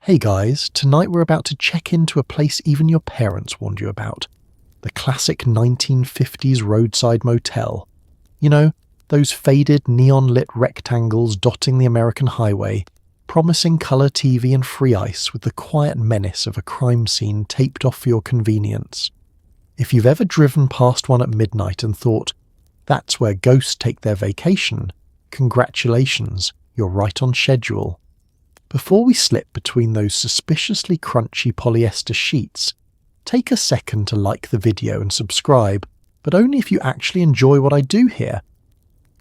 Hey guys, tonight we're about to check into a place even your parents warned you about. The classic 1950s Roadside Motel. You know, those faded neon-lit rectangles dotting the American highway, promising colour TV and free ice with the quiet menace of a crime scene taped off for your convenience. If you've ever driven past one at midnight and thought, that's where ghosts take their vacation, congratulations, you're right on schedule. Before we slip between those suspiciously crunchy polyester sheets, take a second to like the video and subscribe, but only if you actually enjoy what I do here.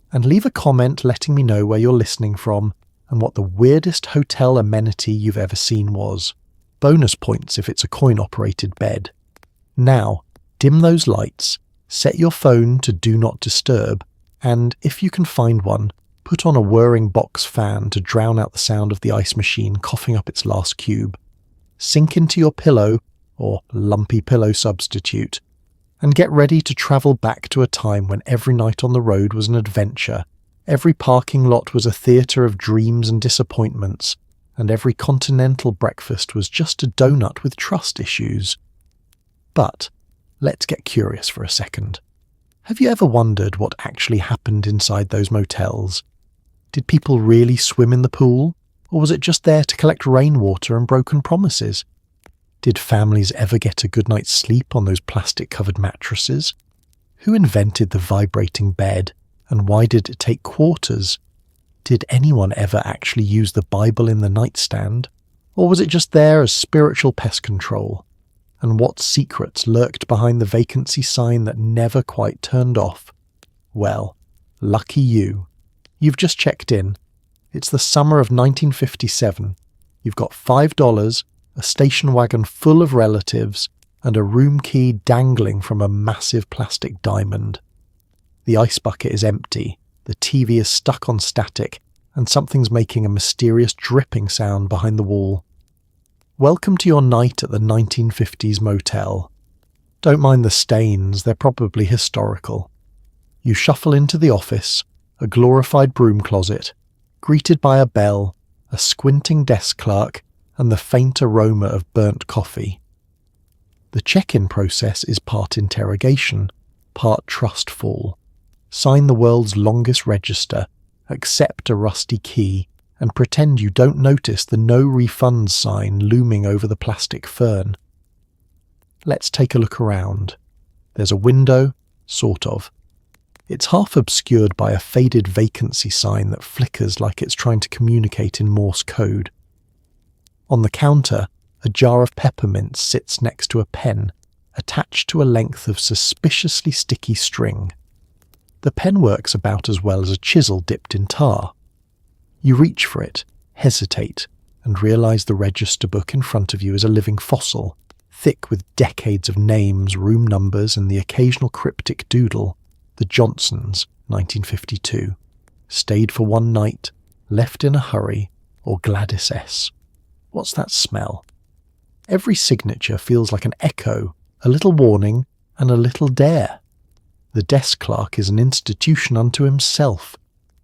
And leave a comment letting me know where you're listening from and what the weirdest hotel amenity you've ever seen was. Bonus points if it's a coin-operated bed. Now, dim those lights, set your phone to Do Not Disturb, and if you can find one, put on a whirring box fan to drown out the sound of the ice machine coughing up its last cube. Sink into your pillow, or lumpy pillow substitute, and get ready to travel back to a time when every night on the road was an adventure, every parking lot was a theatre of dreams and disappointments, and every Continental breakfast was just a donut with trust issues. But let's get curious for a second. Have you ever wondered what actually happened inside those motels? Did people really swim in the pool, or was it just there to collect rainwater and broken promises? Did families ever get a good night's sleep on those plastic-covered mattresses? Who invented the vibrating bed, and why did it take quarters? Did anyone ever actually use the Bible in the nightstand, or was it just there as spiritual pest control? And what secrets lurked behind the vacancy sign that never quite turned off? Well, lucky you. You've just checked in. It's the summer of 1957. You've got $5, a station wagon full of relatives, and a room key dangling from a massive plastic diamond. The ice bucket is empty, the TV is stuck on static, and something's making a mysterious dripping sound behind the wall. Welcome to your night at the 1950s Motel. Don't mind the stains, they're probably historical. You shuffle into the office, a glorified broom closet, greeted by a bell, a squinting desk clerk, and the faint aroma of burnt coffee. The check-in process is part interrogation, part trust fall. Sign the world's longest register, accept a rusty key, and pretend you don't notice the no refunds sign looming over the plastic fern. Let's take a look around. There's a window, sort of. It's half obscured by a faded vacancy sign that flickers like it's trying to communicate in Morse code. On the counter, a jar of peppermints sits next to a pen, attached to a length of suspiciously sticky string. The pen works about as well as a chisel dipped in tar. You reach for it, hesitate, and realise the register book in front of you is a living fossil, thick with decades of names, room numbers, and the occasional cryptic doodle. The Johnsons, 1952. Stayed for one night, left in a hurry, or Gladys S. What's that smell? Every signature feels like an echo, a little warning, and a little dare. The desk clerk is an institution unto himself.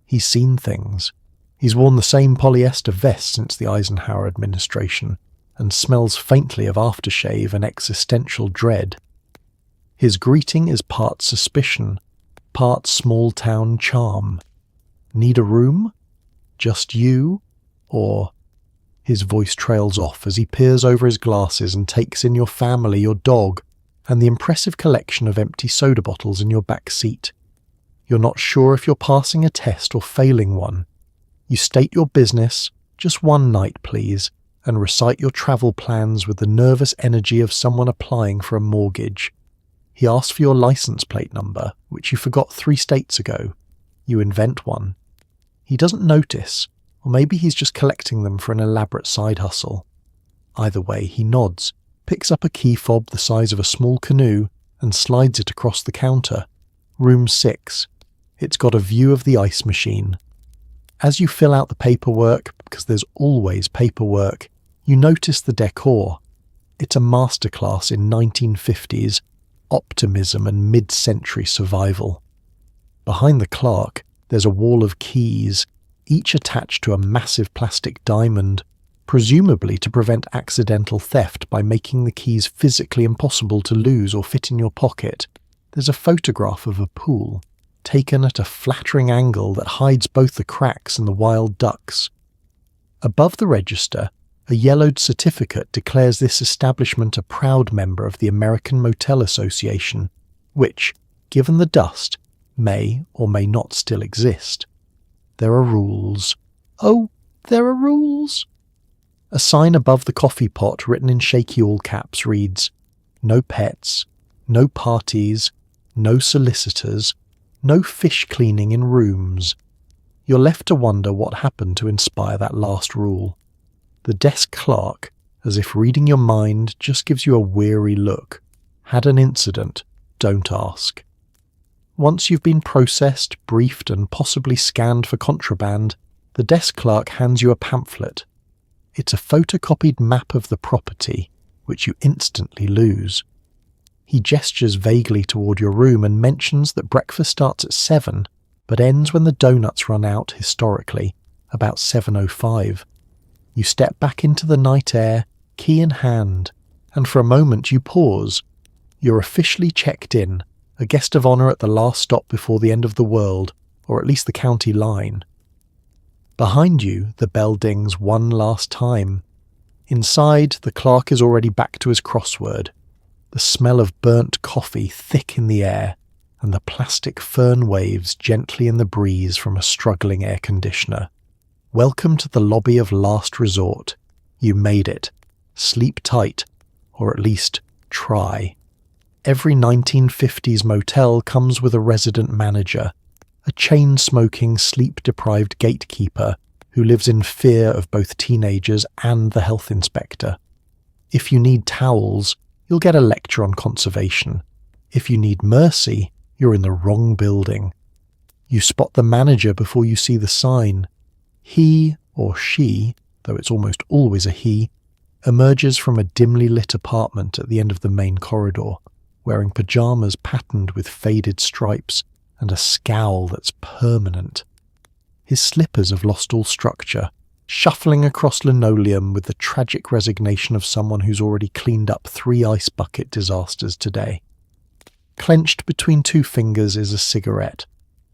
He's seen things. He's worn the same polyester vest since the Eisenhower administration, and smells faintly of aftershave and existential dread. His greeting is part suspicion, part small-town charm. Need a room? Just you? Or... His voice trails off as he peers over his glasses and takes in your family, your dog, and the impressive collection of empty soda bottles in your back seat. You're not sure if you're passing a test or failing one. You state your business, just one night please, and recite your travel plans with the nervous energy of someone applying for a mortgage. He asks for your license plate number, which you forgot 3 states ago. You invent one. He doesn't notice, or maybe he's just collecting them for an elaborate side hustle. Either way, he nods, picks up a key fob the size of a small canoe, and slides it across the counter. Room 6. It's got a view of the ice machine. As you fill out the paperwork, because there's always paperwork, you notice the decor. It's a masterclass in 1950s optimism and mid-century survival. Behind the clerk, there's a wall of keys, each attached to a massive plastic diamond, presumably to prevent accidental theft by making the keys physically impossible to lose or fit in your pocket. There's a photograph of a pool, taken at a flattering angle that hides both the cracks and the wild ducks. Above the register, a yellowed certificate declares this establishment a proud member of the American Motel Association, which, given the dust, may or may not still exist. There are rules. Oh, there are rules! A sign above the coffee pot written in shaky all caps reads, "No pets, no parties, no solicitors, no fish cleaning in rooms." You're left to wonder what happened to inspire that last rule. The desk clerk, as if reading your mind, just gives you a weary look. Had an incident, don't ask. Once you've been processed, briefed, and possibly scanned for contraband, the desk clerk hands you a pamphlet. It's a photocopied map of the property, which you instantly lose. He gestures vaguely toward your room and mentions that breakfast starts at 7, but ends when the donuts run out historically, about 7:05. You step back into the night air, key in hand, and for a moment you pause. You're officially checked in, a guest of honour at the last stop before the end of the world, or at least the county line. Behind you, the bell dings one last time. Inside, the clerk is already back to his crossword. The smell of burnt coffee thick in the air, and the plastic fern waves gently in the breeze from a struggling air conditioner. Welcome to the lobby of last resort. You made it. Sleep tight, or at least try. Every 1950s motel comes with a resident manager, a chain-smoking, sleep-deprived gatekeeper who lives in fear of both teenagers and the health inspector. If you need towels, you'll get a lecture on conservation. If you need mercy, you're in the wrong building. You spot the manager before you see the sign. He or she, though it's almost always a he, emerges from a dimly lit apartment at the end of the main corridor, wearing pajamas patterned with faded stripes and a scowl that's permanent. His slippers have lost all structure, shuffling across linoleum with the tragic resignation of someone who's already cleaned up 3 ice bucket disasters today. Clenched between 2 fingers is a cigarette,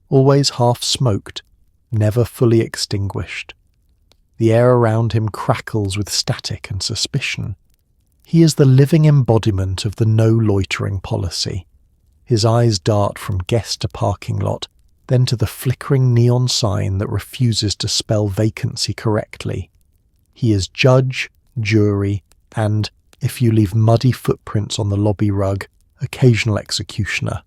always half-smoked, never fully extinguished. The air around him crackles with static and suspicion. He is the living embodiment of the no-loitering policy. His eyes dart from guest to parking lot, then to the flickering neon sign that refuses to spell vacancy correctly. He is judge, jury, and, if you leave muddy footprints on the lobby rug, occasional executioner.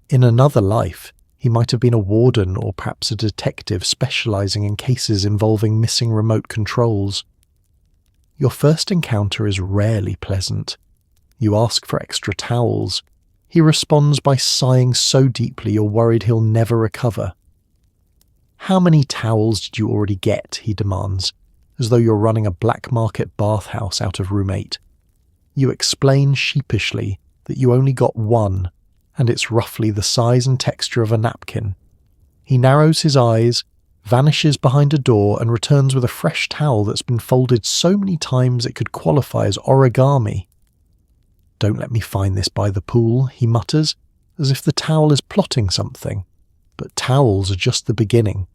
In another life, he might have been a warden or perhaps a detective specialising in cases involving missing remote controls. Your first encounter is rarely pleasant. You ask for extra towels. He responds by sighing so deeply you're worried he'll never recover. "How many towels did you already get?" he demands, as though you're running a black market bathhouse out of room 8. You explain sheepishly that you only got 1, and it's roughly the size and texture of a napkin. He narrows his eyes, vanishes behind a door, and returns with a fresh towel that's been folded so many times it could qualify as origami. "Don't let me find this by the pool," he mutters, as if the towel is plotting something. But towels are just the beginning.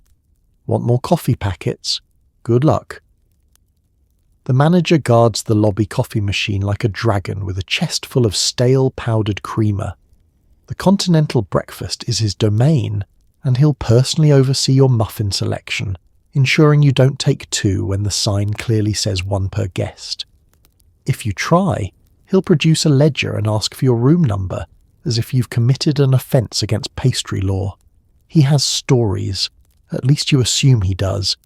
Want more coffee packets? Good luck. The manager guards the lobby coffee machine like a dragon with a chest full of stale powdered creamer. The Continental breakfast is his domain, and he'll personally oversee your muffin selection, ensuring you don't take 2 when the sign clearly says 1 per guest. If you try, he'll produce a ledger and ask for your room number, as if you've committed an offence against pastry law. He has stories, at least you assume he does.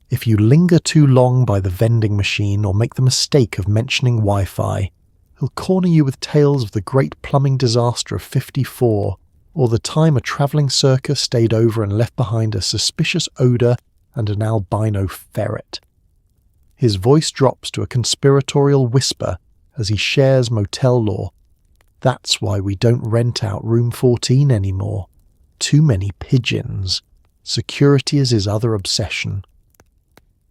If you linger too long by the vending machine or make the mistake of mentioning Wi-Fi, he'll corner you with tales of the great plumbing disaster of '54, or the time a travelling circus stayed over and left behind a suspicious odour and an albino ferret. His voice drops to a conspiratorial whisper as he shares motel law. "That's why we don't rent out room 14 anymore. Too many pigeons. Security is his other obsession."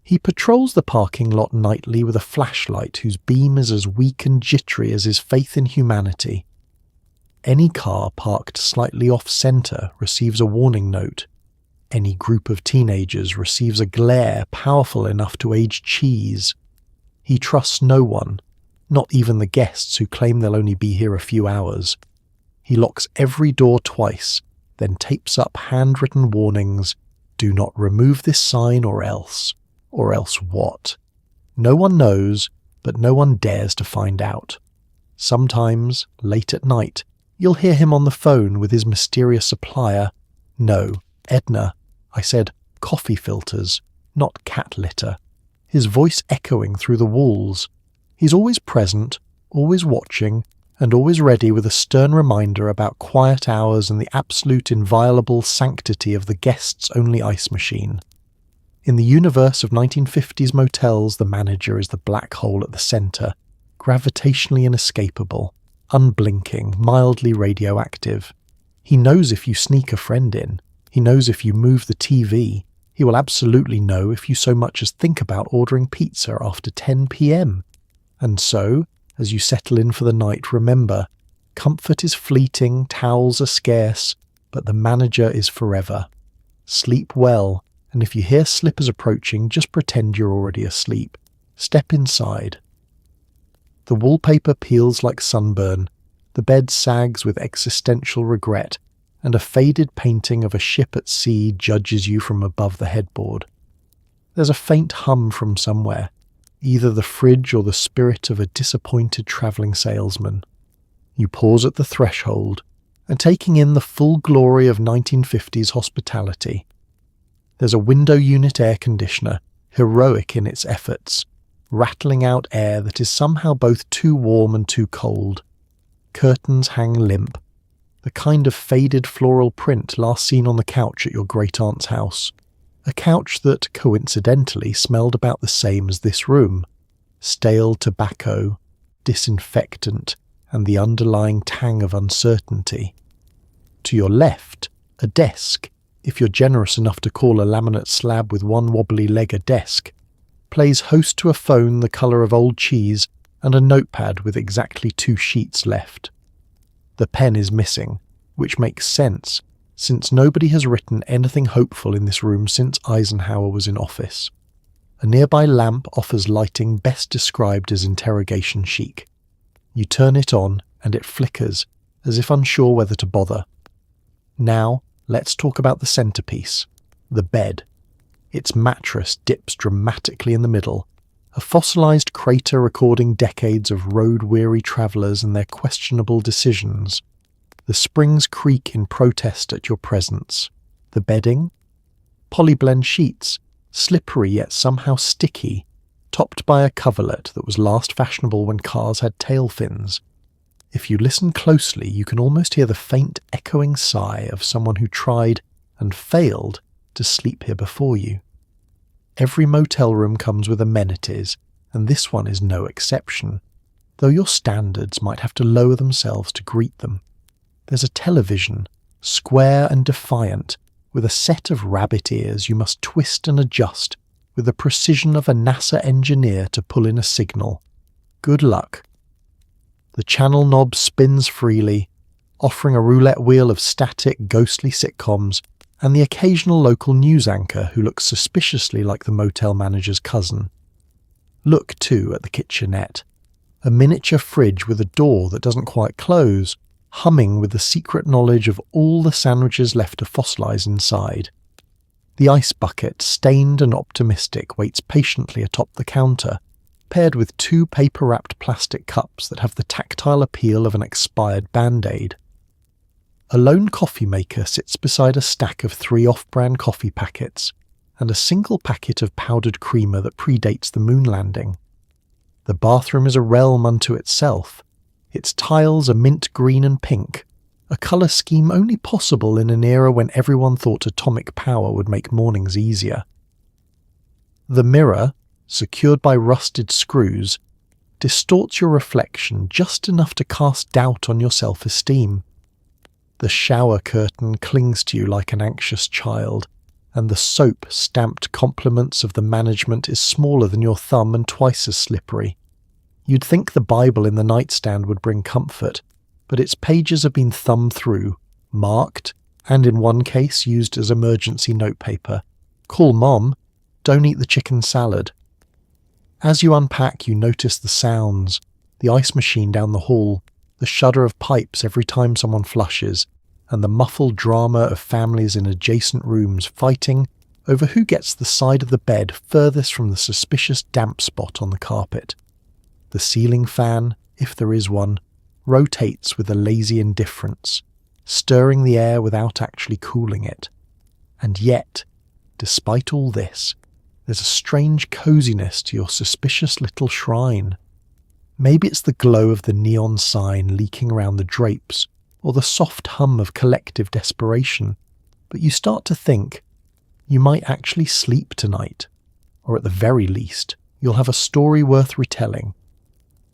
He patrols the parking lot nightly with a flashlight whose beam is as weak and jittery as his faith in humanity. Any car parked slightly off-centre receives a warning note. Any group of teenagers receives a glare powerful enough to age cheese. He trusts no one, not even the guests who claim they'll only be here a few hours. He locks every door twice, then tapes up handwritten warnings, "Do not remove this sign or else." Or else what? No one knows, but no one dares to find out. Sometimes, late at night, you'll hear him on the phone with his mysterious supplier. No, Edna, I said coffee filters, not cat litter. His voice echoing through the walls. He's always present, always watching, and always ready with a stern reminder about quiet hours and the absolute inviolable sanctity of the guest's only ice machine. In the universe of 1950s motels, the manager is the black hole at the centre, gravitationally inescapable, unblinking, mildly radioactive. He knows if you sneak a friend in. He knows if you move the TV. He will absolutely know if you so much as think about ordering pizza after 10 p.m. And so, as you settle in for the night, remember, comfort is fleeting, towels are scarce, but the manager is forever. Sleep well. And if you hear slippers approaching, just pretend you're already asleep. Step inside. The wallpaper peels like sunburn, the bed sags with existential regret, and a faded painting of a ship at sea judges you from above the headboard. There's a faint hum from somewhere, either the fridge or the spirit of a disappointed travelling salesman. You pause at the threshold, and taking in the full glory of 1950s hospitality. There's a window unit air conditioner, heroic in its efforts, rattling out air that is somehow both too warm and too cold. Curtains hang limp, the kind of faded floral print last seen on the couch at your great-aunt's house. A couch that, coincidentally, smelled about the same as this room. Stale tobacco, disinfectant, and the underlying tang of uncertainty. To your left, a desk, if you're generous enough to call a laminate slab with one wobbly leg a desk, plays host to a phone the colour of old cheese and a notepad with exactly 2 sheets left. The pen is missing, which makes sense, since nobody has written anything hopeful in this room since Eisenhower was in office. A nearby lamp offers lighting best described as interrogation chic. You turn it on, and it flickers, as if unsure whether to bother. Now, let's talk about the centrepiece, the bed. Its mattress dips dramatically in the middle, a fossilised crater recording decades of road-weary travellers and their questionable decisions. The springs creak in protest at your presence. The bedding? Polyblend sheets, slippery yet somehow sticky, topped by a coverlet that was last fashionable when cars had tail fins. If you listen closely, you can almost hear the faint echoing sigh of someone who tried and failed to sleep here before you. Every motel room comes with amenities, and this one is no exception, though your standards might have to lower themselves to greet them. There's a television, square and defiant, with a set of rabbit ears you must twist and adjust with the precision of a NASA engineer to pull in a signal. Good luck. The channel knob spins freely, offering a roulette wheel of static, ghostly sitcoms and the occasional local news anchor who looks suspiciously like the motel manager's cousin. Look, too, at the kitchenette. A miniature fridge with a door that doesn't quite close, humming with the secret knowledge of all the sandwiches left to fossilise inside. The ice bucket, stained and optimistic, waits patiently atop the counter, paired with 2 paper-wrapped plastic cups that have the tactile appeal of an expired Band-Aid. A lone coffee maker sits beside a stack of 3 off-brand coffee packets and a single packet of powdered creamer that predates the moon landing. The bathroom is a realm unto itself. Its tiles are mint green and pink, a colour scheme only possible in an era when everyone thought atomic power would make mornings easier. The mirror, secured by rusted screws, distorts your reflection just enough to cast doubt on your self-esteem. The shower curtain clings to you like an anxious child, and the soap-stamped compliments of the management is smaller than your thumb and twice as slippery. You'd think the Bible in the nightstand would bring comfort, but its pages have been thumbed through, marked, and in one case used as emergency notepaper. Call Mom. Don't eat the chicken salad. As you unpack, you notice the sounds, the ice machine down the hall, the shudder of pipes every time someone flushes, and the muffled drama of families in adjacent rooms fighting over who gets the side of the bed furthest from the suspicious damp spot on the carpet. The ceiling fan, if there is one, rotates with a lazy indifference, stirring the air without actually cooling it. And yet, despite all this, there's a strange coziness to your suspicious little shrine. Maybe it's the glow of the neon sign leaking around the drapes, or the soft hum of collective desperation, but you start to think you might actually sleep tonight, or at the very least, you'll have a story worth retelling.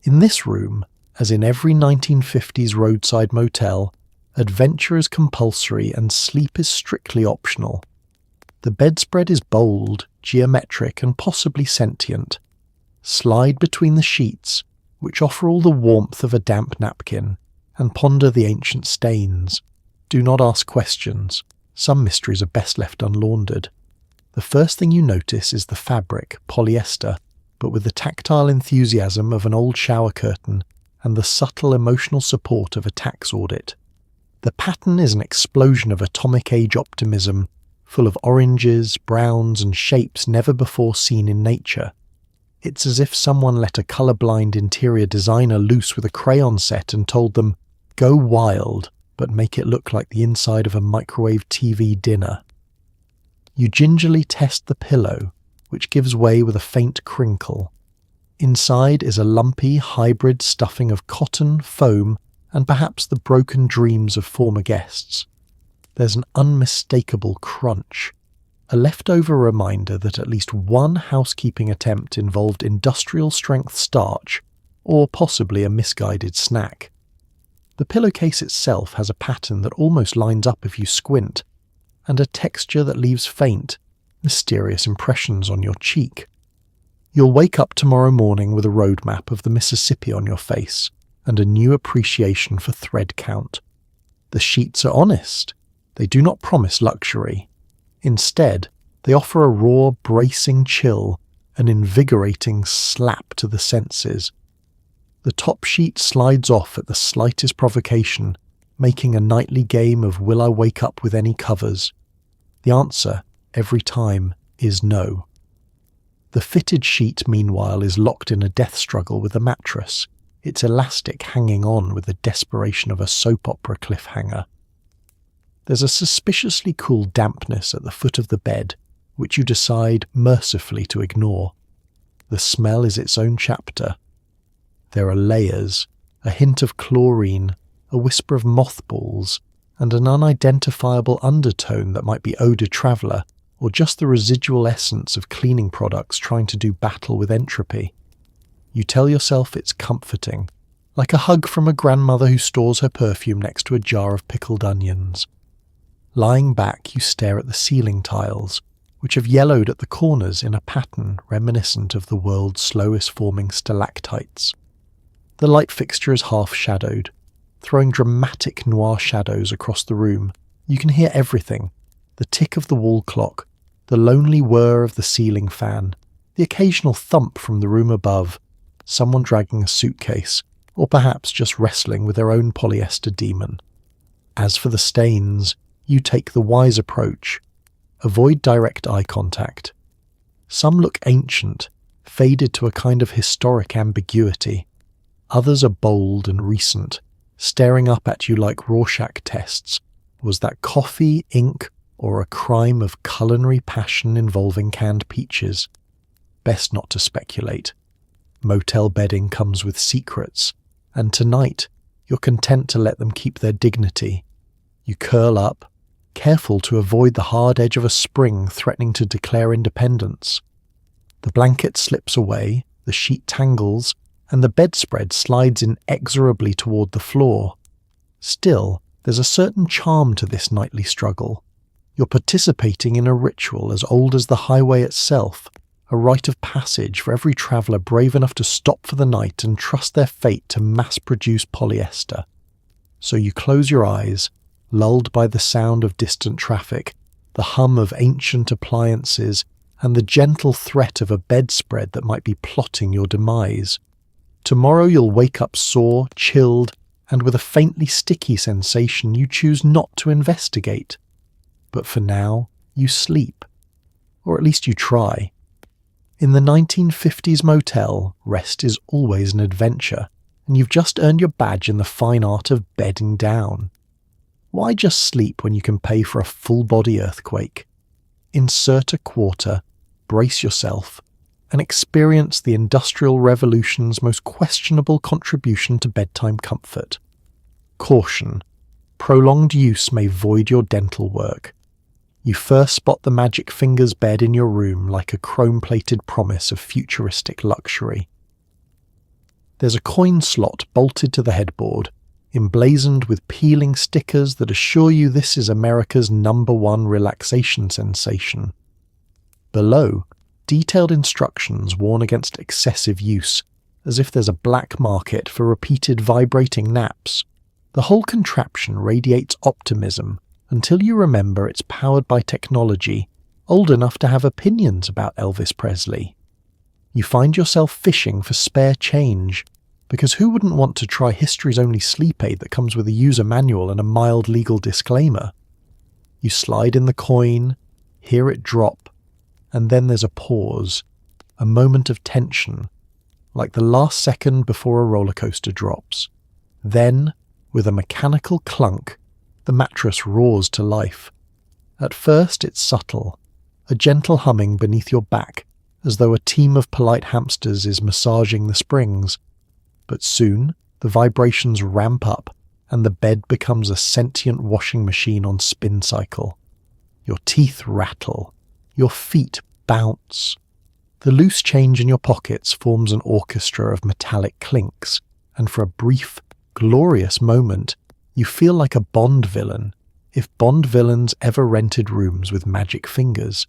In this room, as in every 1950s roadside motel, adventure is compulsory and sleep is strictly optional. The bedspread is bold, geometric, and possibly sentient. Slide between the sheets, which offer all the warmth of a damp napkin, and ponder the ancient stains. Do not ask questions. Some mysteries are best left unlaundered. The first thing you notice is the fabric, polyester, but with the tactile enthusiasm of an old shower curtain and the subtle emotional support of a tax audit. The pattern is an explosion of atomic age optimism, full of oranges, browns, and shapes never before seen in nature. It's as if someone let a colourblind interior designer loose with a crayon set and told them, "Go wild, but make it look like the inside of a microwave TV dinner." You gingerly test the pillow, which gives way with a faint crinkle. Inside is a lumpy hybrid stuffing of cotton, foam, and perhaps the broken dreams of former guests. There's an unmistakable crunch, a leftover reminder that at least one housekeeping attempt involved industrial-strength starch, or possibly a misguided snack. The pillowcase itself has a pattern that almost lines up if you squint, and a texture that leaves faint, mysterious impressions on your cheek. You'll wake up tomorrow morning with a road map of the Mississippi on your face, and a new appreciation for thread count. The sheets are honest. They do not promise luxury. Instead, they offer a raw, bracing chill, an invigorating slap to the senses. The top sheet slides off at the slightest provocation, making a nightly game of will I wake up with any covers? The answer, every time, is no. The fitted sheet, meanwhile, is locked in a death struggle with the mattress, its elastic hanging on with the desperation of a soap opera cliffhanger. There's a suspiciously cool dampness at the foot of the bed, which you decide mercifully to ignore. The smell is its own chapter. There are layers, a hint of chlorine, a whisper of mothballs, and an unidentifiable undertone that might be eau de traveller, or just the residual essence of cleaning products trying to do battle with entropy. You tell yourself it's comforting, like a hug from a grandmother who stores her perfume next to a jar of pickled onions. Lying back, you stare at the ceiling tiles, which have yellowed at the corners in a pattern reminiscent of the world's slowest forming stalactites. The light fixture is half-shadowed, throwing dramatic noir shadows across the room. You can hear everything: the tick of the wall clock, the lonely whir of the ceiling fan, the occasional thump from the room above, someone dragging a suitcase, or perhaps just wrestling with their own polyester demon. As for the stains, you take the wise approach. Avoid direct eye contact. Some look ancient, faded to a kind of historic ambiguity. Others are bold and recent, staring up at you like Rorschach tests. Was that coffee, ink, or a crime of culinary passion involving canned peaches? Best not to speculate. Motel bedding comes with secrets, and tonight you're content to let them keep their dignity. You curl up, careful to avoid the hard edge of a spring threatening to declare independence. The blanket slips away, the sheet tangles, and the bedspread slides inexorably toward the floor. Still, there's a certain charm to this nightly struggle. You're participating in a ritual as old as the highway itself, a rite of passage for every traveller brave enough to stop for the night and trust their fate to mass-produce polyester. So you close your eyes, lulled by the sound of distant traffic, the hum of ancient appliances, and the gentle threat of a bedspread that might be plotting your demise. Tomorrow you'll wake up sore, chilled, and with a faintly sticky sensation you choose not to investigate. But for now, you sleep. Or at least you try. In the 1950s Motel, rest is always an adventure, and you've just earned your badge in the fine art of bedding down. Why just sleep when you can pay for a full-body earthquake? Insert a quarter, brace yourself, and experience the Industrial Revolution's most questionable contribution to bedtime comfort. Caution: prolonged use may void your dental work. You first spot the magic fingers bed in your room like a chrome-plated promise of futuristic luxury. There's a coin slot bolted to the headboard, emblazoned with peeling stickers that assure you this is America's #1 relaxation sensation. Below, detailed instructions warn against excessive use, as if there's a black market for repeated vibrating naps. The whole contraption radiates optimism until you remember it's powered by technology old enough to have opinions about Elvis Presley. You find yourself fishing for spare change, because who wouldn't want to try history's only sleep aid that comes with a user manual and a mild legal disclaimer? You slide in the coin, hear it drop, and then there's a pause, a moment of tension, like the last second before a roller coaster drops. Then, with a mechanical clunk, the mattress roars to life. At first it's subtle, a gentle humming beneath your back, as though a team of polite hamsters is massaging the springs. But soon, the vibrations ramp up, and the bed becomes a sentient washing machine on spin cycle. Your teeth rattle, your feet bounce. The loose change in your pockets forms an orchestra of metallic clinks, and for a brief, glorious moment, you feel like a Bond villain, if Bond villains ever rented rooms with magic fingers.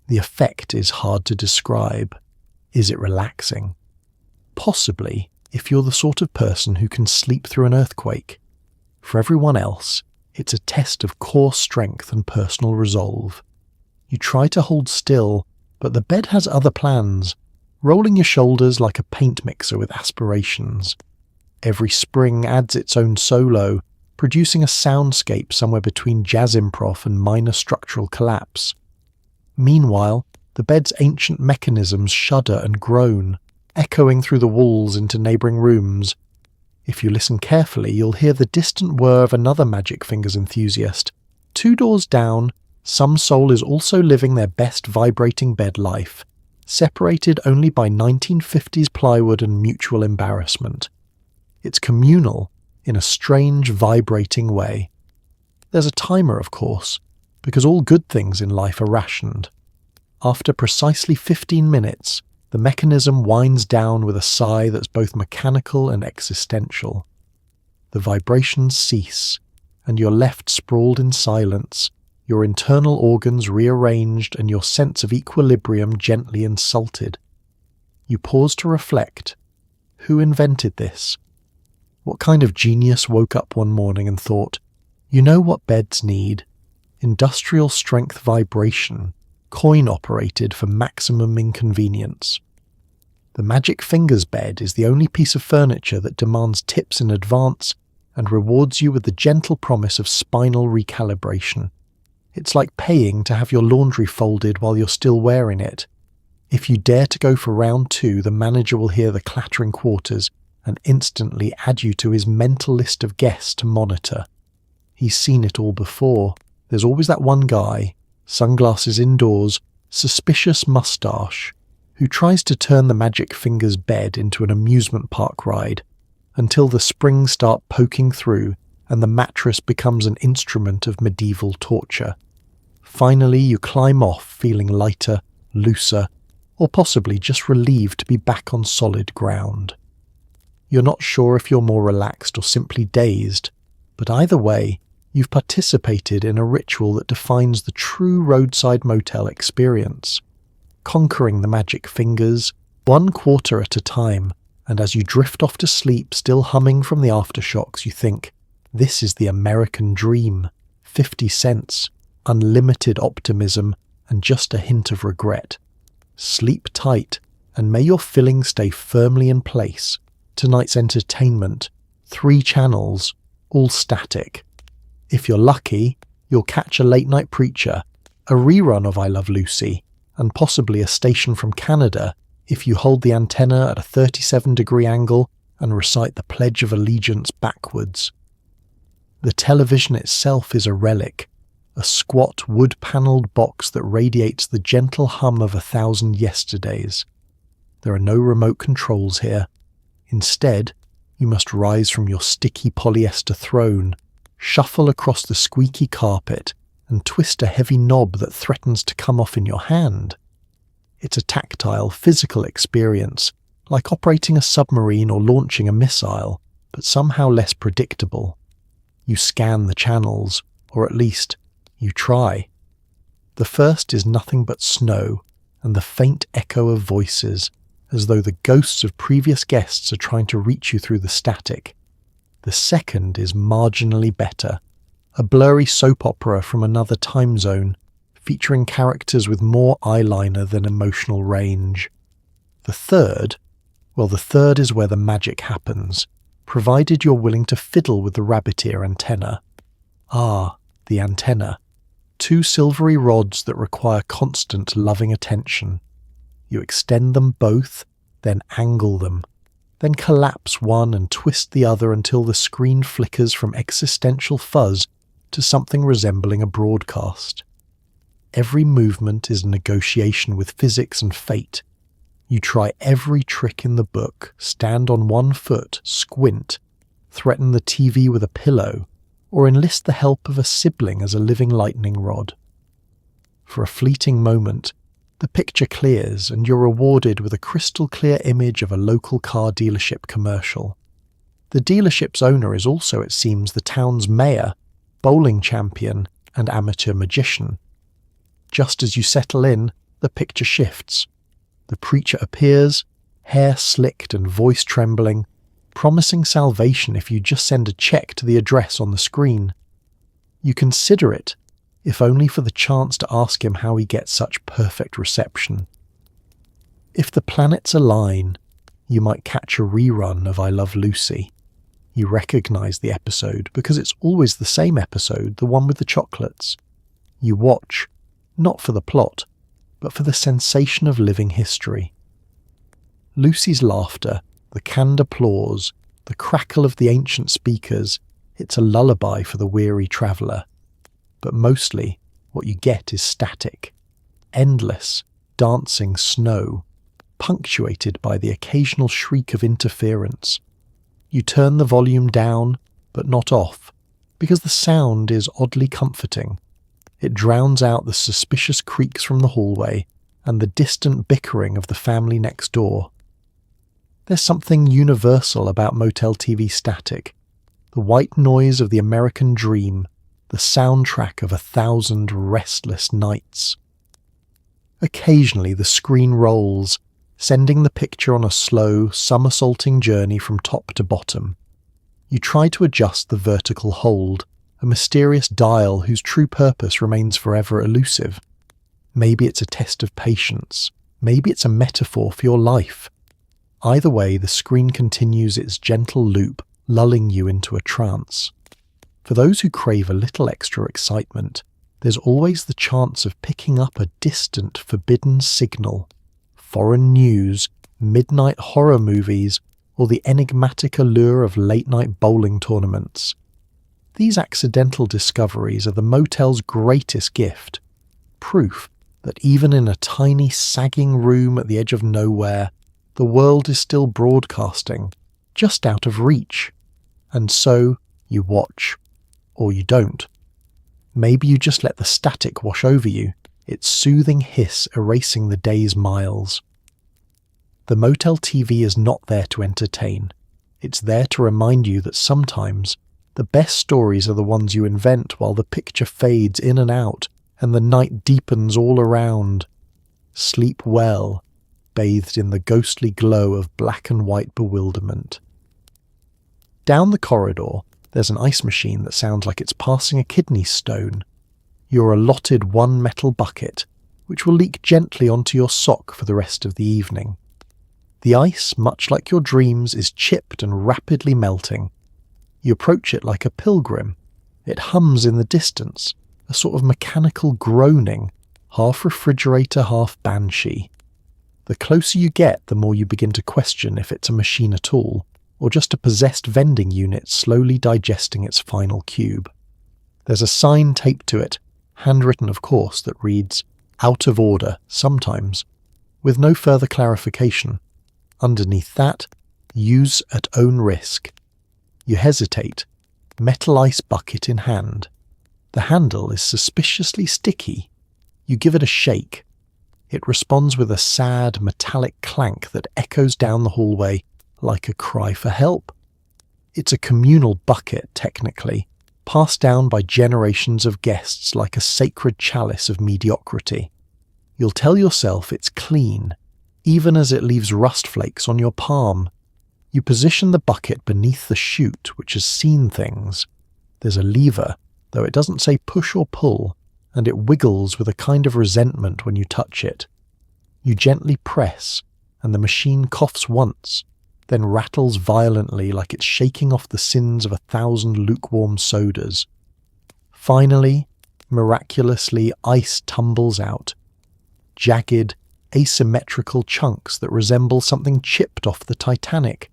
The effect is hard to describe. Is it relaxing? Possibly, if you're the sort of person who can sleep through an earthquake. For everyone else, it's a test of core strength and personal resolve. You try to hold still, but the bed has other plans, rolling your shoulders like a paint mixer with aspirations. Every spring adds its own solo, producing a soundscape somewhere between jazz improv and minor structural collapse. Meanwhile, the bed's ancient mechanisms shudder and groan, echoing through the walls into neighbouring rooms. If you listen carefully, you'll hear the distant whir of another Magic Fingers enthusiast. 2 doors down, some soul is also living their best vibrating bed life, separated only by 1950s plywood and mutual embarrassment. It's communal, in a strange, vibrating way. There's a timer, of course, because all good things in life are rationed. After precisely 15 minutes, the mechanism winds down with a sigh that's both mechanical and existential. The vibrations cease, and you're left sprawled in silence, your internal organs rearranged and your sense of equilibrium gently insulted. You pause to reflect. Who invented this? What kind of genius woke up one morning and thought, you know what beds need? Industrial strength vibration, coin-operated for maximum inconvenience. The Magic Fingers bed is the only piece of furniture that demands tips in advance and rewards you with the gentle promise of spinal recalibration. It's like paying to have your laundry folded while you're still wearing it. If you dare to go for round 2, the manager will hear the clattering quarters and instantly add you to his mental list of guests to monitor. He's seen it all before. There's always that one guy, sunglasses indoors, suspicious moustache, who tries to turn the Magic Fingers bed into an amusement park ride, until the springs start poking through and the mattress becomes an instrument of medieval torture. Finally, you climb off feeling lighter, looser, or possibly just relieved to be back on solid ground. You're not sure if you're more relaxed or simply dazed, but either way, You've participated in a ritual that defines the true roadside motel experience, conquering the magic fingers, 1/4 at a time, and as you drift off to sleep still humming from the aftershocks, you think, this is the American dream, 50 cents, unlimited optimism, and just a hint of regret. Sleep tight, and may your filling stay firmly in place. Tonight's entertainment, 3 channels, all static. If you're lucky, you'll catch a late-night preacher, a rerun of I Love Lucy, and possibly a station from Canada if you hold the antenna at a 37-degree angle and recite the Pledge of Allegiance backwards. The television itself is a relic, a squat wood-panelled box that radiates the gentle hum of 1,000 yesterdays. There are no remote controls here. Instead, you must rise from your sticky polyester throne, shuffle across the squeaky carpet, and twist a heavy knob that threatens to come off in your hand. It's a tactile, physical experience, like operating a submarine or launching a missile, but somehow less predictable. You scan the channels, or at least, you try. The first is nothing but snow and the faint echo of voices, as though the ghosts of previous guests are trying to reach you through the static. The second is marginally better, a blurry soap opera from another time zone, featuring characters with more eyeliner than emotional range. The third is where the magic happens, provided you're willing to fiddle with the rabbit ear antenna. Ah, the antenna. 2 silvery rods that require constant loving attention. You extend them both, then angle them, then collapse one and twist the other until the screen flickers from existential fuzz to something resembling a broadcast. Every movement is a negotiation with physics and fate. You try every trick in the book, stand on one foot, squint, threaten the TV with a pillow, or enlist the help of a sibling as a living lightning rod. For a fleeting moment, the picture clears and you're rewarded with a crystal-clear image of a local car dealership commercial. The dealership's owner is also, it seems, the town's mayor, bowling champion, and amateur magician. Just as you settle in, the picture shifts. The preacher appears, hair slicked and voice trembling, promising salvation if you just send a check to the address on the screen. You consider it, if only for the chance to ask him how he gets such perfect reception. If the planets align, you might catch a rerun of I Love Lucy. You recognise the episode because it's always the same episode, the one with the chocolates. You watch, not for the plot, but for the sensation of living history. Lucy's laughter, the canned applause, the crackle of the ancient speakers, it's a lullaby for the weary traveller. But mostly, what you get is static, endless, dancing snow, punctuated by the occasional shriek of interference. You turn the volume down, but not off, because the sound is oddly comforting. It drowns out the suspicious creaks from the hallway and the distant bickering of the family next door. There's something universal about motel TV static, the white noise of the American dream, the soundtrack of 1,000 restless nights. Occasionally the screen rolls, sending the picture on a slow, somersaulting journey from top to bottom. You try to adjust the vertical hold, a mysterious dial whose true purpose remains forever elusive. Maybe it's a test of patience. Maybe it's a metaphor for your life. Either way, the screen continues its gentle loop, lulling you into a trance. For those who crave a little extra excitement, there's always the chance of picking up a distant, forbidden signal. Foreign news, midnight horror movies, or the enigmatic allure of late-night bowling tournaments. These accidental discoveries are the motel's greatest gift. Proof that even in a tiny, sagging room at the edge of nowhere, the world is still broadcasting, just out of reach. And so, you watch. Or you don't. Maybe you just let the static wash over you, its soothing hiss erasing the day's miles. The motel TV is not there to entertain. It's there to remind you that sometimes The best stories are the ones you invent while the picture fades in and out and the night deepens all around. Sleep well, bathed in the ghostly glow of black and white bewilderment. Down the corridor, there's an ice machine that sounds like it's passing a kidney stone. You're allotted one metal bucket, which will leak gently onto your sock for the rest of the evening. The ice, much like your dreams, is chipped and rapidly melting. You approach it like a pilgrim. It hums in the distance, a sort of mechanical groaning, half refrigerator, half banshee. The closer you get, the more you begin to question if it's a machine at all, or just a possessed vending unit slowly digesting its final cube. There's a sign taped to it, handwritten of course, that reads, "Out of order, sometimes," with no further clarification. Underneath that, "Use at own risk." You hesitate, metal ice bucket in hand. The handle is suspiciously sticky. You give it a shake. It responds with a sad, metallic clank that echoes down the hallway like a cry for help. It's a communal bucket, technically, passed down by generations of guests like a sacred chalice of mediocrity. You'll tell yourself it's clean, even as it leaves rust flakes on your palm. You position the bucket beneath the chute, which has seen things. There's a lever, though it doesn't say push or pull, and it wiggles with a kind of resentment when you touch it. You gently press, and the machine coughs once, then rattles violently like it's shaking off the sins of 1,000 lukewarm sodas. Finally, miraculously, ice tumbles out. Jagged, asymmetrical chunks that resemble something chipped off the Titanic.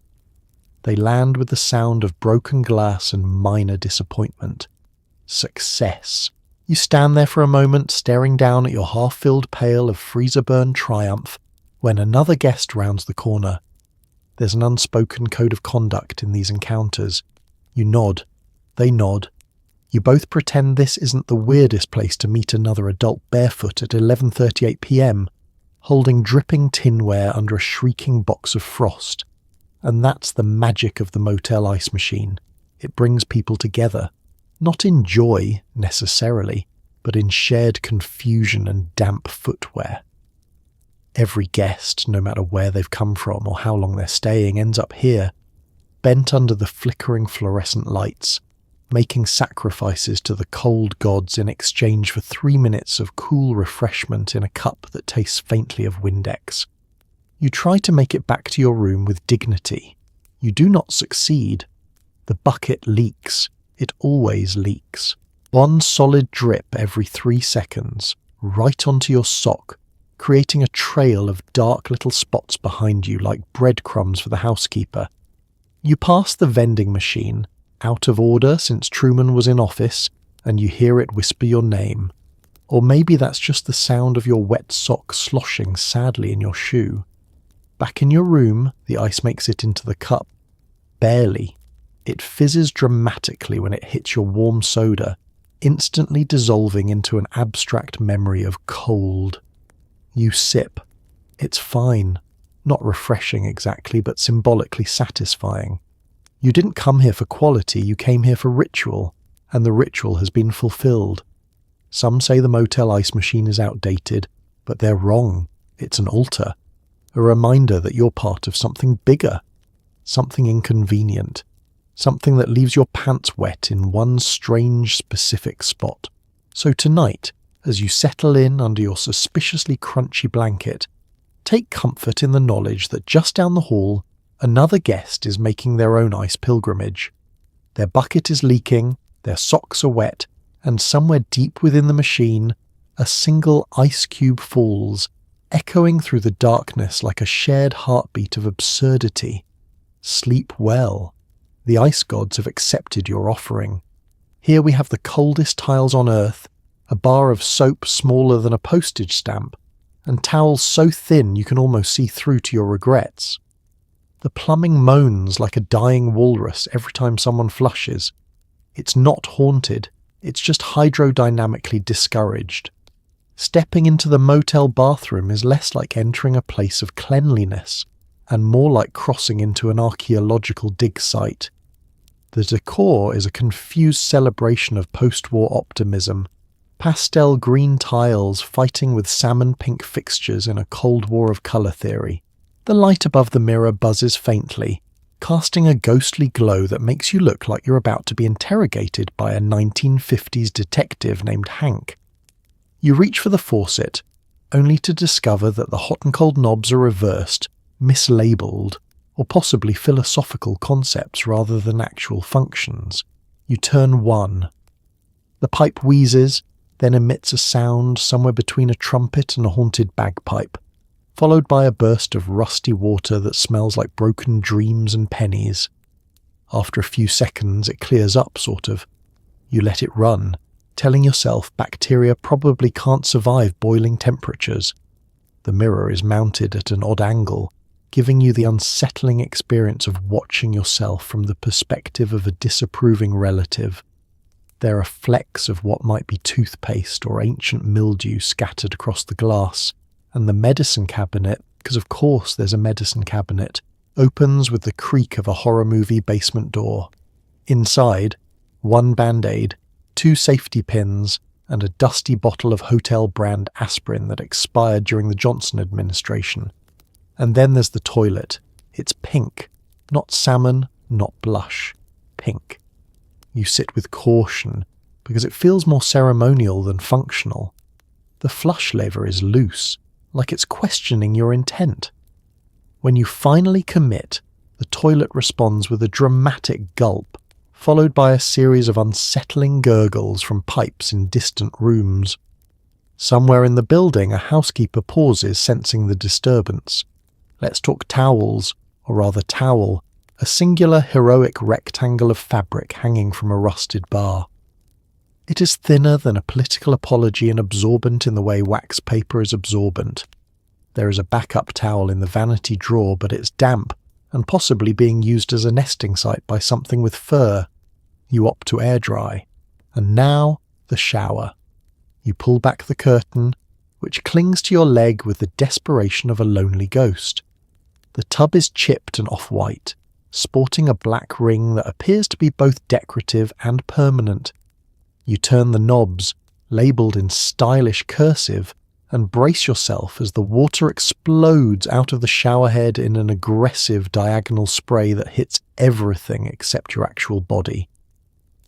They land with the sound of broken glass and minor disappointment. Success. You stand there for a moment, staring down at your half-filled pail of freezer-burn triumph, when another guest rounds the corner. There's an unspoken code of conduct in these encounters. You nod. They nod. You both pretend this isn't the weirdest place to meet another adult barefoot at 11:38 p.m., holding dripping tinware under a shrieking box of frost. And that's the magic of the motel ice machine. It brings people together, not in joy, necessarily, but in shared confusion and damp footwear. Every guest, no matter where they've come from or how long they're staying, ends up here, bent under the flickering fluorescent lights, making sacrifices to the cold gods in exchange for 3 minutes of cool refreshment in a cup that tastes faintly of Windex. You try to make it back to your room with dignity. You do not succeed. The bucket leaks. It always leaks. One solid drip every 3 seconds, right onto your sock, creating a trail of dark little spots behind you like breadcrumbs for the housekeeper. You pass the vending machine, out of order since Truman was in office, and you hear it whisper your name. Or maybe that's just the sound of your wet sock sloshing sadly in your shoe. Back in your room, the ice makes it into the cup. Barely. It fizzes dramatically when it hits your warm soda, instantly dissolving into an abstract memory of cold. You sip. It's fine. Not refreshing exactly, but symbolically satisfying. You didn't come here for quality, you came here for ritual, and the ritual has been fulfilled. Some say the motel ice machine is outdated, but they're wrong. It's an altar. A reminder that you're part of something bigger, something inconvenient, something that leaves your pants wet in one strange, specific spot. So tonight, as you settle in under your suspiciously crunchy blanket, take comfort in the knowledge that just down the hall, another guest is making their own ice pilgrimage. Their bucket is leaking, their socks are wet, and somewhere deep within the machine, a single ice cube falls, echoing through the darkness like a shared heartbeat of absurdity. Sleep well. The ice gods have accepted your offering. Here we have the coldest tiles on earth, a bar of soap smaller than a postage stamp, and towels so thin you can almost see through to your regrets. The plumbing moans like a dying walrus every time someone flushes. It's not haunted, it's just hydrodynamically discouraged. Stepping into the motel bathroom is less like entering a place of cleanliness, and more like crossing into an archaeological dig site. The decor is a confused celebration of post-war optimism. Pastel green tiles fighting with salmon pink fixtures in a Cold War of colour theory. The light above the mirror buzzes faintly, casting a ghostly glow that makes you look like you're about to be interrogated by a 1950s detective named Hank. You reach for the faucet, only to discover that the hot and cold knobs are reversed, mislabelled, or possibly philosophical concepts rather than actual functions. You turn one. The pipe wheezes, then emits a sound somewhere between a trumpet and a haunted bagpipe, followed by a burst of rusty water that smells like broken dreams and pennies. After a few seconds, it clears up, sort of. You let it run, telling yourself bacteria probably can't survive boiling temperatures. The mirror is mounted at an odd angle, giving you the unsettling experience of watching yourself from the perspective of a disapproving relative. There are flecks of what might be toothpaste or ancient mildew scattered across the glass, and the medicine cabinet, because of course there's a medicine cabinet, opens with the creak of a horror movie basement door. Inside, one Band-Aid, 2 safety pins, and a dusty bottle of hotel brand aspirin that expired during the Johnson administration. And then there's the toilet. It's pink. Not salmon, not blush. Pink. You sit with caution, because it feels more ceremonial than functional. The flush lever is loose, like it's questioning your intent. When you finally commit, the toilet responds with a dramatic gulp, followed by a series of unsettling gurgles from pipes in distant rooms. Somewhere in the building, a housekeeper pauses, sensing the disturbance. Let's talk towels, or rather towel, a singular heroic rectangle of fabric hanging from a rusted bar. It is thinner than a political apology and absorbent in the way wax paper is absorbent. There is a backup towel in the vanity drawer, but it's damp and possibly being used as a nesting site by something with fur. You opt to air dry. And now, the shower. You pull back the curtain, which clings to your leg with the desperation of a lonely ghost. The tub is chipped and off-white, sporting a black ring that appears to be both decorative and permanent. You turn the knobs, labelled in stylish cursive, and brace yourself as the water explodes out of the showerhead in an aggressive diagonal spray that hits everything except your actual body.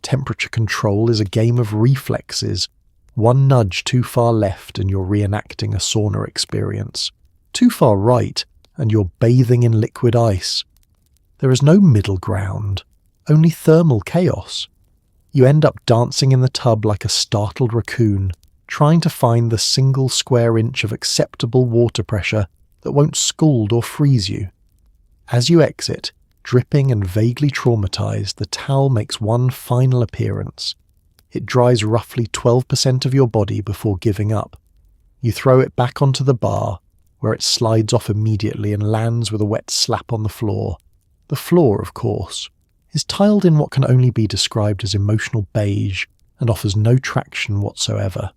Temperature control is a game of reflexes. One nudge too far left and you're reenacting a sauna experience. Too far right and you're bathing in liquid ice. There is no middle ground, only thermal chaos. You end up dancing in the tub like a startled raccoon, trying to find the single square inch of acceptable water pressure that won't scald or freeze you. As you exit, dripping and vaguely traumatized, the towel makes one final appearance. It dries roughly 12% of your body before giving up. You throw it back onto the bar, where it slides off immediately and lands with a wet slap on the floor. The floor, of course, is tiled in what can only be described as emotional beige and offers no traction whatsoever.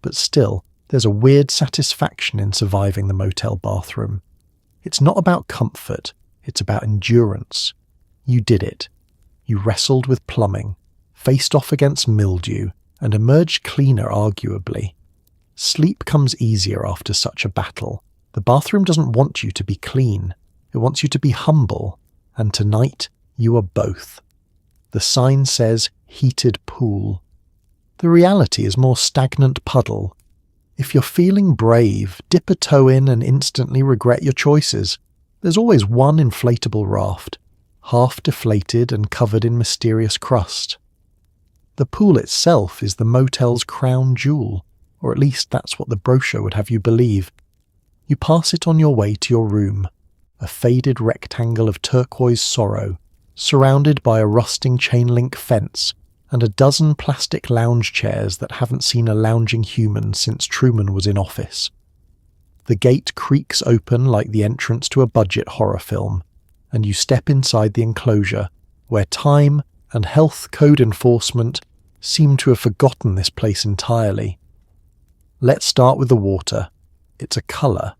But still, there's a weird satisfaction in surviving the motel bathroom. It's not about comfort, it's about endurance. You did it. You wrestled with plumbing, faced off against mildew, and emerged cleaner arguably. Sleep comes easier after such a battle. The bathroom doesn't want you to be clean, it wants you to be humble, and tonight you are both. The sign says heated pool. The reality is more stagnant puddle. If you're feeling brave, dip a toe in and instantly regret your choices. There's always one inflatable raft, half deflated and covered in mysterious crust. The pool itself is the motel's crown jewel, or at least that's what the brochure would have you believe. You pass it on your way to your room, a faded rectangle of turquoise sorrow, surrounded by a rusting chain-link fence and a dozen plastic lounge chairs that haven't seen a lounging human since Truman was in office. The gate creaks open like the entrance to a budget horror film, and you step inside the enclosure, where time and health code enforcement seem to have forgotten this place entirely. Let's start with the water. It's a colour.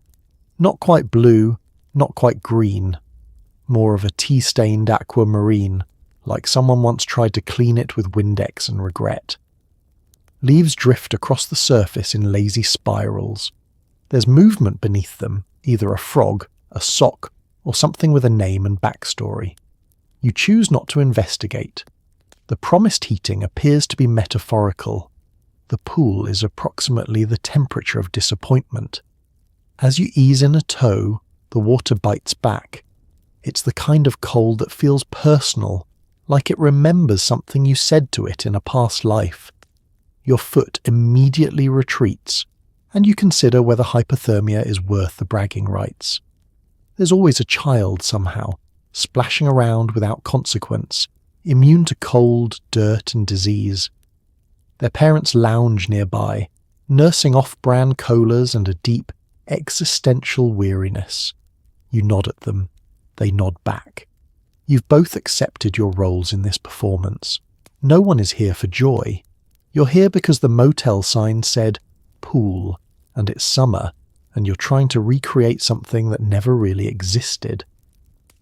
Not quite blue, not quite green. More of a tea-stained aquamarine, like someone once tried to clean it with Windex and regret. Leaves drift across the surface in lazy spirals. There's movement beneath them, either a frog, a sock, or something with a name and backstory. You choose not to investigate. The promised heating appears to be metaphorical. The pool is approximately the temperature of disappointment. As you ease in a toe, the water bites back. It's the kind of cold that feels personal, like it remembers something you said to it in a past life. Your foot immediately retreats, and you consider whether hypothermia is worth the bragging rights. There's always a child somehow, splashing around without consequence, immune to cold, dirt and disease. Their parents lounge nearby, nursing off-brand colas and a deep, existential weariness. You nod at them. They nod back. You've both accepted your roles in this performance. No one is here for joy. You're here because the motel sign said pool, and it's summer, and you're trying to recreate something that never really existed.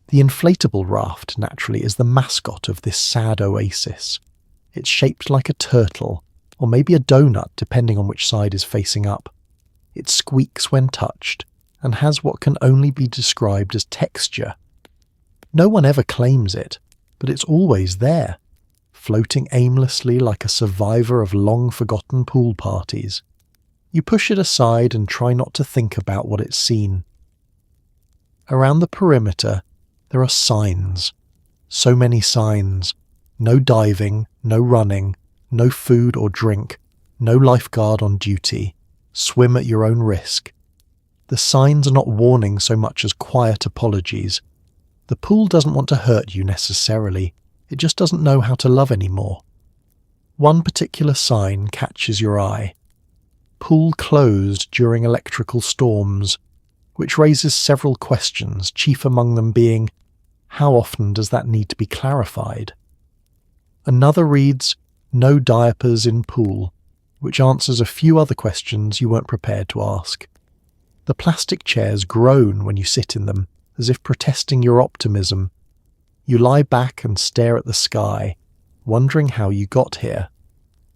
The inflatable raft, naturally, is the mascot of this sad oasis. It's shaped like a turtle, or maybe a donut, depending on which side is facing up. It squeaks when touched, and has what can only be described as texture. No one ever claims it, but it's always there, floating aimlessly like a survivor of long-forgotten pool parties. You push it aside and try not to think about what it's seen. Around the perimeter, there are signs. So many signs. No diving, no running, no food or drink, no lifeguard on duty. Swim at your own risk. The signs are not warning so much as quiet apologies. The pool doesn't want to hurt you necessarily. It just doesn't know how to love anymore. One particular sign catches your eye. Pool closed during electrical storms, which raises several questions, chief among them being, how often does that need to be clarified? Another reads, no diapers in pool, which answers a few other questions you weren't prepared to ask. The plastic chairs groan when you sit in them, as if protesting your optimism. You lie back and stare at the sky, wondering how you got here.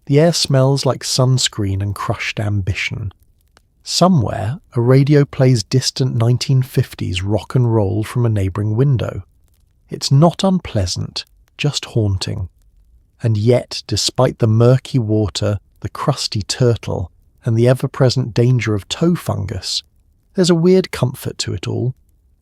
The air smells like sunscreen and crushed ambition. Somewhere, a radio plays distant 1950s rock and roll from a neighbouring window. It's not unpleasant, just haunting. And yet, despite the murky water, the crusty turtle, and the ever-present danger of toe fungus, there's a weird comfort to it all.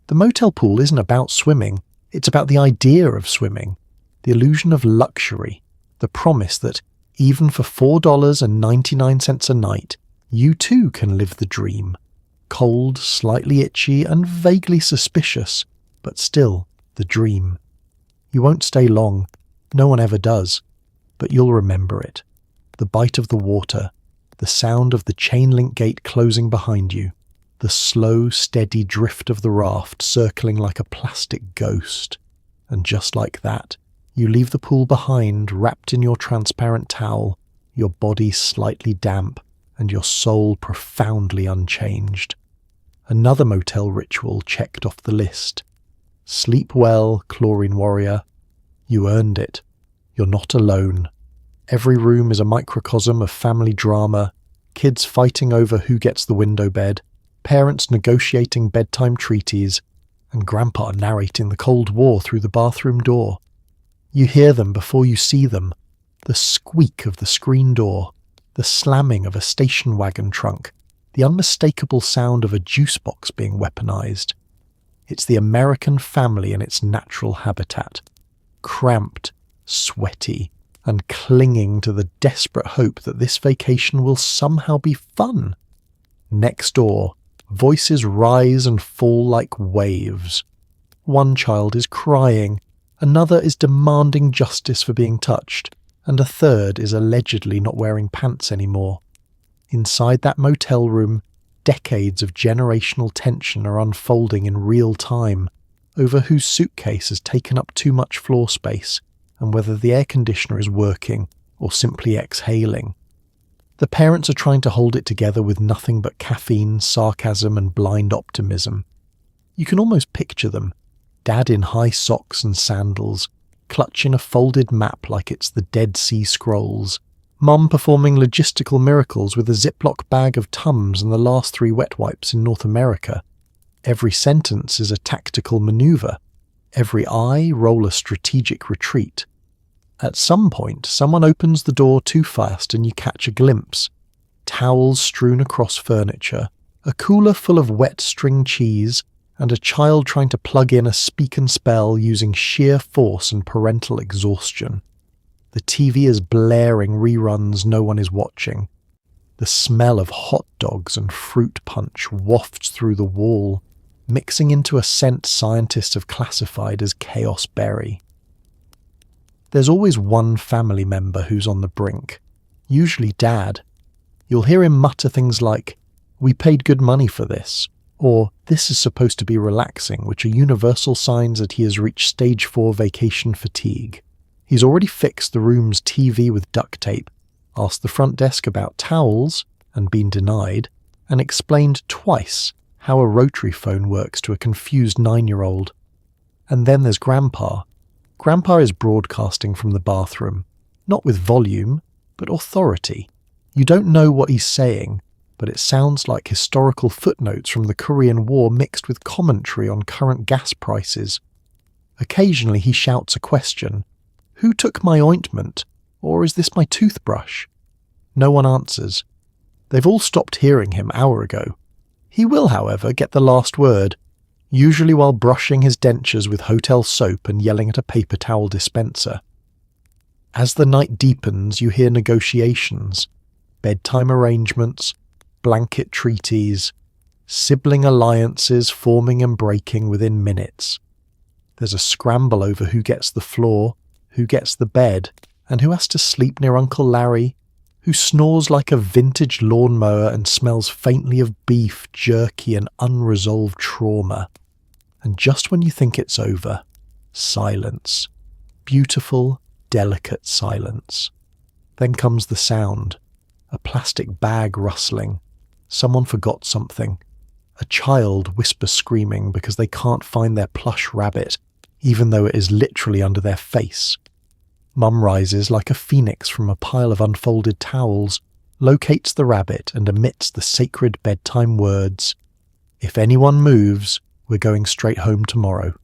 The motel pool isn't about swimming, it's about the idea of swimming, the illusion of luxury, the promise that, even for $4.99 a night, you too can live the dream. Cold, slightly itchy, and vaguely suspicious, but still the dream. You won't stay long, no one ever does, but you'll remember it. The bite of the water, the sound of the chain-link gate closing behind you, the slow, steady drift of the raft circling like a plastic ghost. And just like that, you leave the pool behind, wrapped in your transparent towel, your body slightly damp, and your soul profoundly unchanged. Another motel ritual checked off the list. Sleep well, chlorine warrior. You earned it. You're not alone. Every room is a microcosm of family drama, kids fighting over who gets the window bed, parents negotiating bedtime treaties, and Grandpa narrating the Cold War through the bathroom door. You hear them before you see them, the squeak of the screen door, the slamming of a station wagon trunk, the unmistakable sound of a juice box being weaponized. It's the American family in its natural habitat, cramped, sweaty, and clinging to the desperate hope that this vacation will somehow be fun. Next door, voices rise and fall like waves. One child is crying, another is demanding justice for being touched, and a third is allegedly not wearing pants anymore. Inside that motel room, decades of generational tension are unfolding in real time over whose suitcase has taken up too much floor space and whether the air conditioner is working or simply exhaling. The parents are trying to hold it together with nothing but caffeine, sarcasm, and blind optimism. You can almost picture them, Dad in high socks and sandals, clutching a folded map like it's the Dead Sea Scrolls. Mum performing logistical miracles with a Ziploc bag of Tums and the last 3 wet wipes in North America. Every sentence is a tactical maneuver. Every eye roll a strategic retreat. At some point, someone opens the door too fast and you catch a glimpse. Towels strewn across furniture, a cooler full of wet string cheese, and a child trying to plug in a speak and spell using sheer force and parental exhaustion. The TV is blaring reruns no one is watching. The smell of hot dogs and fruit punch wafts through the wall, mixing into a scent scientists have classified as chaos berry. There's always one family member who's on the brink, usually Dad. You'll hear him mutter things like, "We paid good money for this," or "This is supposed to be relaxing," which are universal signs that he has reached stage 4 vacation fatigue. He's already fixed the room's TV with duct tape, asked the front desk about towels and been denied, and explained twice how a rotary phone works to a confused 9-year-old. And then there's Grandpa. Grandpa is broadcasting from the bathroom, not with volume, but authority. You don't know what he's saying, but it sounds like historical footnotes from the Korean War mixed with commentary on current gas prices. Occasionally he shouts a question. "Who took my ointment?" Or "Is this my toothbrush?" No one answers. They've all stopped hearing him an hour ago. He will, however, get the last word, usually while brushing his dentures with hotel soap and yelling at a paper towel dispenser. As the night deepens, you hear negotiations, bedtime arrangements, blanket treaties, sibling alliances forming and breaking within minutes. There's a scramble over who gets the floor, who gets the bed, and who has to sleep near Uncle Larry, who snores like a vintage lawnmower and smells faintly of beef, jerky, and unresolved trauma. And just when you think it's over, silence. Beautiful, delicate silence. Then comes the sound. A plastic bag rustling. Someone forgot something. A child whisper screaming because they can't find their plush rabbit, even though it is literally under their face. Mum rises like a phoenix from a pile of unfolded towels, locates the rabbit and emits the sacred bedtime words, "If anyone moves, we're going straight home tomorrow."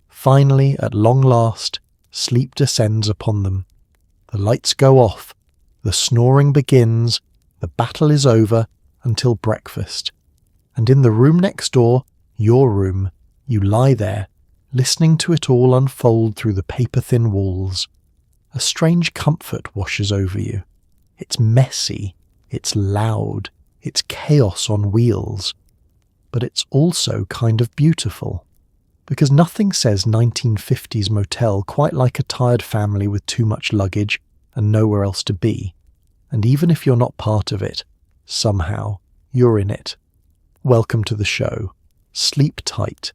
Finally, at long last, sleep descends upon them. The lights go off, the snoring begins, the battle is over until breakfast. And in the room next door, your room, you lie there, listening to it all unfold through the paper-thin walls. A strange comfort washes over you. It's messy, it's loud, it's chaos on wheels. But it's also kind of beautiful. Because nothing says 1950s motel quite like a tired family with too much luggage and nowhere else to be. And even if you're not part of it, somehow, you're in it. Welcome to the show. Sleep tight.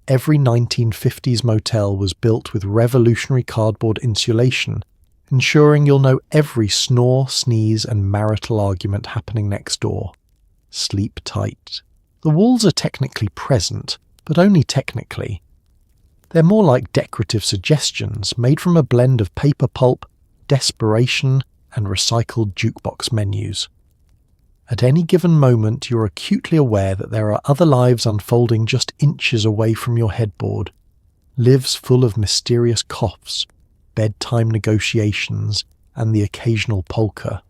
Every 1950s motel was built with revolutionary cardboard insulation, ensuring you'll know every snore, sneeze, and marital argument happening next door. Sleep tight. The walls are technically present, but only technically. They're more like decorative suggestions made from a blend of paper pulp, desperation, and recycled jukebox menus. At any given moment, you're acutely aware that there are other lives unfolding just inches away from your headboard. Lives full of mysterious coughs, bedtime negotiations, and the occasional polka.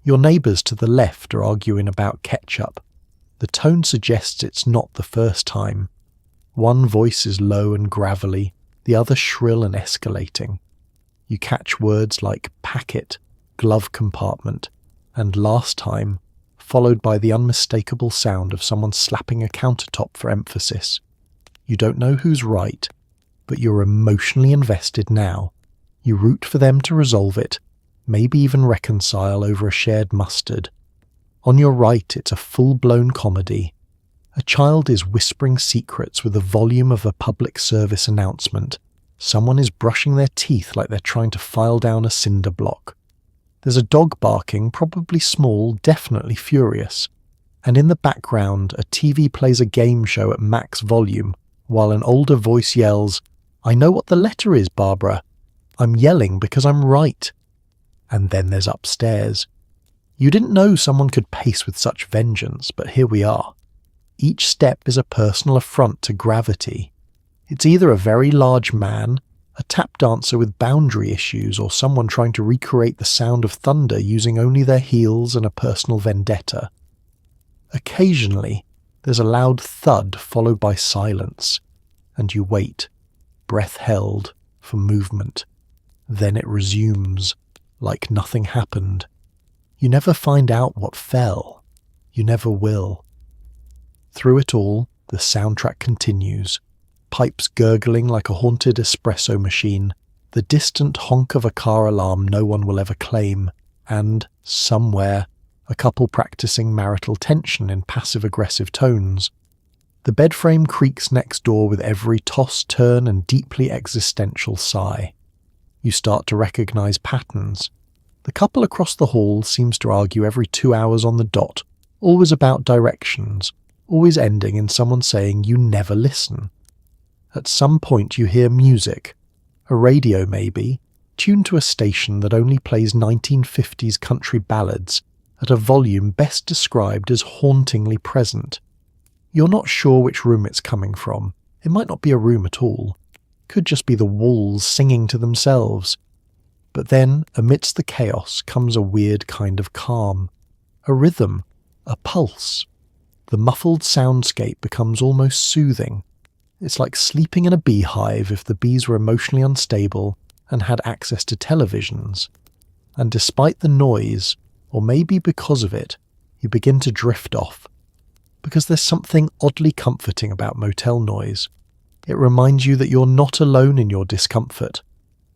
Your neighbours to the left are arguing about ketchup. The tone suggests it's not the first time. One voice is low and gravelly, the other shrill and escalating. You catch words like packet, glove compartment, and last time, followed by the unmistakable sound of someone slapping a countertop for emphasis. You don't know who's right, but you're emotionally invested now. You root for them to resolve it, maybe even reconcile over a shared mustard. On your right, it's a full-blown comedy. A child is whispering secrets with the volume of a public service announcement. Someone is brushing their teeth like they're trying to file down a cinder block. There's a dog barking, probably small, definitely furious. And in the background, a TV plays a game show at max volume, while an older voice yells, "I know what the letter is, Barbara," I'm yelling because I'm right. And then there's upstairs. You didn't know someone could pace with such vengeance, but here we are. Each step is a personal affront to gravity. It's either a very large man, a tap dancer with boundary issues, or someone trying to recreate the sound of thunder using only their heels and a personal vendetta. Occasionally, there's a loud thud followed by silence, and you wait, breath held, for movement. Then it resumes, like nothing happened. You never find out what fell. You never will. Through it all, the soundtrack continues. Pipes gurgling like a haunted espresso machine, the distant honk of a car alarm no one will ever claim, and, somewhere, a couple practicing marital tension in passive-aggressive tones. The bed frame creaks next door with every toss, turn, and deeply existential sigh. You start to recognize patterns. The couple across the hall seems to argue every 2 hours on the dot, always about directions, always ending in someone saying you never listen. At some point you hear music, a radio maybe, tuned to a station that only plays 1950s country ballads at a volume best described as hauntingly present. You're not sure which room it's coming from. It might not be a room at all. Could just be the walls singing to themselves. But then, amidst the chaos, comes a weird kind of calm. A rhythm, a pulse. The muffled soundscape becomes almost soothing. It's like sleeping in a beehive if the bees were emotionally unstable and had access to televisions. And despite the noise, or maybe because of it, you begin to drift off. Because there's something oddly comforting about motel noise. It reminds you that you're not alone in your discomfort.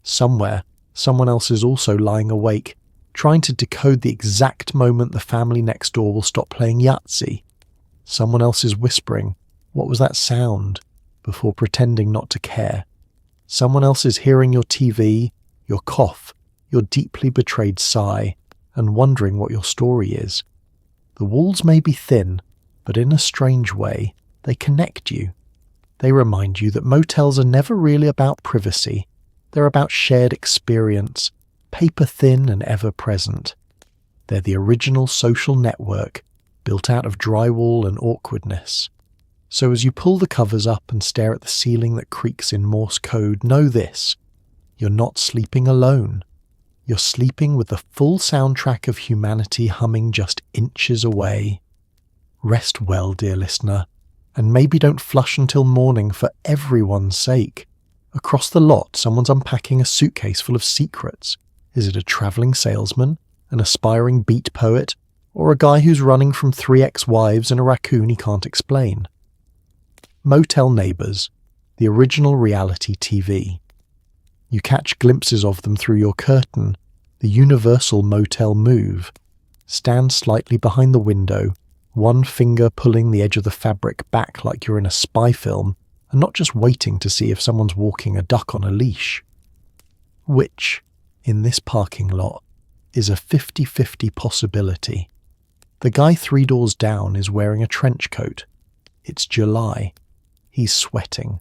Somewhere, someone else is also lying awake, trying to decode the exact moment the family next door will stop playing Yahtzee. Someone else is whispering, "What was that sound?" before pretending not to care. Someone else is hearing your TV, your cough, your deeply betrayed sigh, and wondering what your story is. The walls may be thin, but in a strange way, they connect you. They remind you that motels are never really about privacy. They're about shared experience, paper thin and ever present. They're the original social network, built out of drywall and awkwardness. So as you pull the covers up and stare at the ceiling that creaks in Morse code, know this: you're not sleeping alone. You're sleeping with the full soundtrack of humanity humming just inches away. Rest well, dear listener, and maybe don't flush until morning for everyone's sake. Across the lot, someone's unpacking a suitcase full of secrets. Is it a travelling salesman, an aspiring beat poet, or a guy who's running from 3 ex-wives and a raccoon he can't explain? Motel Neighbours, the original reality TV. You catch glimpses of them through your curtain, the universal motel move. Stand slightly behind the window, one finger pulling the edge of the fabric back like you're in a spy film, and not just waiting to see if someone's walking a duck on a leash. Which, in this parking lot, is a 50-50 possibility. The guy 3 doors down is wearing a trench coat. It's July. He's sweating.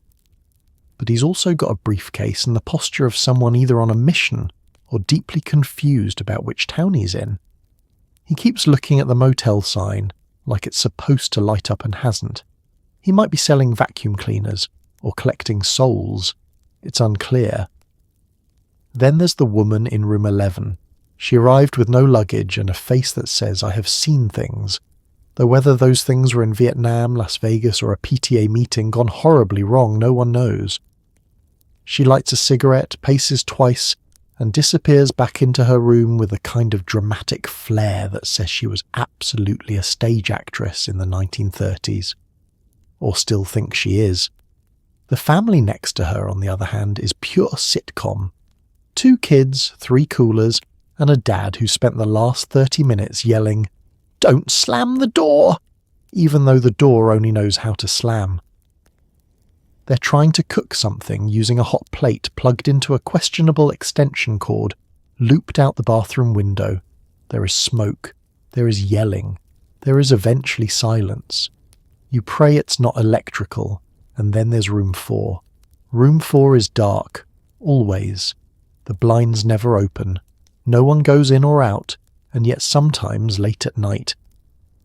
But he's also got a briefcase and the posture of someone either on a mission or deeply confused about which town he's in. He keeps looking at the motel sign, like it's supposed to light up and hasn't. He might be selling vacuum cleaners or collecting souls. It's unclear. Then there's the woman in room 11. She arrived with no luggage and a face that says, "I have seen things," though whether those things were in Vietnam, Las Vegas, or a PTA meeting gone horribly wrong, no one knows. She lights a cigarette, paces twice, and disappears back into her room with a kind of dramatic flair that says she was absolutely a stage actress in the 1930s. Or still thinks she is. The family next to her, on the other hand, is pure sitcom. 2 kids, 3 coolers, and a dad who spent the last 30 minutes yelling, "Don't slam the door!" even though the door only knows how to slam. They're trying to cook something using a hot plate plugged into a questionable extension cord, looped out the bathroom window. There is smoke. There is yelling. There is eventually silence. You pray it's not electrical, and then there's room 4. Room 4 is dark, always. The blinds never open. No one goes in or out, and yet sometimes late at night,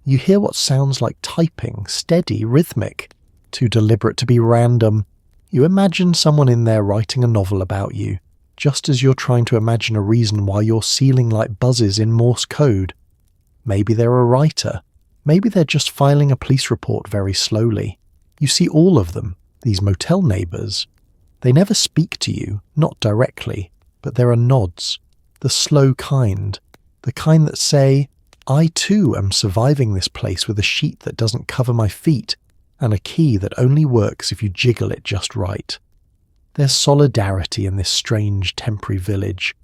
you hear what sounds like typing, steady, rhythmic, too deliberate to be random. You imagine someone in there writing a novel about you, just as you're trying to imagine a reason why your ceiling light buzzes in Morse code. Maybe they're a writer. Maybe they're just filing a police report very slowly. You see all of them, these motel neighbours. They never speak to you, not directly, but there are nods, the slow kind, the kind that say, I too am surviving this place with a sheet that doesn't cover my feet and a key that only works if you jiggle it just right. There's solidarity in this strange temporary village.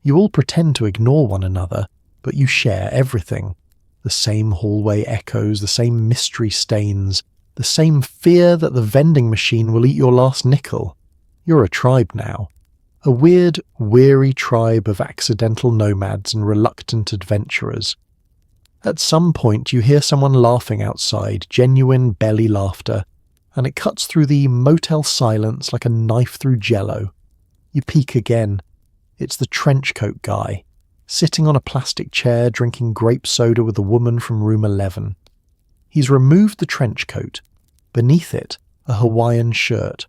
You all pretend to ignore one another, but you share everything. The same hallway echoes, the same mystery stains, the same fear that the vending machine will eat your last nickel. You're a tribe now. A weird, weary tribe of accidental nomads and reluctant adventurers. At some point you hear someone laughing outside, genuine belly laughter, and it cuts through the motel silence like a knife through jello. You peek again. It's the trenchcoat guy, sitting on a plastic chair drinking grape soda with a woman from room 11. He's removed the trenchcoat. Beneath it, a Hawaiian shirt.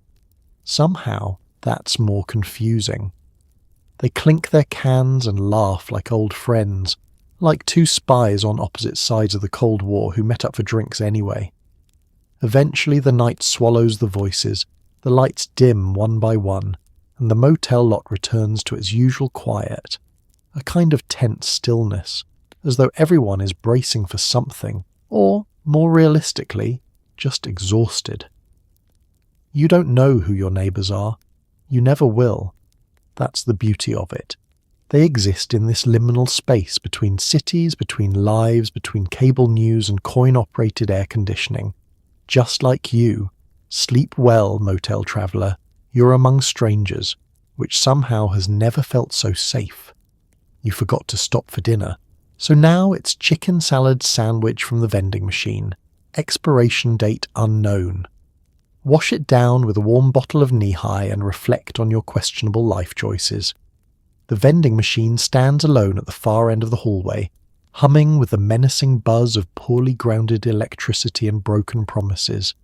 Somehow, that's more confusing. They clink their cans and laugh like old friends, like two spies on opposite sides of the Cold War who met up for drinks anyway. Eventually the night swallows the voices, the lights dim one by one, and the motel lot returns to its usual quiet, a kind of tense stillness, as though everyone is bracing for something, or, more realistically, just exhausted. You don't know who your neighbours are. You never will. That's the beauty of it. They exist in this liminal space between cities, between lives, between cable news and coin-operated air conditioning. Just like you. Sleep well, motel traveller. You're among strangers, which somehow has never felt so safe. You forgot to stop for dinner, so now it's chicken salad sandwich from the vending machine. Expiration date unknown. Wash it down with a warm bottle of knee-high and reflect on your questionable life choices. The vending machine stands alone at the far end of the hallway, humming with the menacing buzz of poorly grounded electricity and broken promises.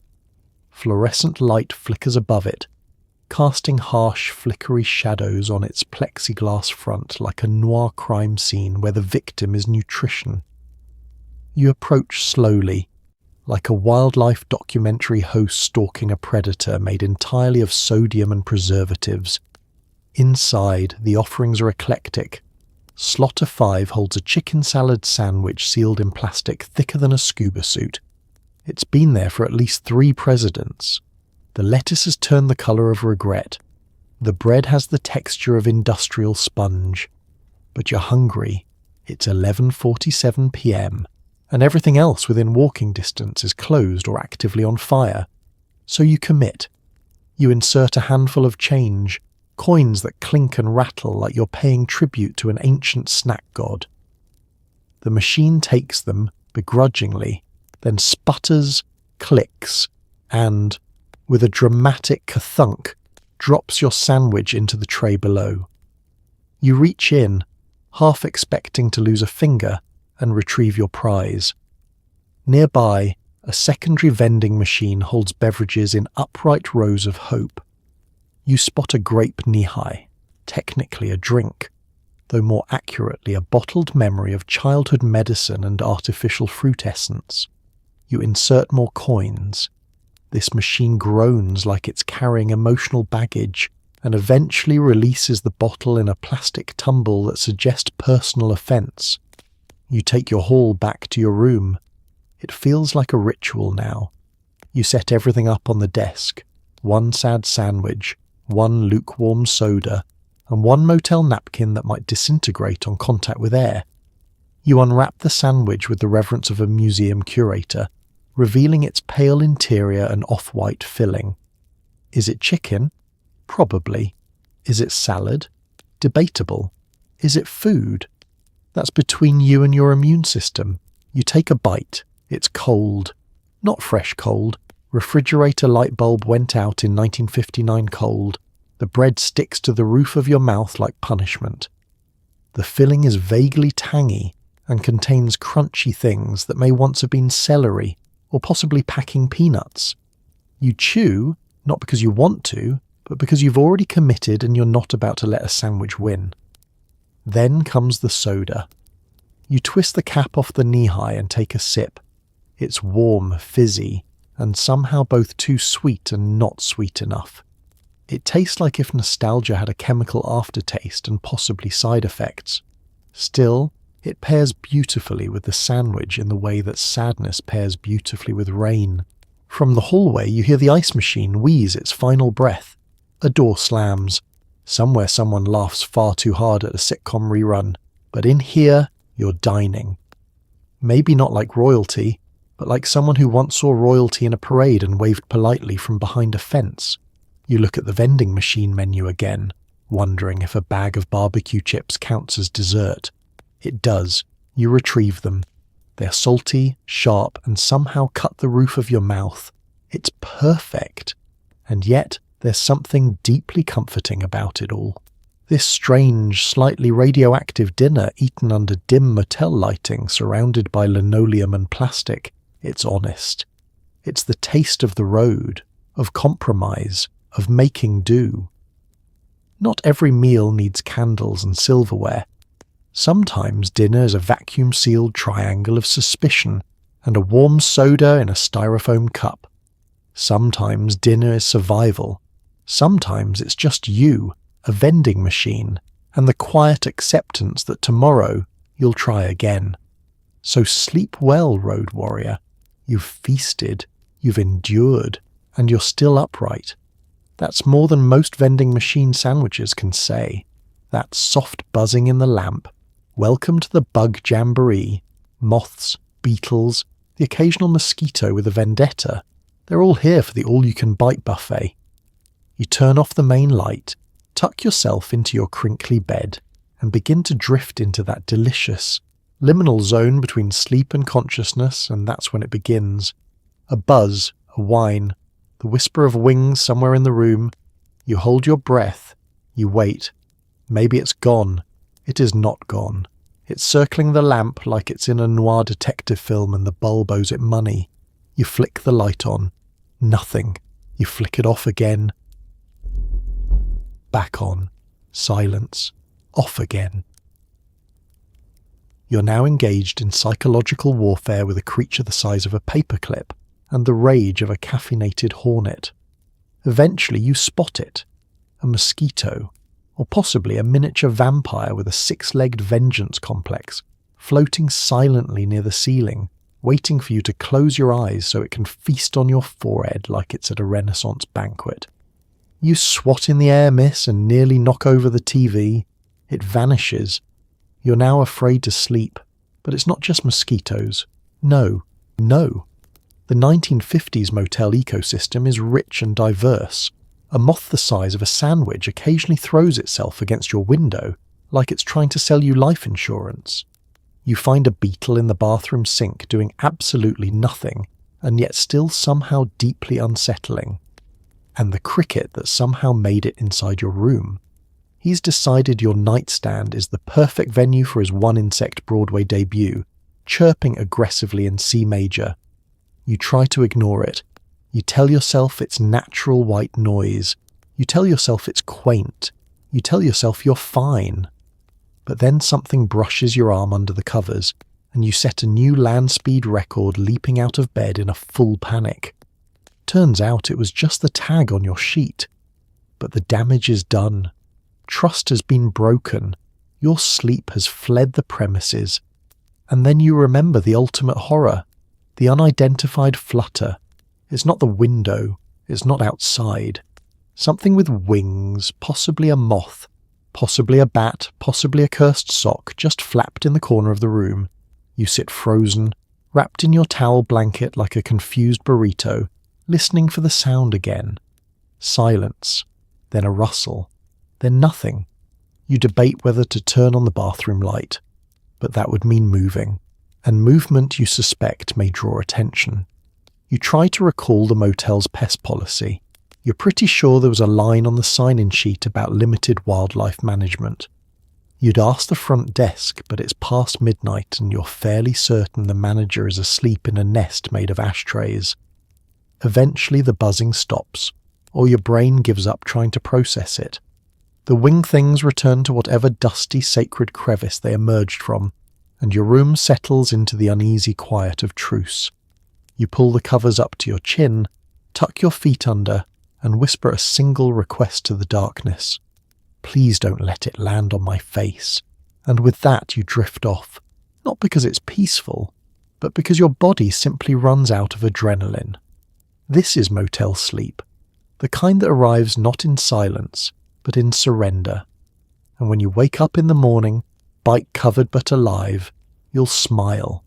Fluorescent light flickers above it, casting harsh, flickery shadows on its plexiglass front like a noir crime scene where the victim is nutrition. You approach slowly, like a wildlife documentary host stalking a predator made entirely of sodium and preservatives. Inside, the offerings are eclectic. Slaughter 5 holds a chicken salad sandwich sealed in plastic thicker than a scuba suit. It's been there for at least 3 presidents. The lettuce has turned the colour of regret. The bread has the texture of industrial sponge. But you're hungry. It's 11:47 p.m. and everything else within walking distance is closed or actively on fire. So you commit. You insert a handful of change, coins that clink and rattle like you're paying tribute to an ancient snack god. The machine takes them, begrudgingly, then sputters, clicks, and, with a dramatic ka-thunk, drops your sandwich into the tray below. You reach in, half expecting to lose a finger, and retrieve your prize. Nearby, a secondary vending machine holds beverages in upright rows of hope. You spot a grape knee-high, technically a drink, though more accurately a bottled memory of childhood medicine and artificial fruit essence. You insert more coins. This machine groans like it's carrying emotional baggage and eventually releases the bottle in a plastic tumble that suggests personal offence. You take your haul back to your room. It feels like a ritual now. You set everything up on the desk. 1 sad sandwich, 1 lukewarm soda, and 1 motel napkin that might disintegrate on contact with air. You unwrap the sandwich with the reverence of a museum curator, revealing its pale interior and off-white filling. Is it chicken? Probably. Is it salad? Debatable. Is it food? That's between you and your immune system. You take a bite. It's cold. Not fresh cold. Refrigerator light bulb went out in 1959 cold. The bread sticks to the roof of your mouth like punishment. The filling is vaguely tangy and contains crunchy things that may once have been celery or possibly packing peanuts. You chew, not because you want to, but because you've already committed and you're not about to let a sandwich win. Then comes the soda. You twist the cap off the knee-high and take a sip. It's warm, fizzy, and somehow both too sweet and not sweet enough. It tastes like if nostalgia had a chemical aftertaste and possibly side effects. Still, it pairs beautifully with the sandwich in the way that sadness pairs beautifully with rain. From the hallway, you hear the ice machine wheeze its final breath. A door slams. Somewhere someone laughs far too hard at a sitcom rerun, but in here, you're dining. Maybe not like royalty, but like someone who once saw royalty in a parade and waved politely from behind a fence. You look at the vending machine menu again, wondering if a bag of barbecue chips counts as dessert. It does. You retrieve them. They're salty, sharp, and somehow cut the roof of your mouth. It's perfect. And yet, there's something deeply comforting about it all. This strange, slightly radioactive dinner eaten under dim motel lighting surrounded by linoleum and plastic, it's honest. It's the taste of the road, of compromise, of making do. Not every meal needs candles and silverware. Sometimes dinner is a vacuum-sealed triangle of suspicion and a warm soda in a styrofoam cup. Sometimes dinner is survival. Sometimes it's just you, a vending machine, and the quiet acceptance that tomorrow you'll try again. So sleep well, road warrior. You've feasted, you've endured, and you're still upright. That's more than most vending machine sandwiches can say. That soft buzzing in the lamp. Welcome to the bug jamboree. Moths, beetles, the occasional mosquito with a vendetta. They're all here for the all-you-can-bite buffet. You turn off the main light, tuck yourself into your crinkly bed, and begin to drift into that delicious, liminal zone between sleep and consciousness, and that's when it begins. A buzz, a whine, the whisper of wings somewhere in the room. You hold your breath. You wait. Maybe it's gone. It is not gone. It's circling the lamp like it's in a noir detective film and the bulb owes it money. You flick the light on. Nothing. You flick it off again. Back on. Silence. Off again. You're now engaged in psychological warfare with a creature the size of a paperclip and the rage of a caffeinated hornet. Eventually you spot it. A mosquito, or possibly a miniature vampire with a six-legged vengeance complex, floating silently near the ceiling, waiting for you to close your eyes so it can feast on your forehead like it's at a Renaissance banquet. You swat in the air miss and nearly knock over the TV. It vanishes. You're now afraid to sleep, but it's not just mosquitoes. No. The 1950s motel ecosystem is rich and diverse. A moth the size of a sandwich occasionally throws itself against your window, like it's trying to sell you life insurance. You find a beetle in the bathroom sink doing absolutely nothing, and yet still somehow deeply unsettling. And the cricket that somehow made it inside your room. He's decided your nightstand is the perfect venue for his one-insect Broadway debut, chirping aggressively in C major. You try to ignore it. You tell yourself it's natural white noise. You tell yourself it's quaint. You tell yourself you're fine. But then something brushes your arm under the covers, and you set a new land speed record leaping out of bed in a full panic. Turns out it was just the tag on your sheet. But the damage is done. Trust has been broken. Your sleep has fled the premises. And then you remember the ultimate horror. The unidentified flutter. It's not the window. It's not outside. Something with wings, possibly a moth, possibly a bat, possibly a cursed sock, just flapped in the corner of the room. You sit frozen, wrapped in your towel blanket like a confused burrito, listening for the sound again. Silence. Then a rustle. Then nothing. You debate whether to turn on the bathroom light. But that would mean moving. And movement you suspect may draw attention. You try to recall the motel's pest policy. You're pretty sure there was a line on the sign-in sheet about limited wildlife management. You'd ask the front desk, but it's past midnight and you're fairly certain the manager is asleep in a nest made of ashtrays. Eventually the buzzing stops, or your brain gives up trying to process it. The wing things return to whatever dusty sacred crevice they emerged from, and your room settles into the uneasy quiet of truce. You pull the covers up to your chin, tuck your feet under, and whisper a single request to the darkness. Please don't let it land on my face. And with that you drift off, not because it's peaceful, but because your body simply runs out of adrenaline. This is motel sleep, the kind that arrives not in silence, but in surrender. And when you wake up in the morning, bite covered but alive, you'll smile.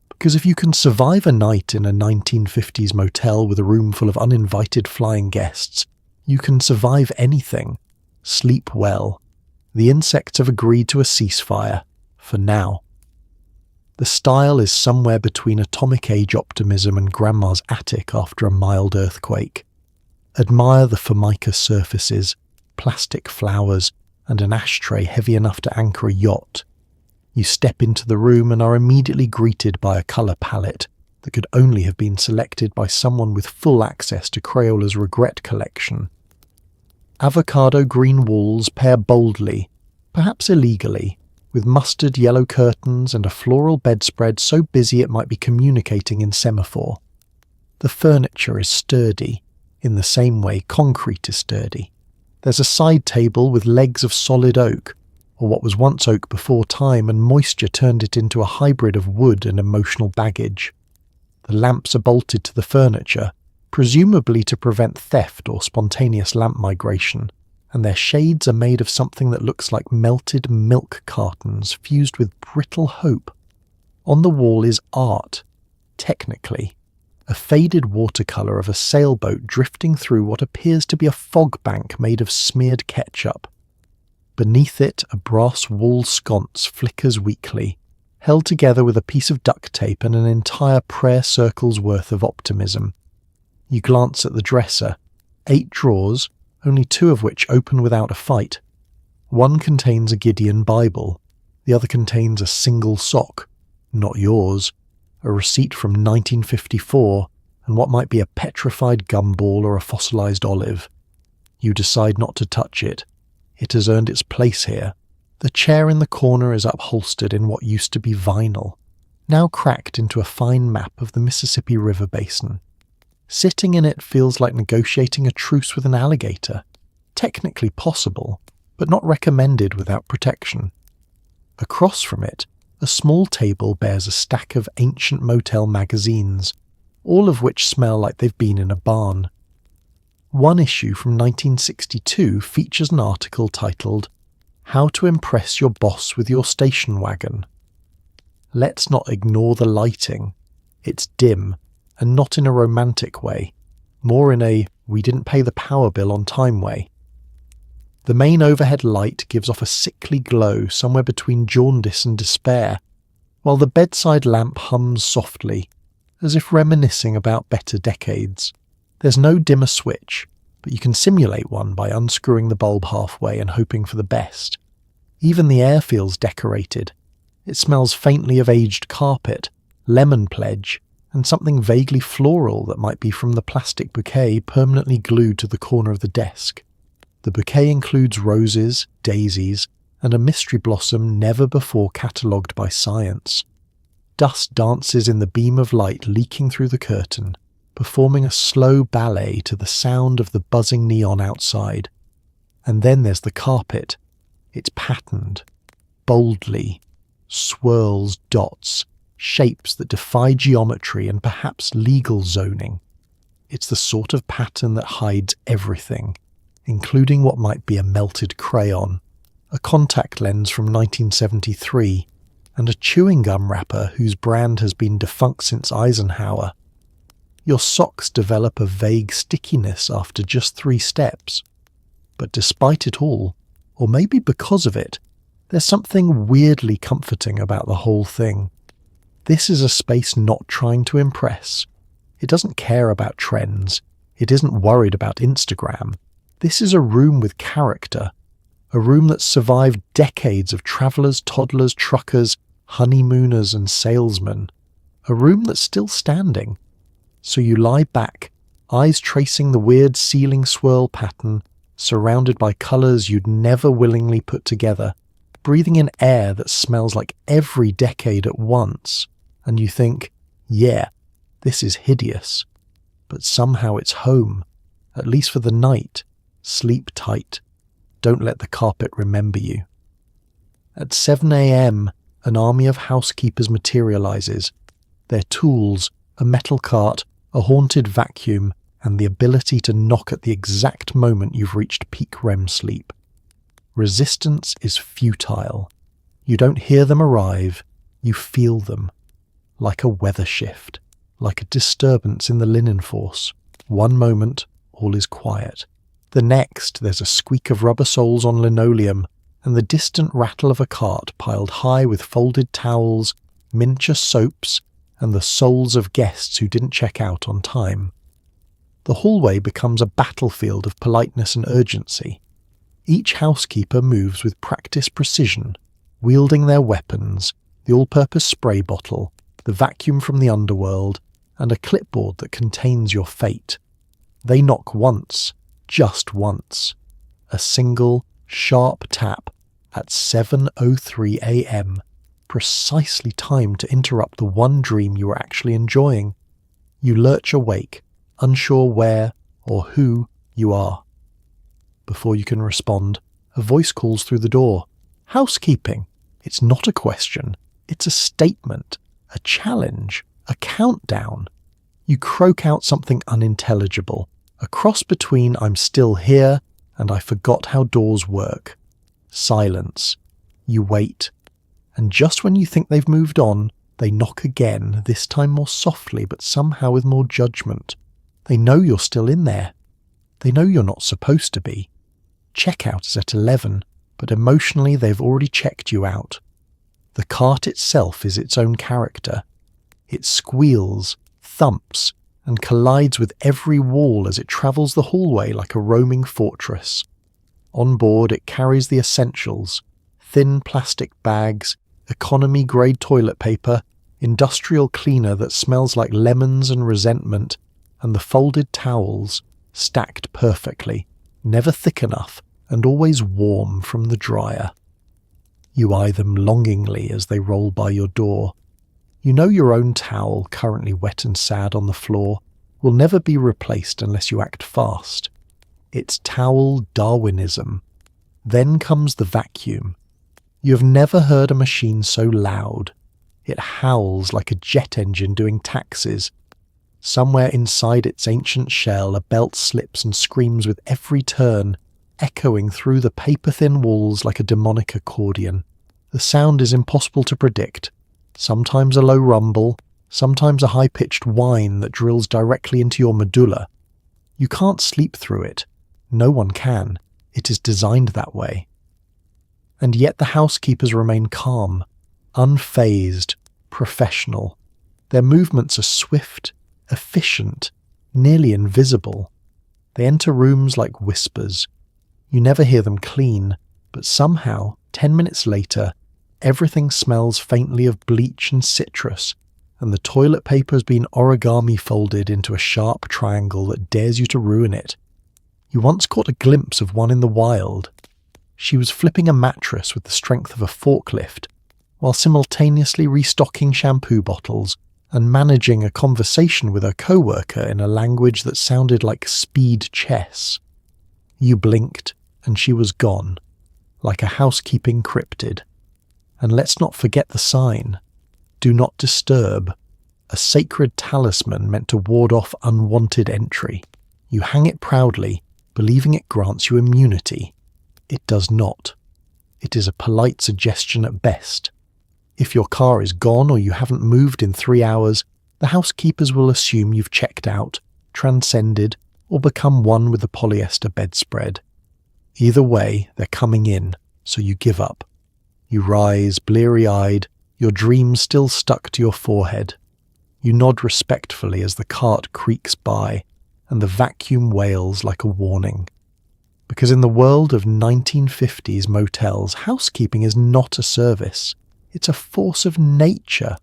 Because if you can survive a night in a 1950s motel with a room full of uninvited flying guests, you can survive anything. Sleep well. The insects have agreed to a ceasefire, for now. The style is somewhere between atomic age optimism and grandma's attic after a mild earthquake. Admire the formica surfaces, plastic flowers, and an ashtray heavy enough to anchor a yacht. You step into the room and are immediately greeted by a colour palette that could only have been selected by someone with full access to Crayola's Regret collection. Avocado green walls pair boldly, perhaps illegally, with mustard yellow curtains and a floral bedspread so busy it might be communicating in semaphore. The furniture is sturdy, in the same way concrete is sturdy. There's a side table with legs of solid oak, or what was once oak before time and moisture turned it into a hybrid of wood and emotional baggage. The lamps are bolted to the furniture, presumably to prevent theft or spontaneous lamp migration, and their shades are made of something that looks like melted milk cartons fused with brittle hope. On the wall is art, technically, a faded watercolour of a sailboat drifting through what appears to be a fog bank made of smeared ketchup. Beneath it, a brass wall sconce flickers weakly, held together with a piece of duct tape and an entire prayer circle's worth of optimism. You glance at the dresser. 8 drawers, only 2 of which open without a fight. One contains a Gideon Bible. The other contains a single sock, not yours, a receipt from 1954, and what might be a petrified gumball or a fossilized olive. You decide not to touch it. It has earned its place here. The chair in the corner is upholstered in what used to be vinyl, now cracked into a fine map of the Mississippi River basin. Sitting in it feels like negotiating a truce with an alligator. Technically possible, but not recommended without protection. Across from it, a small table bears a stack of ancient motel magazines, all of which smell like they've been in a barn. One issue from 1962 features an article titled, "How to Impress Your Boss with Your Station Wagon." Let's not ignore the lighting. It's dim, and not in a romantic way, more in a we didn't pay the power bill on time way. The main overhead light gives off a sickly glow somewhere between jaundice and despair, while the bedside lamp hums softly, as if reminiscing about better decades. There's no dimmer switch, but you can simulate one by unscrewing the bulb halfway and hoping for the best. Even the air feels decorated. It smells faintly of aged carpet, lemon pledge, and something vaguely floral that might be from the plastic bouquet permanently glued to the corner of the desk. The bouquet includes roses, daisies, and a mystery blossom never before catalogued by science. Dust dances in the beam of light leaking through the curtain, performing a slow ballet to the sound of the buzzing neon outside. And then there's the carpet. It's patterned, boldly, swirls dots, shapes that defy geometry and perhaps legal zoning. It's the sort of pattern that hides everything, including what might be a melted crayon, a contact lens from 1973, and a chewing gum wrapper whose brand has been defunct since Eisenhower. Your socks develop a vague stickiness after just 3 steps. But despite it all, or maybe because of it, there's something weirdly comforting about the whole thing. This is a space not trying to impress. It doesn't care about trends. It isn't worried about Instagram. This is a room with character. A room that's survived decades of travelers, toddlers, truckers, honeymooners and salesmen. A room that's still standing. So you lie back, eyes tracing the weird ceiling swirl pattern, surrounded by colours you'd never willingly put together, breathing in air that smells like every decade at once, and you think, yeah, this is hideous. But somehow it's home, at least for the night. Sleep tight. Don't let the carpet remember you. At 7 a.m, an army of housekeepers materializes. Their tools, a metal cart, a haunted vacuum, and the ability to knock at the exact moment you've reached peak REM sleep. Resistance is futile. You don't hear them arrive, you feel them. Like a weather shift, like a disturbance in the linen force. One moment, all is quiet. The next, there's a squeak of rubber soles on linoleum, and the distant rattle of a cart piled high with folded towels, miniature soaps, and the souls of guests who didn't check out on time. The hallway becomes a battlefield of politeness and urgency. Each housekeeper moves with practiced precision, wielding their weapons, the all-purpose spray bottle, the vacuum from the underworld, and a clipboard that contains your fate. They knock once, just once. A single, sharp tap at 7:03 a.m, precisely timed to interrupt the one dream you were actually enjoying. You lurch awake, unsure where or who you are. Before you can respond, a voice calls through the door. Housekeeping. It's not a question. It's a statement, a challenge, a countdown. You croak out something unintelligible, a cross between I'm still here and I forgot how doors work. Silence. You wait. And just when you think they've moved on, they knock again, this time more softly but somehow with more judgment. They know you're still in there. They know you're not supposed to be. Checkout is at 11, but emotionally they've already checked you out. The cart itself is its own character. It squeals, thumps, and collides with every wall as it travels the hallway like a roaming fortress. On board it carries the essentials: thin plastic bags, economy-grade toilet paper, industrial cleaner that smells like lemons and resentment, and the folded towels, stacked perfectly, never thick enough, and always warm from the dryer. You eye them longingly as they roll by your door. You know your own towel, currently wet and sad on the floor, will never be replaced unless you act fast. It's towel Darwinism. Then comes the vacuum. You have never heard a machine so loud. It howls like a jet engine doing taxis. Somewhere inside its ancient shell, a belt slips and screams with every turn, echoing through the paper-thin walls like a demonic accordion. The sound is impossible to predict. Sometimes a low rumble, sometimes a high-pitched whine that drills directly into your medulla. You can't sleep through it. No one can. It is designed that way. And yet the housekeepers remain calm, unfazed, professional. Their movements are swift, efficient, nearly invisible. They enter rooms like whispers. You never hear them clean, but somehow, 10 minutes later, everything smells faintly of bleach and citrus, and the toilet paper has been origami folded into a sharp triangle that dares you to ruin it. You once caught a glimpse of one in the wild. She was flipping a mattress with the strength of a forklift, while simultaneously restocking shampoo bottles and managing a conversation with her co-worker in a language that sounded like speed chess. You blinked, and she was gone, like a housekeeping cryptid. And let's not forget the sign. Do not disturb, a sacred talisman meant to ward off unwanted entry. You hang it proudly, believing it grants you immunity. It does not. It is a polite suggestion at best. If your car is gone or you haven't moved in 3 hours, the housekeepers will assume you've checked out, transcended, or become one with the polyester bedspread. Either way, they're coming in, so you give up. You rise, bleary-eyed, your dreams still stuck to your forehead. You nod respectfully as the cart creaks by, and the vacuum wails like a warning. Because in the world of 1950s motels, housekeeping is not a service. It's a force of nature.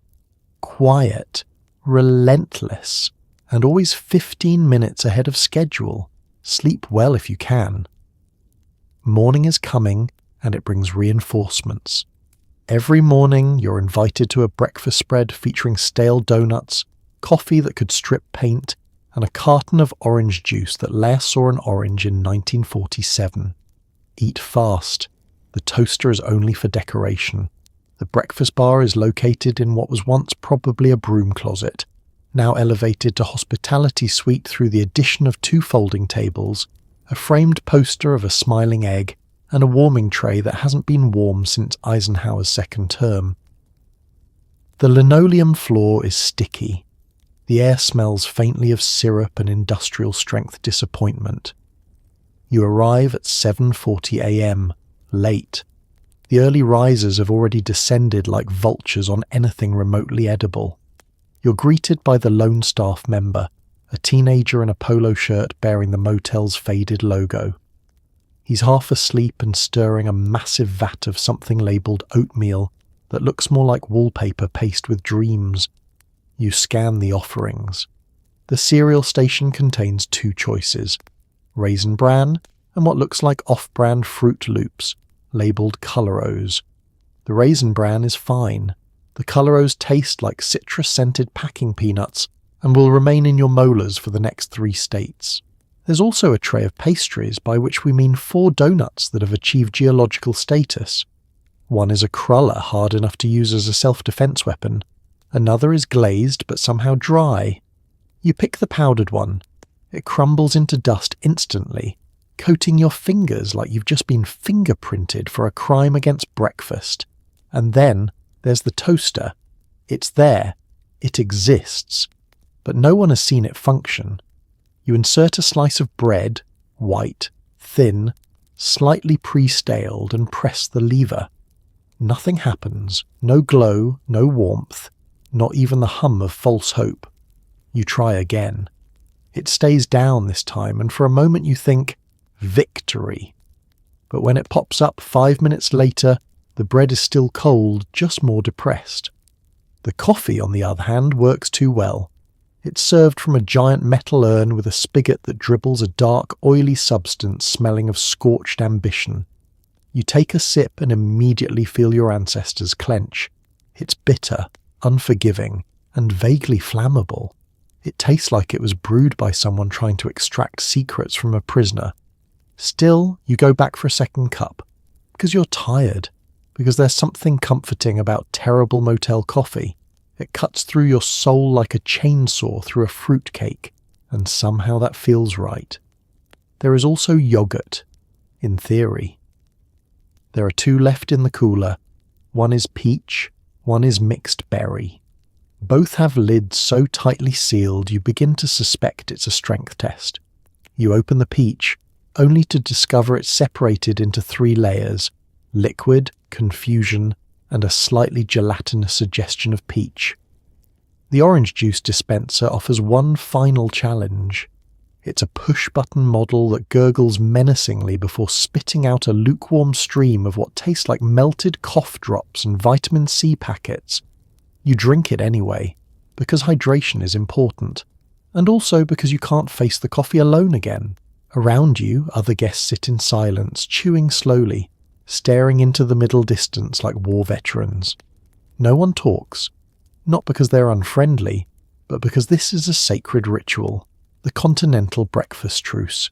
Quiet, relentless, and always 15 minutes ahead of schedule. Sleep well if you can. Morning is coming, and it brings reinforcements. Every morning you're invited to a breakfast spread featuring stale donuts, coffee that could strip paint, and a carton of orange juice that Leia saw an orange in 1947. Eat fast. The toaster is only for decoration. The breakfast bar is located in what was once probably a broom closet, now elevated to hospitality suite through the addition of 2 folding tables, a framed poster of a smiling egg, and a warming tray that hasn't been warm since Eisenhower's second term. The linoleum floor is sticky. The air smells faintly of syrup and industrial-strength disappointment. You arrive at 7:40 a.m., late. The early risers have already descended like vultures on anything remotely edible. You're greeted by the lone staff member, a teenager in a polo shirt bearing the motel's faded logo. He's half asleep and stirring a massive vat of something labelled oatmeal that looks more like wallpaper paste with dreams. You scan the offerings. The cereal station contains 2 choices, Raisin Bran and what looks like off-brand Fruit Loops, labelled Coloros. The Raisin Bran is fine. The Coloros taste like citrus-scented packing peanuts and will remain in your molars for the next 3 states. There's also a tray of pastries, by which we mean 4 donuts that have achieved geological status. One is a cruller hard enough to use as a self-defense weapon. Another is glazed but somehow dry. You pick the powdered one. It crumbles into dust instantly, coating your fingers like you've just been fingerprinted for a crime against breakfast. And then there's the toaster. It's there. It exists. But no one has seen it function. You insert a slice of bread, white, thin, slightly pre-staled, and press the lever. Nothing happens. No glow, no warmth. Not even the hum of false hope. You try again. It stays down this time, and for a moment you think, victory. But when it pops up 5 minutes later, the bread is still cold, just more depressed. The coffee, on the other hand, works too well. It's served from a giant metal urn with a spigot that dribbles a dark, oily substance smelling of scorched ambition. You take a sip and immediately feel your ancestors clench. It's bitter, unforgiving, and vaguely flammable. It tastes like it was brewed by someone trying to extract secrets from a prisoner. Still, you go back for a second cup, because you're tired, because there's something comforting about terrible motel coffee. It cuts through your soul like a chainsaw through a fruitcake, and somehow that feels right. There is also yogurt, in theory. There are 2 left in the cooler. One is peach, one is mixed berry. Both have lids so tightly sealed you begin to suspect it's a strength test. You open the peach, only to discover it's separated into 3 layers: liquid, confusion, and a slightly gelatinous suggestion of peach. The orange juice dispenser offers one final challenge. It's a push-button model that gurgles menacingly before spitting out a lukewarm stream of what tastes like melted cough drops and vitamin C packets. You drink it anyway, because hydration is important, and also because you can't face the coffee alone again. Around you, other guests sit in silence, chewing slowly, staring into the middle distance like war veterans. No one talks, not because they're unfriendly, but because this is a sacred ritual, the Continental breakfast truce.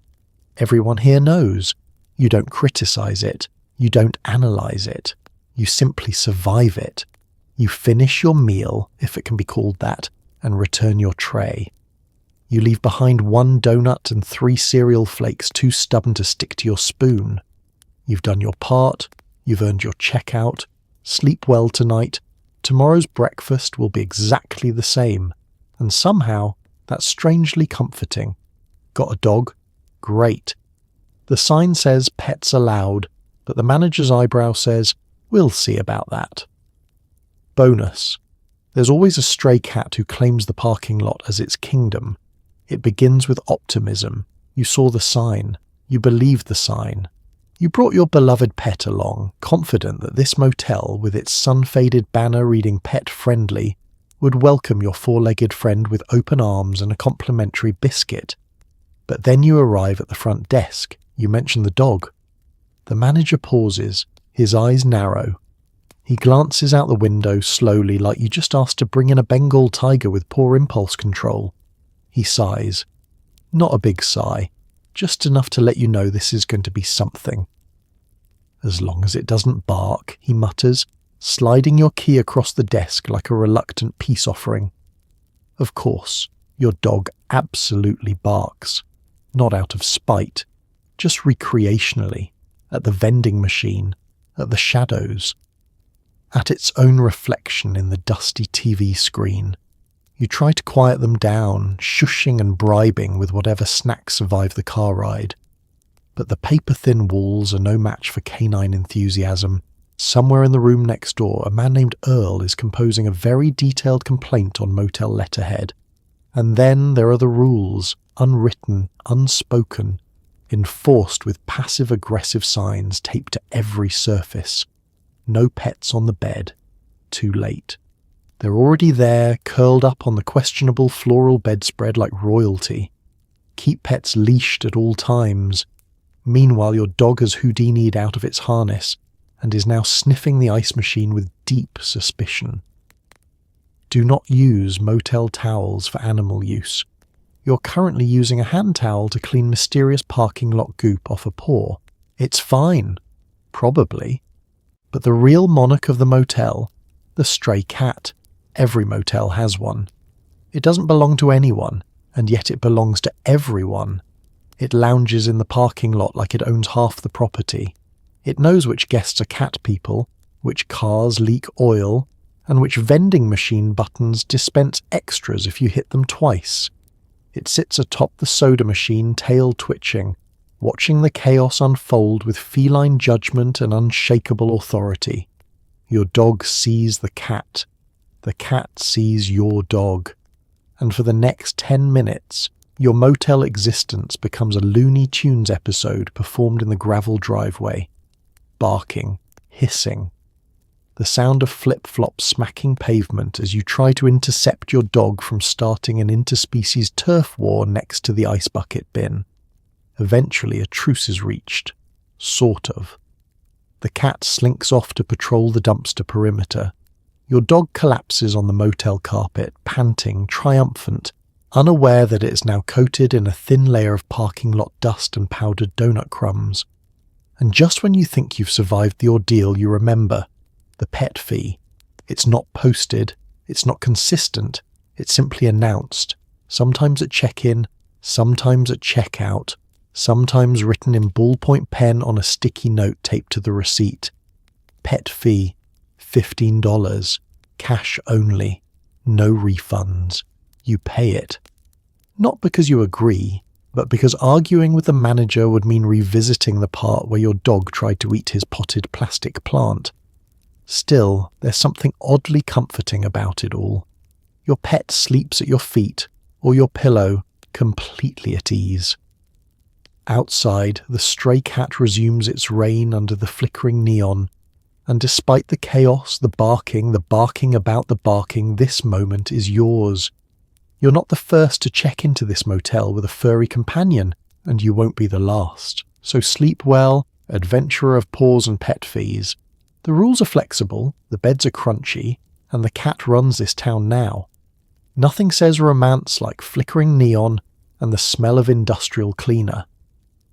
Everyone here knows. You don't criticize it. You don't analyze it. You simply survive it. You finish your meal, if it can be called that, and return your tray. You leave behind 1 donut and 3 cereal flakes too stubborn to stick to your spoon. You've done your part. You've earned your checkout. Sleep well tonight. Tomorrow's breakfast will be exactly the same. And somehow, that's strangely comforting. Got a dog? Great. The sign says pets allowed, but the manager's eyebrow says, we'll see about that. Bonus. There's always a stray cat who claims the parking lot as its kingdom. It begins with optimism. You saw the sign. You believed the sign. You brought your beloved pet along, confident that this motel, with its sun-faded banner reading pet-friendly, would welcome your four-legged friend with open arms and a complimentary biscuit. But then you arrive at the front desk. You mention the dog. The manager pauses, his eyes narrow. He glances out the window slowly, like you just asked to bring in a Bengal tiger with poor impulse control. He sighs. Not a big sigh, just enough to let you know this is going to be something. As long as it doesn't bark, he mutters, sliding your key across the desk like a reluctant peace offering. Of course, your dog absolutely barks. Not out of spite, just recreationally, at the vending machine, at the shadows, at its own reflection in the dusty TV screen. You try to quiet them down, shushing and bribing with whatever snacks survive the car ride. But the paper-thin walls are no match for canine enthusiasm. Somewhere in the room next door, a man named Earl is composing a very detailed complaint on motel letterhead. And then there are the rules, unwritten, unspoken, enforced with passive-aggressive signs taped to every surface. No pets on the bed. Too late. They're already there, curled up on the questionable floral bedspread like royalty. Keep pets leashed at all times. Meanwhile, your dog has Houdini'd out of its harness and is now sniffing the ice machine with deep suspicion. Do not use motel towels for animal use. You're currently using a hand towel to clean mysterious parking lot goop off a paw. It's fine. Probably. But the real monarch of the motel, the stray cat, every motel has one. It doesn't belong to anyone, and yet it belongs to everyone. It lounges in the parking lot like it owns half the property. It knows which guests are cat people, which cars leak oil, and which vending machine buttons dispense extras if you hit them twice. It sits atop the soda machine, tail twitching, watching the chaos unfold with feline judgment and unshakable authority. Your dog sees the cat sees your dog, and for the next 10 minutes, your motel existence becomes a Looney Tunes episode performed in the gravel driveway. Barking, hissing, the sound of flip-flops smacking pavement as you try to intercept your dog from starting an interspecies turf war next to the ice bucket bin. Eventually a truce is reached. Sort of. The cat slinks off to patrol the dumpster perimeter. Your dog collapses on the motel carpet, panting, triumphant, unaware that it is now coated in a thin layer of parking lot dust and powdered donut crumbs. And just when you think you've survived the ordeal, you remember the pet fee. It's not posted, it's not consistent, it's simply announced, sometimes at check-in, sometimes at checkout, sometimes written in ballpoint pen on a sticky note taped to the receipt. Pet fee, $15, cash only, no refunds. You pay it. Not because you agree, but because arguing with the manager would mean revisiting the part where your dog tried to eat his potted plastic plant. Still, there's something oddly comforting about it all. Your pet sleeps at your feet, or your pillow, completely at ease. Outside, the stray cat resumes its reign under the flickering neon, and despite the chaos, the barking about the barking, this moment is yours. You're not the first to check into this motel with a furry companion, and you won't be the last. So sleep well, adventurer of paws and pet fees. The rules are flexible, the beds are crunchy, and the cat runs this town now. Nothing says romance like flickering neon and the smell of industrial cleaner.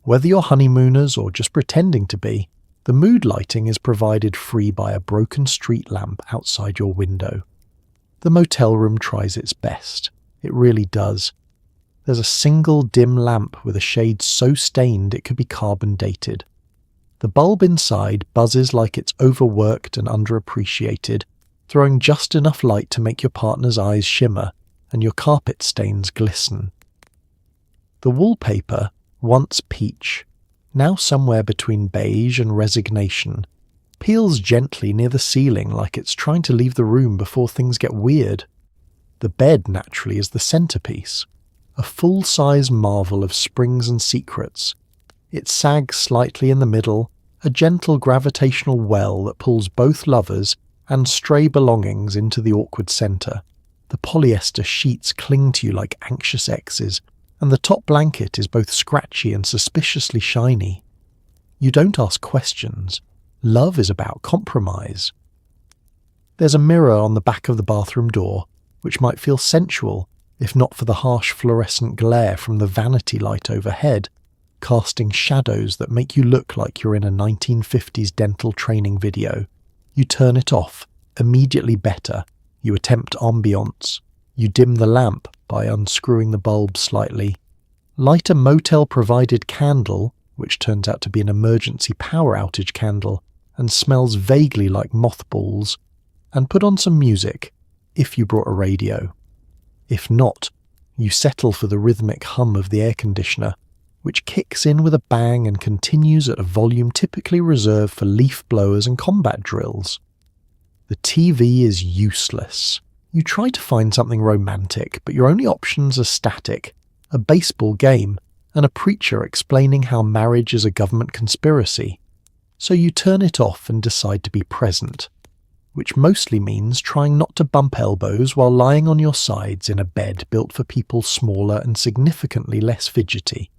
Whether you're honeymooners or just pretending to be, the mood lighting is provided free by a broken street lamp outside your window. The motel room tries its best. It really does. There's a single dim lamp with a shade so stained it could be carbon dated. The bulb inside buzzes like it's overworked and underappreciated, throwing just enough light to make your partner's eyes shimmer and your carpet stains glisten. The wallpaper, once peach, now somewhere between beige and resignation, peels gently near the ceiling like it's trying to leave the room before things get weird. The bed, naturally, is the centerpiece. a full-size marvel of springs and secrets. It sags slightly in the middle, a gentle gravitational well that pulls both lovers and stray belongings into the awkward centre. The polyester sheets cling to you like anxious exes, and the top blanket is both scratchy and suspiciously shiny. You don't ask questions. Love is about compromise. There's a mirror on the back of the bathroom door, which might feel sensual if not for the harsh fluorescent glare from the vanity light overhead, casting shadows that make you look like you're in a 1950s dental training video. You turn it off, immediately better. You attempt ambiance. You dim the lamp by unscrewing the bulb slightly. Light a motel-provided candle, which turns out to be an emergency power outage candle, and smells vaguely like mothballs, and put on some music, if you brought a radio. If not, you settle for the rhythmic hum of the air conditioner, which kicks in with a bang and continues at a volume typically reserved for leaf blowers and combat drills. The TV is useless. You try to find something romantic, but your only options are static, a baseball game, and a preacher explaining how marriage is a government conspiracy. So you turn it off and decide to be present, which mostly means trying not to bump elbows while lying on your sides in a bed built for people smaller and significantly less fidgety.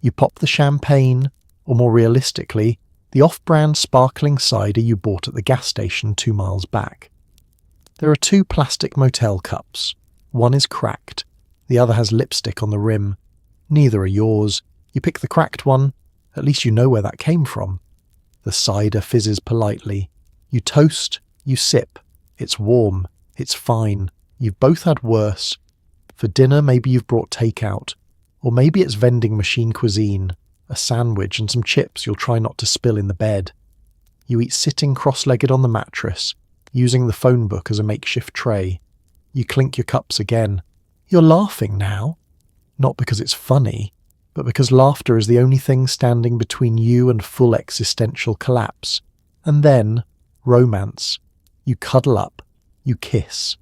You pop the champagne, or more realistically, the off-brand sparkling cider you bought at the gas station 2 miles back. There are 2 plastic Motel cups. One is cracked, the other has lipstick on the rim. Neither are yours. You pick the cracked one, at least you know where that came from. The cider fizzes politely. You toast, you sip. It's warm, it's fine. You've both had worse. For dinner, maybe you've brought takeout. Or maybe it's vending machine cuisine, a sandwich and some chips you'll try not to spill in the bed. You eat sitting cross-legged on the mattress, using the phone book as a makeshift tray. You clink your cups again. You're laughing now. Not because it's funny, but because laughter is the only thing standing between you and full existential collapse. And then, romance. You cuddle up. You kiss.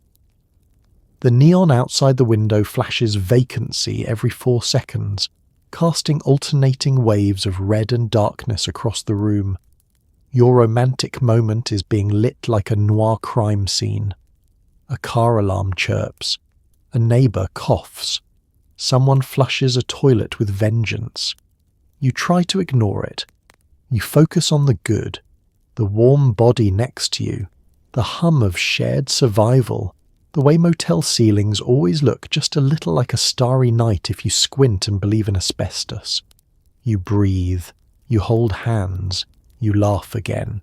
The neon outside the window flashes vacancy every 4 seconds, casting alternating waves of red and darkness across the room. Your romantic moment is being lit like a noir crime scene. A car alarm chirps. A neighbour coughs. Someone flushes a toilet with vengeance. You try to ignore it. You focus on the good, the warm body next to you, the hum of shared survival, the way motel ceilings always look just a little like a starry night if you squint and believe in asbestos. You breathe, you hold hands, you laugh again.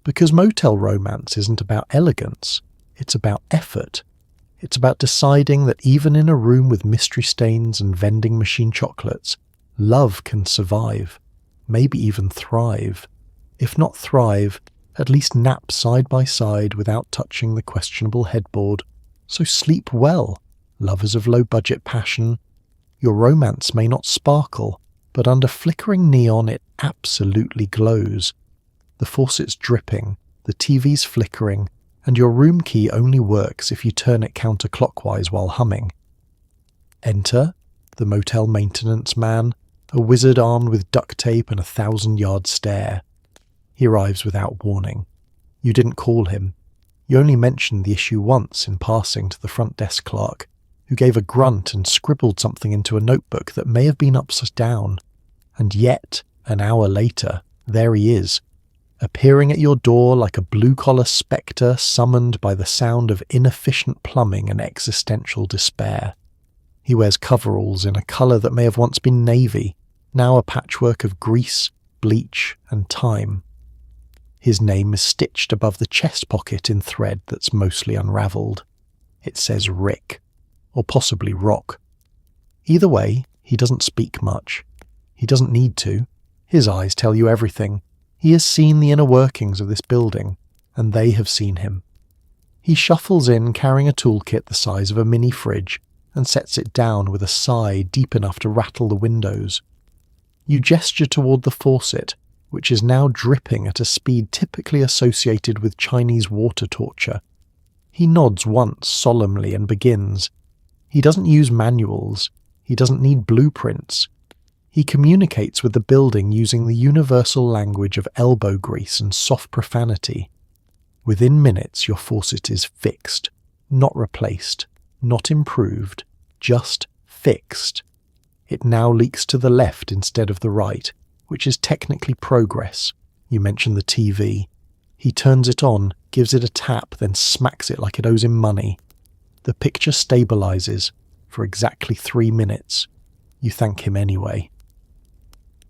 Because motel romance isn't about elegance, it's about effort. It's about deciding that even in a room with mystery stains and vending machine chocolates, love can survive, maybe even thrive. If not thrive, at least nap side by side without touching the questionable headboard. So sleep well, lovers of low-budget passion. Your romance may not sparkle, but under flickering neon it absolutely glows. The faucet's dripping, the TV's flickering, and your room key only works if you turn it counterclockwise while humming. Enter the motel maintenance man, a wizard armed with duct tape and a 1,000-yard stare. He arrives without warning. You didn't call him. You only mentioned the issue once in passing to the front desk clerk, who gave a grunt and scribbled something into a notebook that may have been upside down. And yet, an hour later, there he is, appearing at your door like a blue-collar spectre summoned by the sound of inefficient plumbing and existential despair. He wears coveralls in a colour that may have once been navy, now a patchwork of grease, bleach, and time. His name is stitched above the chest pocket in thread that's mostly unravelled. It says Rick, or possibly Rock. Either way, he doesn't speak much. He doesn't need to. His eyes tell you everything. He has seen the inner workings of this building, and they have seen him. He shuffles in carrying a toolkit the size of a mini fridge and sets it down with a sigh deep enough to rattle the windows. You gesture toward the faucet, which is now dripping at a speed typically associated with Chinese water torture. He nods once solemnly and begins. He doesn't use manuals. He doesn't need blueprints. He communicates with the building using the universal language of elbow grease and soft profanity. Within minutes, your faucet is fixed, not replaced, not improved, just fixed. It now leaks to the left instead of the right, which is technically progress. You mention the TV. He turns it on, gives it a tap, then smacks it like it owes him money. The picture stabilizes for exactly 3 minutes. You thank him anyway.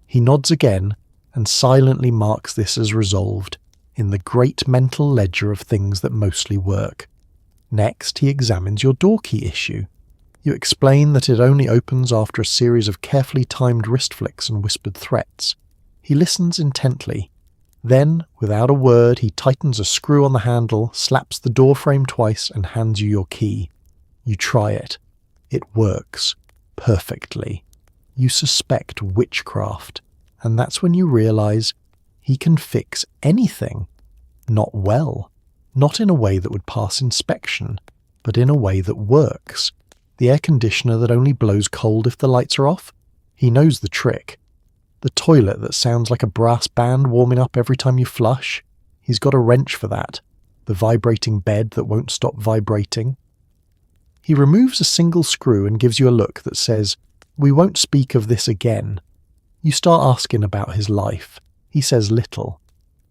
He nods again and silently marks this as resolved in the great mental ledger of things that mostly work. Next, he examines your door key issue. You explain that it only opens after a series of carefully timed wrist flicks and whispered threats. He listens intently. Then, without a word, he tightens a screw on the handle, slaps the door frame twice, and hands you your key. You try it. It works. Perfectly. You suspect witchcraft, and that's when you realize he can fix anything. Not well. Not in a way that would pass inspection, but in a way that works. The air conditioner that only blows cold if the lights are off? He knows the trick. The toilet that sounds like a brass band warming up every time you flush? He's got a wrench for that. The vibrating bed that won't stop vibrating. He removes a single screw and gives you a look that says, "We won't speak of this again." You start asking about his life. He says little.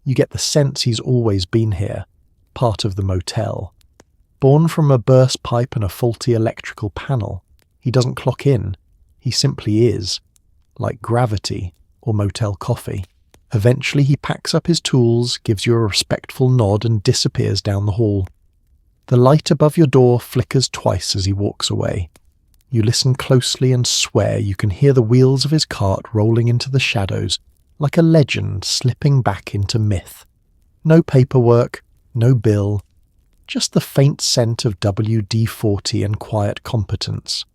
You get the sense he's always been here, part of the motel. Born from a burst pipe and a faulty electrical panel, he doesn't clock in. He simply is, like gravity or motel coffee. Eventually he packs up his tools, gives you a respectful nod and disappears down the hall. The light above your door flickers twice as he walks away. You listen closely and swear you can hear the wheels of his cart rolling into the shadows, like a legend slipping back into myth. No paperwork, no bill, just the faint scent of WD-40 and quiet competence.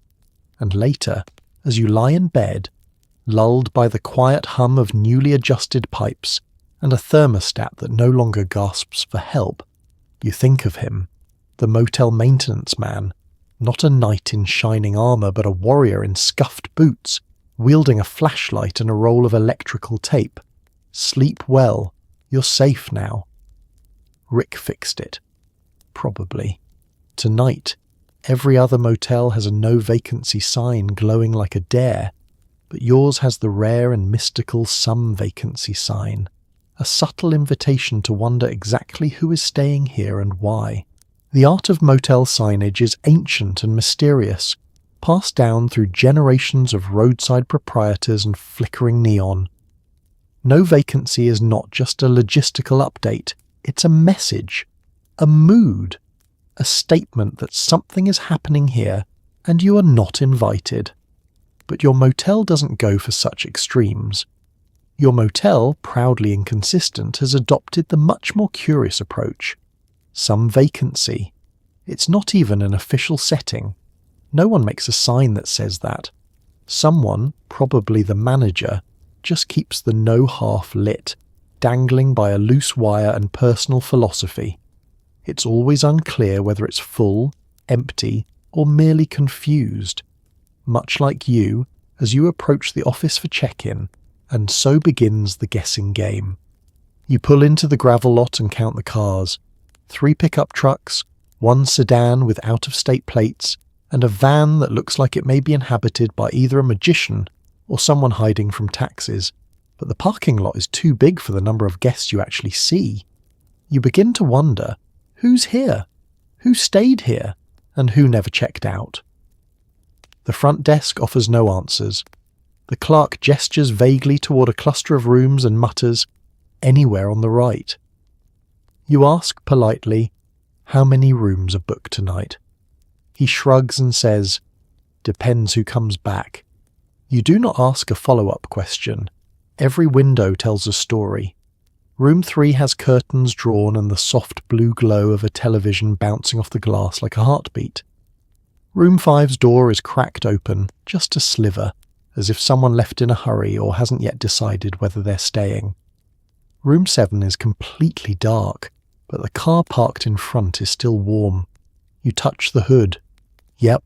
And later, as you lie in bed, lulled by the quiet hum of newly adjusted pipes and a thermostat that no longer gasps for help, you think of him, the motel maintenance man, not a knight in shining armour but a warrior in scuffed boots, wielding a flashlight and a roll of electrical tape. Sleep well, you're safe now. Rick fixed it. Probably. Tonight, every other motel has a no vacancy sign glowing like a dare, but yours has the rare and mystical some vacancy sign, a subtle invitation to wonder exactly who is staying here and why. The art of motel signage is ancient and mysterious, passed down through generations of roadside proprietors and flickering neon. No vacancy is not just a logistical update, it's a message, a mood, a statement that something is happening here and you are not invited. But your motel doesn't go for such extremes. Your motel, proudly inconsistent, has adopted the much more curious approach. Some vacancy. It's not even an official setting. No one makes a sign that says that. Someone, probably the manager, just keeps the no half lit, dangling by a loose wire and personal philosophy. It's always unclear whether it's full, empty, or merely confused. Much like you, as you approach the office for check-in, and so begins the guessing game. You pull into the gravel lot and count the cars. 3 pickup trucks, 1 sedan with out-of-state plates, and a van that looks like it may be inhabited by either a magician or someone hiding from taxes. But the parking lot is too big for the number of guests you actually see. You begin to wonder, who's here? Who stayed here? And who never checked out? The front desk offers no answers. The clerk gestures vaguely toward a cluster of rooms and mutters, "Anywhere on the right." You ask politely, "How many rooms are booked tonight?" He shrugs and says, "Depends who comes back." You do not ask a follow-up question. Every window tells a story. Room 3 has curtains drawn and the soft blue glow of a television bouncing off the glass like a heartbeat. Room 5's door is cracked open, just a sliver, as if someone left in a hurry or hasn't yet decided whether they're staying. Room 7 is completely dark, but the car parked in front is still warm. You touch the hood. Yep,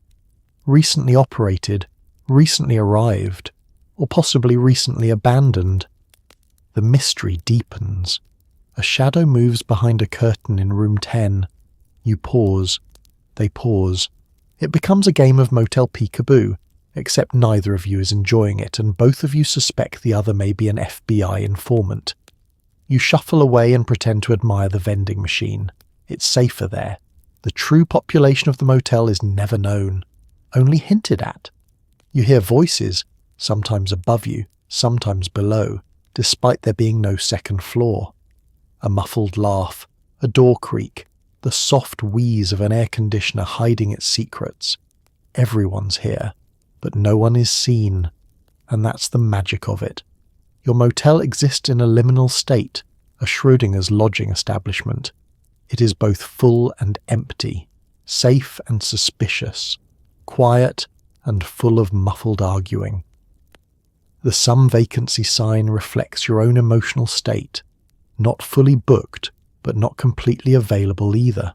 recently operated, recently arrived, or possibly recently abandoned. The mystery deepens. A shadow moves behind a curtain in room 10. You pause. They pause. It becomes a game of Motel Peekaboo, except neither of you is enjoying it, and both of you suspect the other may be an FBI informant. You shuffle away and pretend to admire the vending machine. It's safer there. The true population of the motel is never known, only hinted at. You hear voices, sometimes above you, sometimes below, despite there being no second floor. A muffled laugh, a door creak, the soft wheeze of an air conditioner hiding its secrets. Everyone's here, but no one is seen, and that's the magic of it. Your motel exists in a liminal state, a Schrodinger's lodging establishment. It is both full and empty, safe and suspicious, quiet and full of muffled arguing. The some vacancy sign reflects your own emotional state, not fully booked, but not completely available either,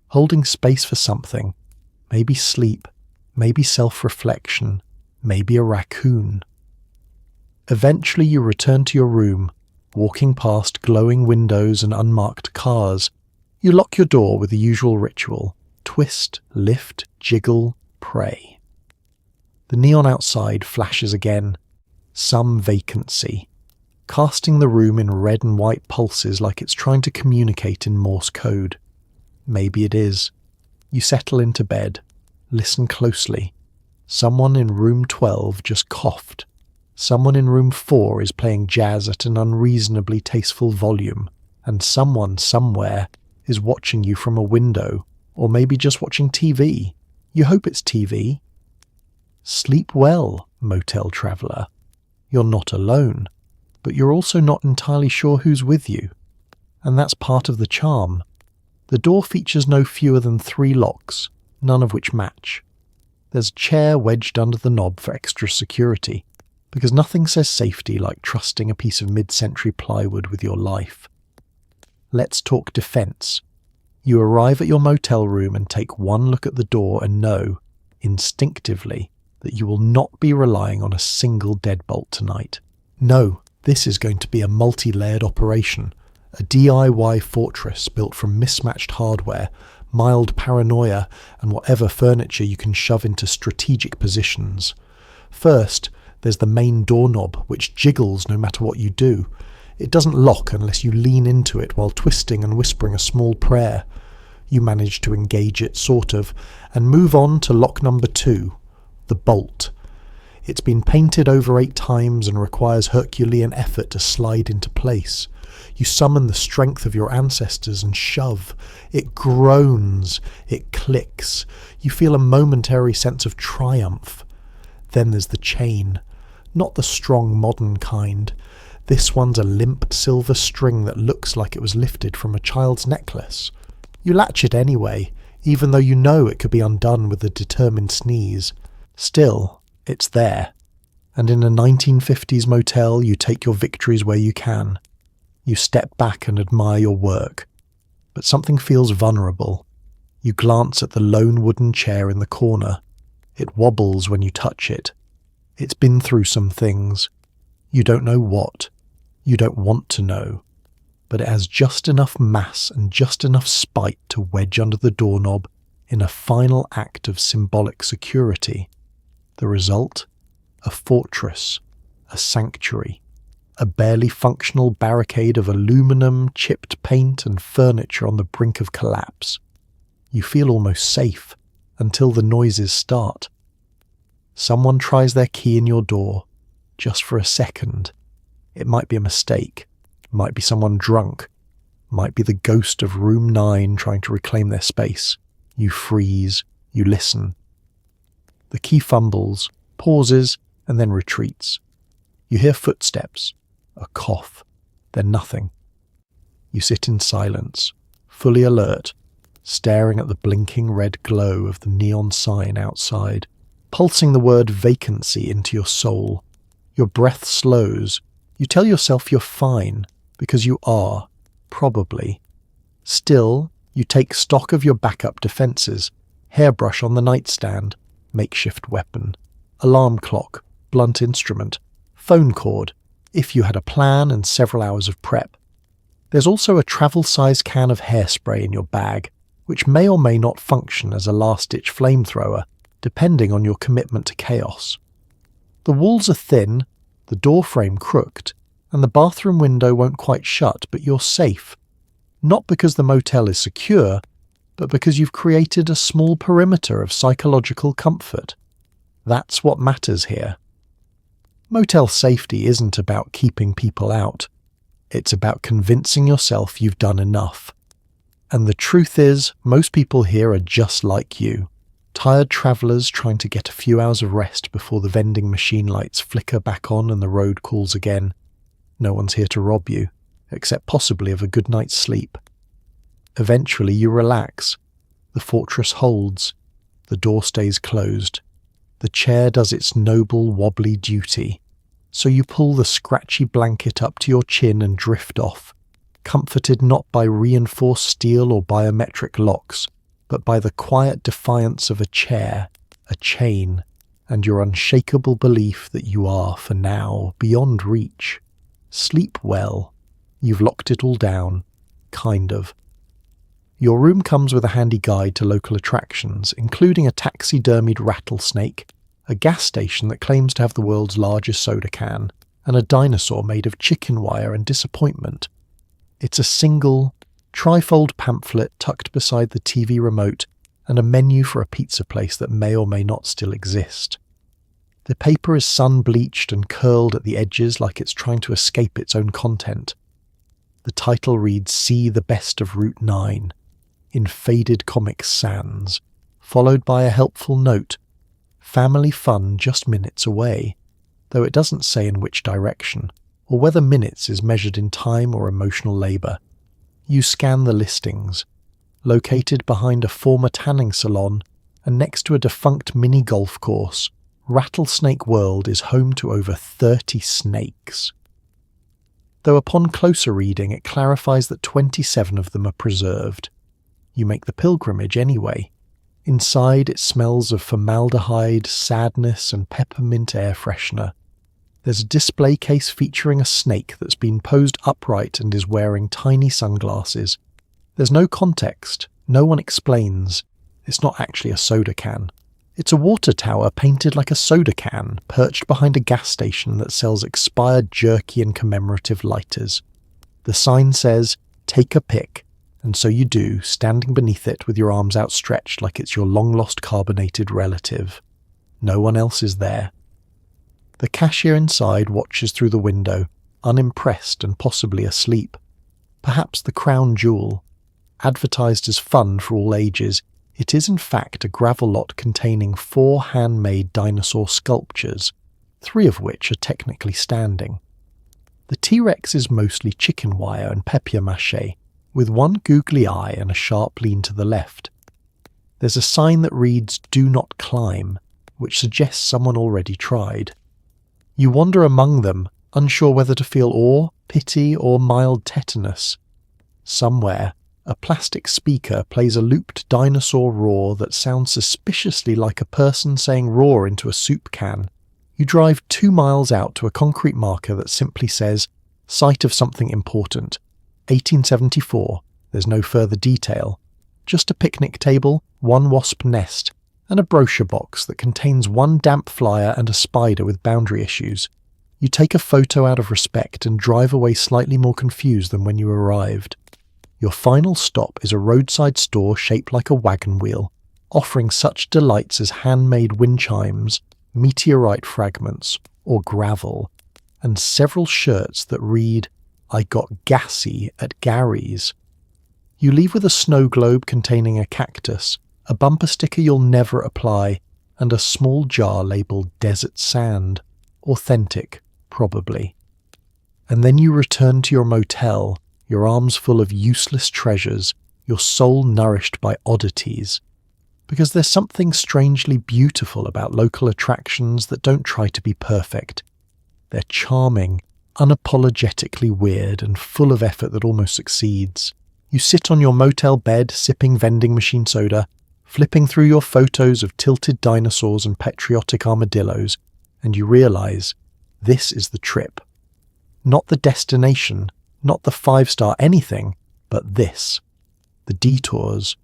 holding space for something, maybe sleep, maybe self-reflection, maybe a raccoon. Eventually you return to your room, walking past glowing windows and unmarked cars. You lock your door with the usual ritual: twist, lift, jiggle, pray. The neon outside flashes again. Some vacancy, casting the room in red and white pulses like it's trying to communicate in Morse code. Maybe it is. You settle into bed. Listen closely. Someone in room 12 just coughed. Someone in room 4 is playing jazz at an unreasonably tasteful volume, and someone somewhere is watching you from a window, or maybe just watching TV. You hope it's TV. Sleep well, motel traveller. You're not alone, but you're also not entirely sure who's with you. And that's part of the charm. The door features no fewer than 3 locks, none of which match. There's a chair wedged under the knob for extra security, because nothing says safety like trusting a piece of mid-century plywood with your life. Let's talk defence. You arrive at your motel room and take one look at the door and know, instinctively, that you will not be relying on a single deadbolt tonight. No, this is going to be a multi-layered operation, a DIY fortress built from mismatched hardware, mild paranoia, and whatever furniture you can shove into strategic positions. First, there's the main doorknob, which jiggles no matter what you do. It doesn't lock unless you lean into it while twisting and whispering a small prayer. You manage to engage it, sort of, and move on to lock number 2, the bolt. It's been painted over 8 times and requires Herculean effort to slide into place. You summon the strength of your ancestors and shove. It groans. It clicks. You feel a momentary sense of triumph. Then there's the chain. Not the strong modern kind. This one's a limp silver string that looks like it was lifted from a child's necklace. You latch it anyway, even though you know it could be undone with a determined sneeze. Still, it's there. And in a 1950s motel, you take your victories where you can. You step back and admire your work. But something feels vulnerable. You glance at the lone wooden chair in the corner. It wobbles when you touch it. It's been through some things. You don't know what. You don't want to know. But it has just enough mass and just enough spite to wedge under the doorknob in a final act of symbolic security. The result? A fortress, a sanctuary, a barely functional barricade of aluminum, chipped paint and furniture on the brink of collapse. You feel almost safe until the noises start. Someone tries their key in your door, just for a second. It might be a mistake, might be someone drunk, might be the ghost of room 9 trying to reclaim their space. You freeze, you listen. The key fumbles, pauses, and then retreats. You hear footsteps, a cough, then nothing. You sit in silence, fully alert, staring at the blinking red glow of the neon sign outside, pulsing the word vacancy into your soul. Your breath slows. You tell yourself you're fine, because you are, probably. Still, you take stock of your backup defences, hairbrush on the nightstand, makeshift weapon, alarm clock, blunt instrument, phone cord, if you had a plan and several hours of prep. There's also a travel-size can of hairspray in your bag, which may or may not function as a last-ditch flamethrower, depending on your commitment to chaos. The walls are thin, the door frame crooked, and the bathroom window won't quite shut, but you're safe. Not because the motel is secure, but because you've created a small perimeter of psychological comfort. That's what matters here. Motel safety isn't about keeping people out. It's about convincing yourself you've done enough. And the truth is, most people here are just like you. Tired travellers trying to get a few hours of rest before the vending machine lights flicker back on and the road calls again. No one's here to rob you, except possibly of a good night's sleep. Eventually you relax. The fortress holds. The door stays closed. The chair does its noble, wobbly duty. So you pull the scratchy blanket up to your chin and drift off, comforted not by reinforced steel or biometric locks, but by the quiet defiance of a chair, a chain, and your unshakable belief that you are, for now, beyond reach. Sleep well. You've locked it all down. Kind of. Your room comes with a handy guide to local attractions, including a taxidermied rattlesnake, a gas station that claims to have the world's largest soda can, and a dinosaur made of chicken wire and disappointment. It's a single, trifold pamphlet tucked beside the TV remote and a menu for a pizza place that may or may not still exist. The paper is sun-bleached and curled at the edges like it's trying to escape its own content. The title reads "See the Best of Route 9" in faded Comic Sans, followed by a helpful note, "Family fun just minutes away," though it doesn't say in which direction, or whether minutes is measured in time or emotional labour. You scan the listings. Located behind a former tanning salon and next to a defunct mini golf course, Rattlesnake World is home to over 30 snakes. Though upon closer reading it clarifies that 27 of them are preserved. You make the pilgrimage anyway. Inside it smells of formaldehyde, sadness and peppermint air freshener. There's a display case featuring a snake that's been posed upright and is wearing tiny sunglasses. There's no context, no one explains. It's not actually a soda can. It's a water tower painted like a soda can, perched behind a gas station that sells expired jerky and commemorative lighters. The sign says, "Take a pic," and so you do, standing beneath it with your arms outstretched like it's your long-lost carbonated relative. No one else is there. The cashier inside watches through the window, unimpressed and possibly asleep. Perhaps the crown jewel. Advertised as fun for all ages, it is in fact a gravel lot containing 4 handmade dinosaur sculptures, 3 of which are technically standing. The T-Rex is mostly chicken wire and papier-mâché, with one googly eye and a sharp lean to the left. There's a sign that reads "Do not climb," which suggests someone already tried. You wander among them, unsure whether to feel awe, pity, or mild tetanus. Somewhere, a plastic speaker plays a looped dinosaur roar that sounds suspiciously like a person saying roar into a soup can. You drive 2 miles out to a concrete marker that simply says, "Site of something important. 1874, there's no further detail. Just a picnic table, 1 wasp nest, and a brochure box that contains 1 damp flyer and a spider with boundary issues. You take a photo out of respect and drive away slightly more confused than when you arrived. Your final stop is a roadside store shaped like a wagon wheel, offering such delights as handmade wind chimes, meteorite fragments, or gravel, and several shirts that read, "I got gassy at Gary's." You leave with a snow globe containing a cactus, a bumper sticker you'll never apply, and a small jar labelled "Desert Sand." Authentic, probably. And then you return to your motel, your arms full of useless treasures, your soul nourished by oddities. Because there's something strangely beautiful about local attractions that don't try to be perfect. They're charming, unapologetically weird, and full of effort that almost succeeds. You sit on your motel bed, sipping vending machine soda, flipping through your photos of tilted dinosaurs and patriotic armadillos, and you realize this is the trip. Not the destination, not the 5-star anything, but this. The detours,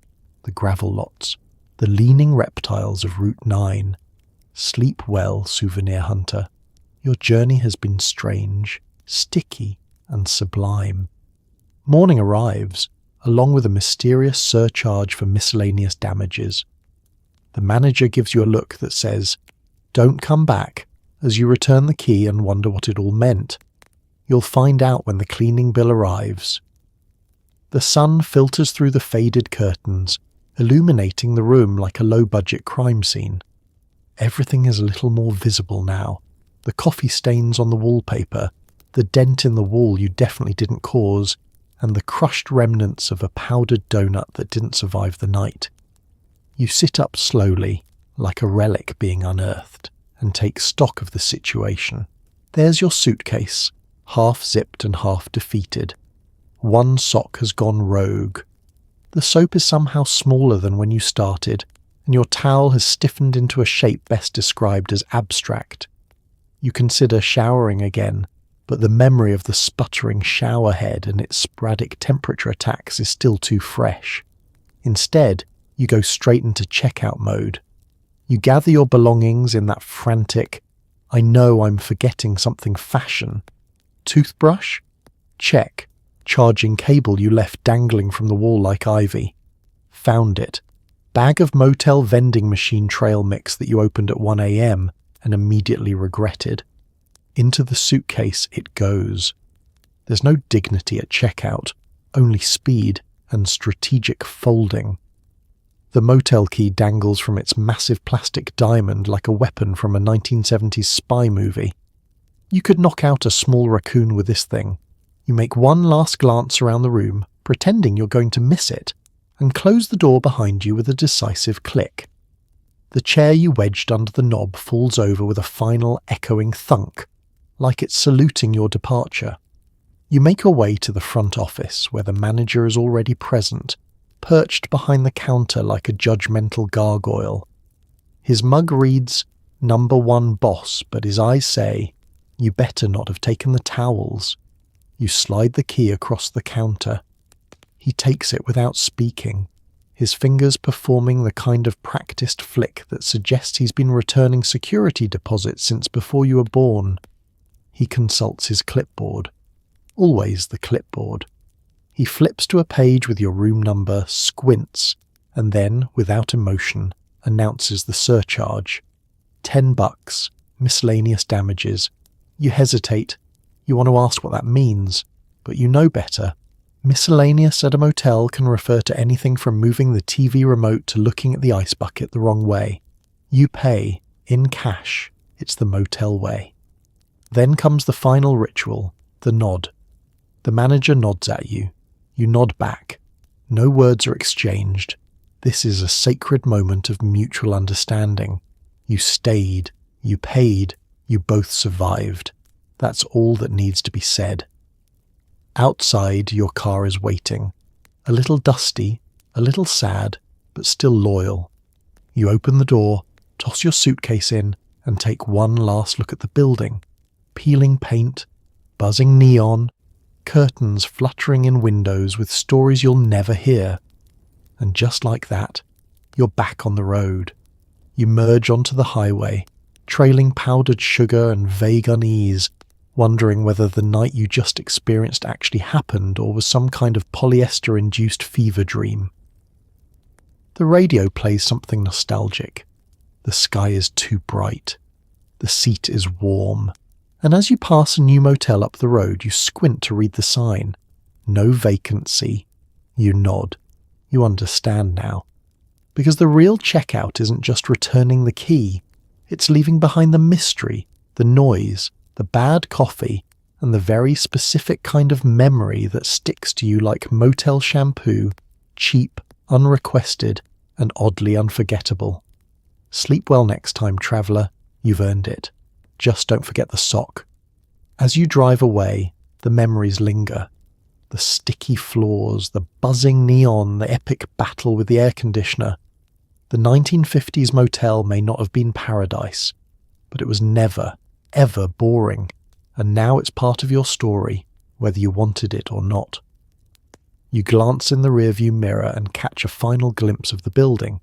the gravel lots, the leaning reptiles of Route 9. Sleep well, souvenir hunter. Your journey has been strange, sticky, and sublime. Morning arrives, along with a mysterious surcharge for miscellaneous damages. The manager gives you a look that says, "Don't come back," as you return the key and wonder what it all meant. You'll find out when the cleaning bill arrives. The sun filters through the faded curtains, illuminating the room like a low-budget crime scene. Everything is a little more visible now. The coffee stains on the wallpaper, the dent in the wall you definitely didn't cause, and the crushed remnants of a powdered donut that didn't survive the night. You sit up slowly, like a relic being unearthed, and take stock of the situation. There's your suitcase, half zipped and half defeated. One sock has gone rogue. The soap is somehow smaller than when you started, and your towel has stiffened into a shape best described as abstract. You consider showering again, but the memory of the sputtering shower head and its sporadic temperature attacks is still too fresh. Instead, you go straight into checkout mode. You gather your belongings in that frantic, "I know I'm forgetting something" fashion. Toothbrush? Check. Charging cable you left dangling from the wall like ivy. Found it. Bag of Motel vending machine trail mix that you opened at 1 a.m. and immediately regretted. Into the suitcase it goes. There's no dignity at checkout, only speed and strategic folding. The motel key dangles from its massive plastic diamond like a weapon from a 1970s spy movie. You could knock out a small raccoon with this thing. You make one last glance around the room, pretending you're going to miss it, and close the door behind you with a decisive click. The chair you wedged under the knob falls over with a final echoing thunk, like it's saluting your departure. You make your way to the front office, where the manager is already present, perched behind the counter like a judgmental gargoyle. His mug reads, "Number 1 boss," but his eyes say, "You better not have taken the towels." You slide the key across the counter. He takes it without speaking, his fingers performing the kind of practiced flick that suggests he's been returning security deposits since before you were born. He consults his clipboard. Always the clipboard. He flips to a page with your room number, squints, and then, without emotion, announces the surcharge. $10, miscellaneous damages. You hesitate. You want to ask what that means, but you know better. Miscellaneous at a motel can refer to anything from moving the TV remote to looking at the ice bucket the wrong way. You pay, in cash. It's the motel way. Then comes the final ritual, the nod. The manager nods at you. You nod back. No words are exchanged. This is a sacred moment of mutual understanding. You stayed. You paid. You both survived. That's all that needs to be said. Outside, your car is waiting. A little dusty, a little sad, but still loyal. You open the door, toss your suitcase in, and take one last look at the building. Peeling paint, buzzing neon, curtains fluttering in windows with stories you'll never hear. And just like that, you're back on the road. You merge onto the highway, trailing powdered sugar and vague unease, wondering whether the night you just experienced actually happened or was some kind of polyester-induced fever dream. The radio plays something nostalgic. The sky is too bright. The seat is warm. And as you pass a new motel up the road, you squint to read the sign. No vacancy. You nod. You understand now. Because the real checkout isn't just returning the key. It's leaving behind the mystery, the noise, the bad coffee, and the very specific kind of memory that sticks to you like motel shampoo, cheap, unrequested, and oddly unforgettable. Sleep well next time, traveller. You've earned it. Just don't forget the sock. As you drive away, the memories linger. The sticky floors, the buzzing neon, the epic battle with the air conditioner. The 1950s motel may not have been paradise, but it was never, ever boring, and now it's part of your story, whether you wanted it or not. You glance in the rearview mirror and catch a final glimpse of the building,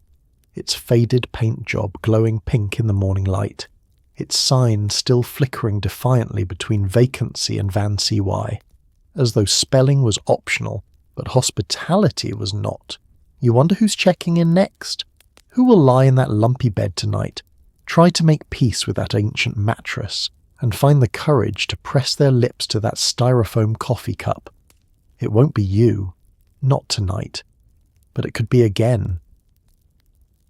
its faded paint job glowing pink in the morning light, its sign still flickering defiantly between vacancy and Vancy, as though spelling was optional, but hospitality was not. You wonder who's checking in next. Who will lie in that lumpy bed tonight, try to make peace with that ancient mattress, and find the courage to press their lips to that styrofoam coffee cup? It won't be you. Not tonight. But it could be again.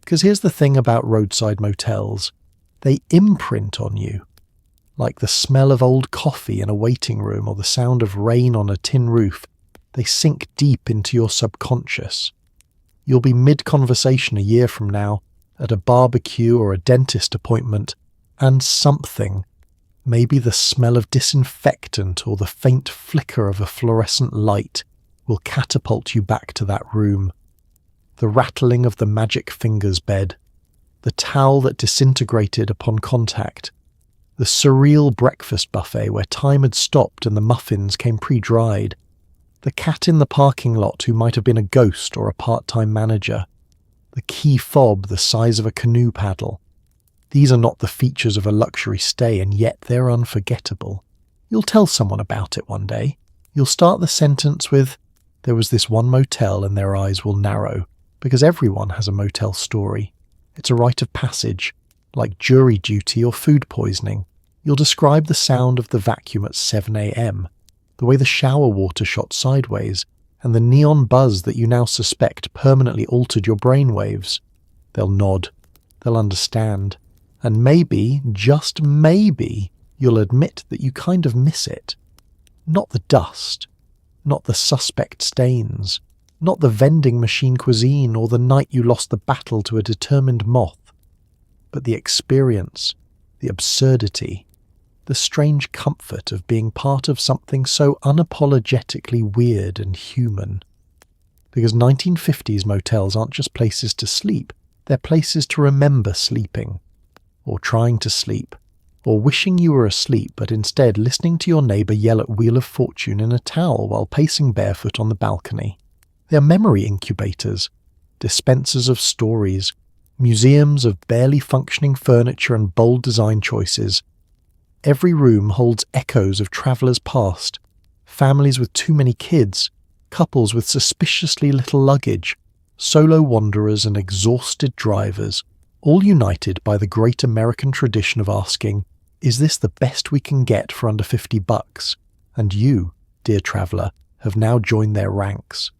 Because here's the thing about roadside motels. They imprint on you. Like the smell of old coffee in a waiting room or the sound of rain on a tin roof, they sink deep into your subconscious. You'll be mid-conversation a year from now, at a barbecue or a dentist appointment, and something, maybe the smell of disinfectant or the faint flicker of a fluorescent light, will catapult you back to that room. The rattling of the magic fingers bed, the towel that disintegrated upon contact, the surreal breakfast buffet where time had stopped and the muffins came pre-dried, the cat in the parking lot who might have been a ghost or a part-time manager, the key fob the size of a canoe paddle. These are not the features of a luxury stay, and yet they're unforgettable. You'll tell someone about it one day. You'll start the sentence with, "There was this one motel," and their eyes will narrow, because everyone has a motel story. It's a rite of passage, like jury duty or food poisoning. You'll describe the sound of the vacuum at 7 a.m, the way the shower water shot sideways, and the neon buzz that you now suspect permanently altered your brainwaves. They'll nod. They'll understand. And maybe, just maybe, you'll admit that you kind of miss it. Not the dust. Not the suspect stains. Not the vending machine cuisine or the night you lost the battle to a determined moth. But the experience, the absurdity, the strange comfort of being part of something so unapologetically weird and human. Because 1950s motels aren't just places to sleep, they're places to remember sleeping, or trying to sleep, or wishing you were asleep but instead listening to your neighbour yell at Wheel of Fortune in a towel while pacing barefoot on the balcony. They're memory incubators, dispensers of stories, museums of barely functioning furniture and bold design choices. Every room holds echoes of travellers past, families with too many kids, couples with suspiciously little luggage, solo wanderers and exhausted drivers, all united by the great American tradition of asking, "Is this the best we can get for under $50? And you, dear traveller, have now joined their ranks.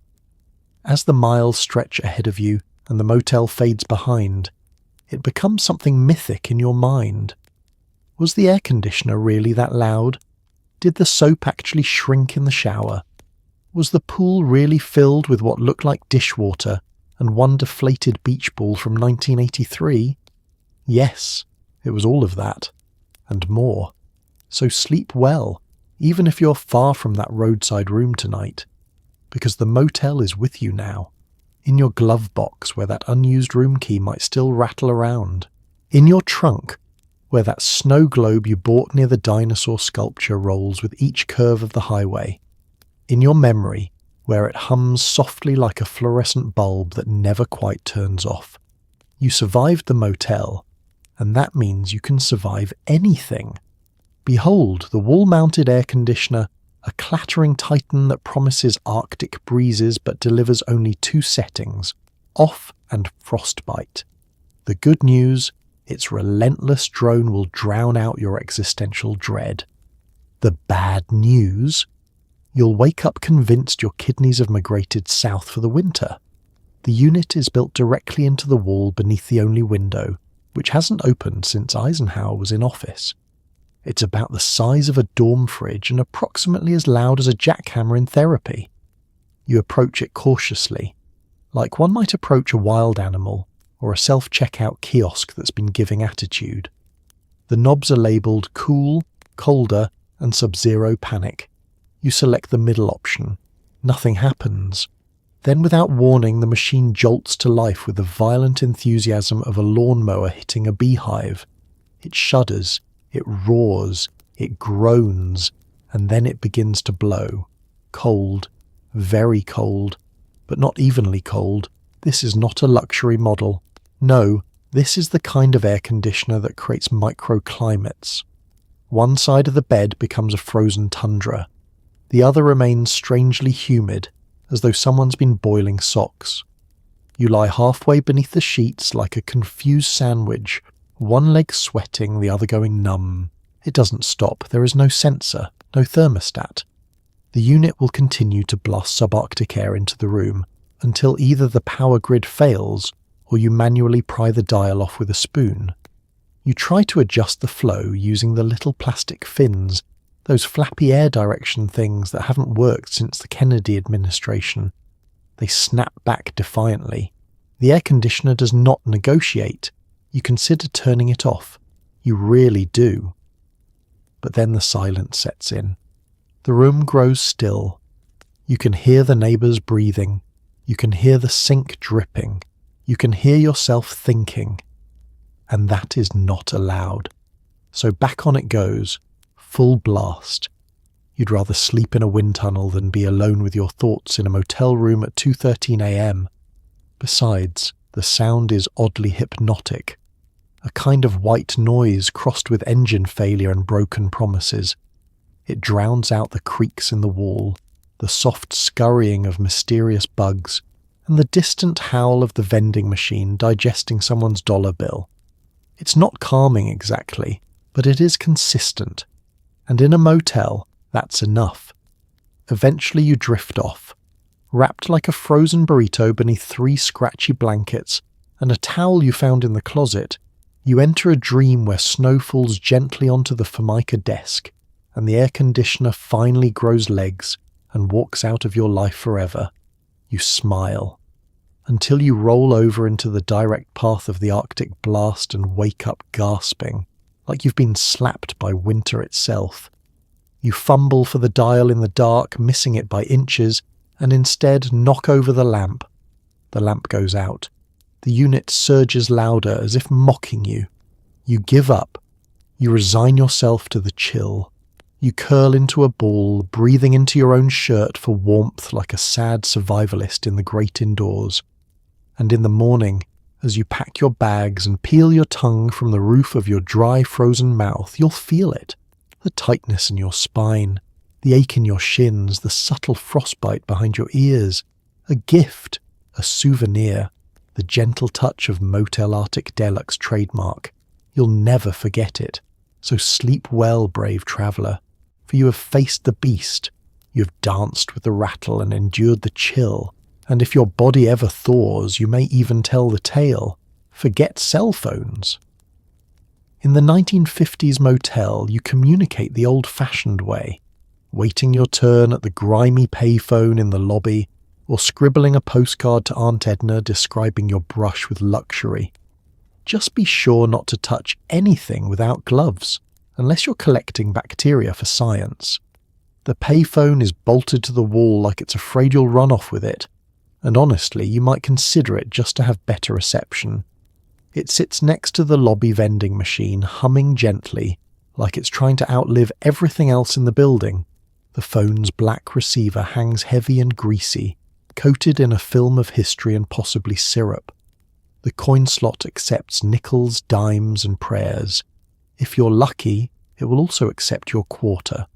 As the miles stretch ahead of you and the motel fades behind, it becomes something mythic in your mind. Was the air conditioner really that loud? Did the soap actually shrink in the shower? Was the pool really filled with what looked like dishwater and one deflated beach ball from 1983? Yes, it was all of that, and more. So sleep well, even if you're far from that roadside room tonight, because the motel is with you now, in your glove box where that unused room key might still rattle around, in your trunk where that snow globe you bought near the dinosaur sculpture rolls with each curve of the highway, in your memory where it hums softly like a fluorescent bulb that never quite turns off. You survived the motel, and that means you can survive anything. Behold the wall-mounted air conditioner, a clattering titan that promises Arctic breezes but delivers only 2 settings, off and frostbite. The good news, its relentless drone will drown out your existential dread. The bad news, you'll wake up convinced your kidneys have migrated south for the winter. The unit is built directly into the wall beneath the only window, which hasn't opened since Eisenhower was in office. It's about the size of a dorm fridge and approximately as loud as a jackhammer in therapy. You approach it cautiously, like one might approach a wild animal or a self-checkout kiosk that's been giving attitude. The knobs are labelled cool, colder, and sub-zero panic. You select the middle option. Nothing happens. Then without warning, the machine jolts to life with the violent enthusiasm of a lawnmower hitting a beehive. It shudders, it roars, it groans, and then it begins to blow. Cold, very cold, but not evenly cold. This is not a luxury model. No, this is the kind of air conditioner that creates microclimates. One side of the bed becomes a frozen tundra. The other remains strangely humid, as though someone's been boiling socks. You lie halfway beneath the sheets like a confused sandwich, one leg sweating, the other going numb. It doesn't stop. There is no sensor, no thermostat. The unit will continue to blast subarctic air into the room until either the power grid fails or you manually pry the dial off with a spoon. You try to adjust the flow using the little plastic fins, those flappy air direction things that haven't worked since the Kennedy administration. They snap back defiantly. The air conditioner does not negotiate. You consider turning it off. You really do. But then the silence sets in. The room grows still. You can hear the neighbours breathing. You can hear the sink dripping. You can hear yourself thinking. And that is not allowed. So back on it goes, full blast. You'd rather sleep in a wind tunnel than be alone with your thoughts in a motel room at 2:13 a.m. Besides, the sound is oddly hypnotic. A kind of white noise crossed with engine failure and broken promises. It drowns out the creaks in the wall, the soft scurrying of mysterious bugs, and the distant howl of the vending machine digesting someone's dollar bill. It's not calming exactly, but it is consistent. And in a motel, that's enough. Eventually you drift off, wrapped like a frozen burrito beneath 3 scratchy blankets and a towel you found in the closet. You enter a dream where snow falls gently onto the Formica desk, and the air conditioner finally grows legs and walks out of your life forever. You smile, until you roll over into the direct path of the Arctic blast and wake up gasping, like you've been slapped by winter itself. You fumble for the dial in the dark, missing it by inches, and instead knock over the lamp. The lamp goes out. The unit surges louder as if mocking you. You give up. You resign yourself to the chill. You curl into a ball, breathing into your own shirt for warmth like a sad survivalist in the great indoors. And in the morning, as you pack your bags and peel your tongue from the roof of your dry, frozen mouth, you'll feel it. The tightness in your spine, the ache in your shins, the subtle frostbite behind your ears. A gift, a souvenir, the gentle touch of Motel Arctic Deluxe trademark. You'll never forget it. So sleep well, brave traveller, for you have faced the beast. You have danced with the rattle and endured the chill. And if your body ever thaws, you may even tell the tale. Forget cell phones. In the 1950s motel, you communicate the old-fashioned way, waiting your turn at the grimy payphone in the lobby, or scribbling a postcard to Aunt Edna describing your brush with luxury. Just be sure not to touch anything without gloves, unless you're collecting bacteria for science. The payphone is bolted to the wall like it's afraid you'll run off with it, and honestly, you might consider it just to have better reception. It sits next to the lobby vending machine, humming gently, like it's trying to outlive everything else in the building. The phone's black receiver hangs heavy and greasy, coated in a film of history and possibly syrup. The coin slot accepts nickels, dimes, and prayers. If you're lucky, it will also accept your quarter.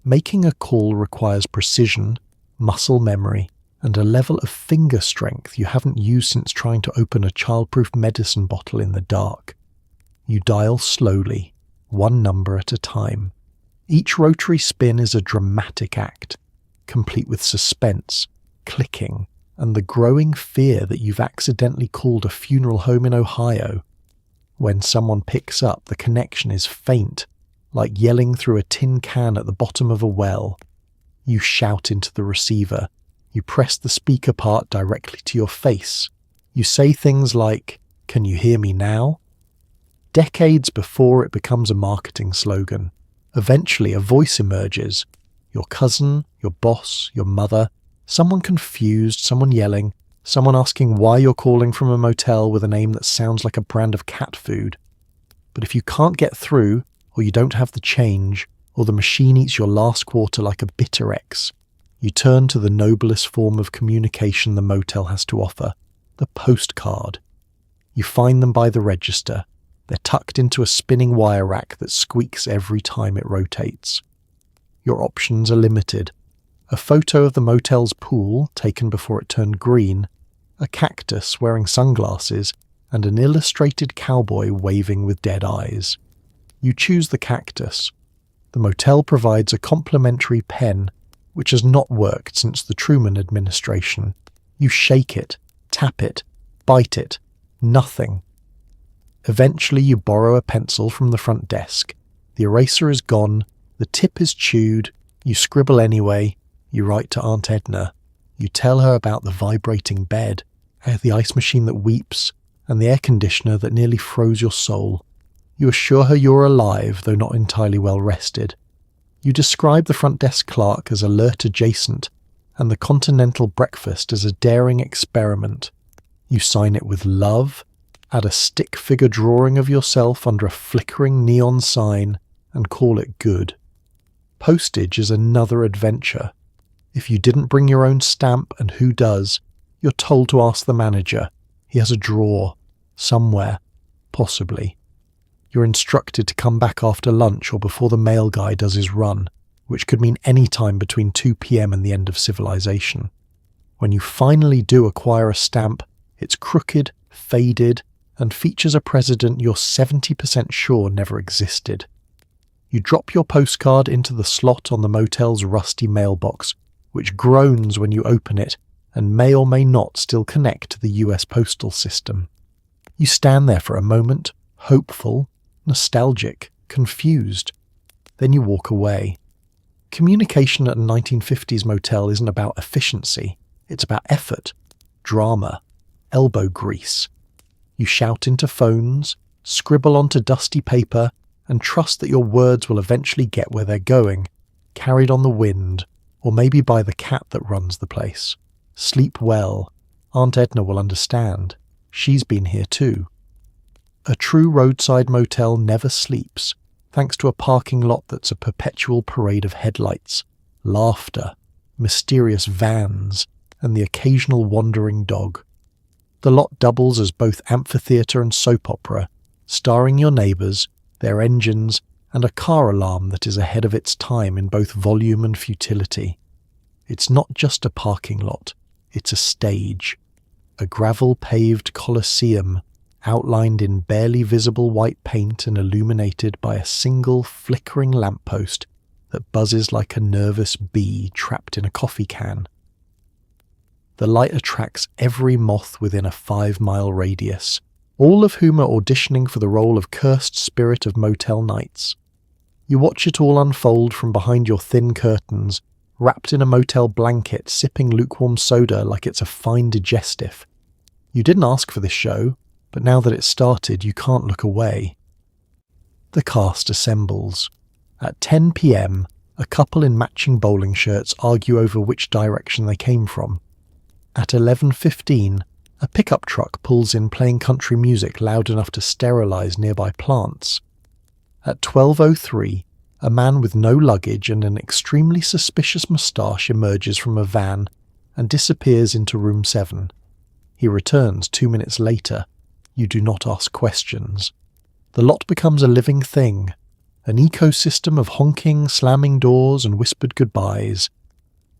Making a call requires precision, muscle memory, and a level of finger strength you haven't used since trying to open a childproof medicine bottle in the dark. You dial slowly, one number at a time. Each rotary spin is a dramatic act, complete with suspense, clicking, and the growing fear that you've accidentally called a funeral home in Ohio. When someone picks up, the connection is faint, like yelling through a tin can at the bottom of a well. You shout into the receiver. You press the speaker part directly to your face. You say things like, "Can you hear me now?" Decades before it becomes a marketing slogan, eventually a voice emerges. Your cousin, your boss, your mother, Someone confused, someone yelling, someone asking why you're calling from a motel with a name that sounds like a brand of cat food. But if you can't get through, or you don't have the change, or the machine eats your last quarter like a bitter ex, you turn to the noblest form of communication the motel has to offer, the postcard. You find them by the register. They're tucked into a spinning wire rack that squeaks every time it rotates. Your options are limited. A photo of the motel's pool, taken before it turned green, a cactus wearing sunglasses, and an illustrated cowboy waving with dead eyes. You choose the cactus. The motel provides a complimentary pen, which has not worked since the Truman administration. You shake it, tap it, bite it. Nothing. Eventually you borrow a pencil from the front desk. The eraser is gone, the tip is chewed, you scribble anyway, you write to Aunt Edna. You tell her about the vibrating bed, the ice machine that weeps, and the air conditioner that nearly froze your soul. You assure her you're alive, though not entirely well rested. You describe the front desk clerk as alert adjacent, and the Continental breakfast as a daring experiment. You sign it with love, add a stick figure drawing of yourself under a flickering neon sign, and call it good. Postage is another adventure. If you didn't bring your own stamp, and who does, you're told to ask the manager. He has a drawer. Somewhere. Possibly. You're instructed to come back after lunch or before the mail guy does his run, which could mean any time between 2 p.m. and the end of civilization. When you finally do acquire a stamp, it's crooked, faded, and features a president you're 70% sure never existed. You drop your postcard into the slot on the motel's rusty mailbox, which groans when you open it and may or may not still connect to the US postal system. You stand there for a moment, hopeful, nostalgic, confused. Then you walk away. Communication at a 1950s motel isn't about efficiency, it's about effort, drama, elbow grease. You shout into phones, scribble onto dusty paper, and trust that your words will eventually get where they're going, carried on the wind, or maybe by the cat that runs the place. Sleep well. Aunt Edna will understand. She's been here too. A true roadside motel never sleeps, thanks to a parking lot that's a perpetual parade of headlights, laughter, mysterious vans, and the occasional wandering dog. The lot doubles as both amphitheatre and soap opera, starring your neighbours, their engines, and a car alarm that is ahead of its time in both volume and futility. It's not just a parking lot, it's a stage, a gravel-paved coliseum outlined in barely visible white paint and illuminated by a single flickering lamppost that buzzes like a nervous bee trapped in a coffee can. The light attracts every moth within a 5-mile radius, all of whom are auditioning for the role of cursed spirit of motel nights. You watch it all unfold from behind your thin curtains, wrapped in a motel blanket, sipping lukewarm soda like it's a fine digestive. You didn't ask for this show, but now that it's started, you can't look away. The cast assembles. At 10 p.m, a couple in matching bowling shirts argue over which direction they came from. At 11:15, a pickup truck pulls in playing country music loud enough to sterilize nearby plants. At 12:03, a man with no luggage and an extremely suspicious moustache emerges from a van and disappears into room 7. He returns 2 minutes later. You do not ask questions. The lot becomes a living thing, an ecosystem of honking, slamming doors and whispered goodbyes.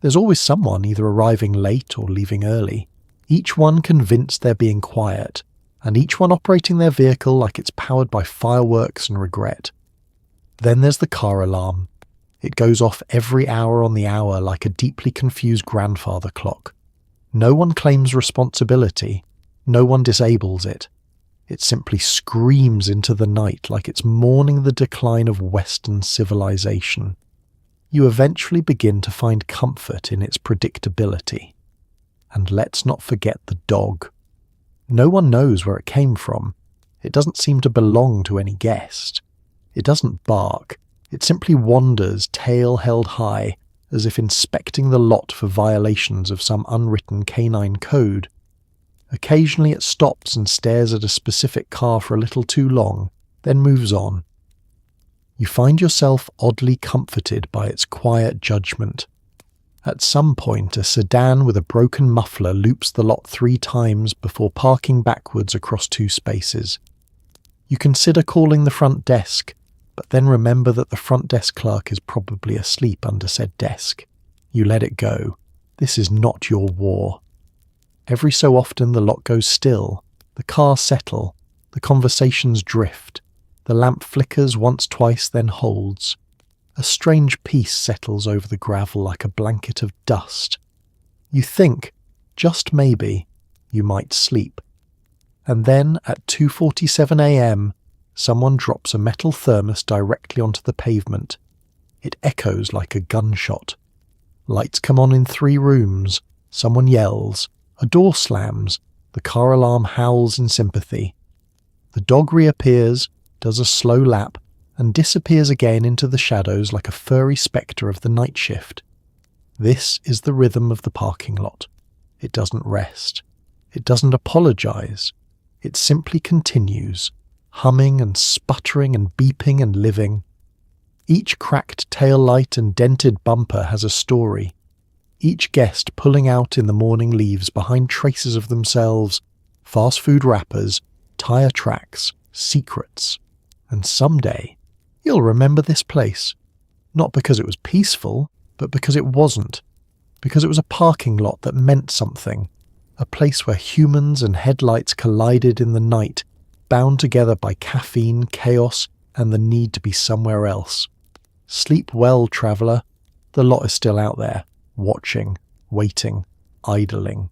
There's always someone either arriving late or leaving early, each one convinced they're being quiet, and each one operating their vehicle like it's powered by fireworks and regret. Then there's the car alarm. It goes off every hour on the hour like a deeply confused grandfather clock. No one claims responsibility. No one disables it. It simply screams into the night like it's mourning the decline of Western civilization. You eventually begin to find comfort in its predictability. And let's not forget the dog. No one knows where it came from. It doesn't seem to belong to any guest. It doesn't bark. It simply wanders, tail held high, as if inspecting the lot for violations of some unwritten canine code. Occasionally it stops and stares at a specific car for a little too long, then moves on. You find yourself oddly comforted by its quiet judgment. At some point, a sedan with a broken muffler loops the lot 3 times before parking backwards across 2 spaces. You consider calling the front desk, but then remember that the front desk clerk is probably asleep under said desk. You let it go. This is not your war. Every so often the lot goes still, the cars settle, the conversations drift, the lamp flickers once, twice, then holds. A strange peace settles over the gravel like a blanket of dust. You think, just maybe, you might sleep. And then, at 2:47 a.m., someone drops a metal thermos directly onto the pavement. It echoes like a gunshot. Lights come on in 3 rooms, someone yells, a door slams, the car alarm howls in sympathy. The dog reappears, does a slow lap, and disappears again into the shadows like a furry spectre of the night shift. This is the rhythm of the parking lot. It doesn't rest. It doesn't apologize. It simply continues, humming and sputtering and beeping and living. Each cracked tail light and dented bumper has a story. Each guest pulling out in the morning leaves behind traces of themselves, fast food wrappers, tire tracks, secrets. And someday, you'll remember this place. Not because it was peaceful, but because it wasn't. Because it was a parking lot that meant something. A place where humans and headlights collided in the night, bound together by caffeine, chaos, and the need to be somewhere else. Sleep well, traveller. The lot is still out there, watching, waiting, idling.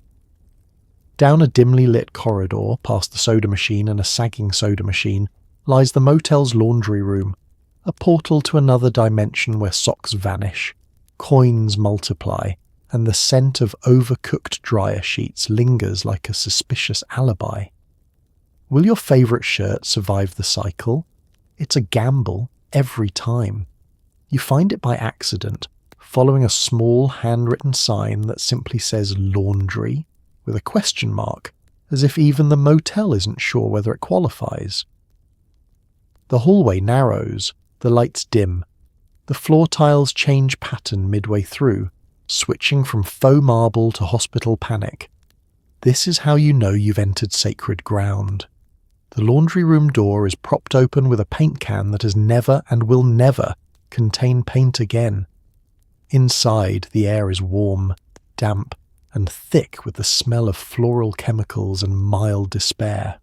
Down a dimly lit corridor, past the soda machine and a sagging soda machine, lies the motel's laundry room, a portal to another dimension where socks vanish, coins multiply, and the scent of overcooked dryer sheets lingers like a suspicious alibi. Will your favourite shirt survive the cycle? It's a gamble every time. You find it by accident, following a small handwritten sign that simply says laundry, with a question mark, as if even the motel isn't sure whether it qualifies. The hallway narrows, the lights dim. The floor tiles change pattern midway through, switching from faux marble to hospital panic. This is how you know you've entered sacred ground. The laundry room door is propped open with a paint can that has never and will never contain paint again. Inside, the air is warm, damp, and thick with the smell of floral chemicals and mild despair.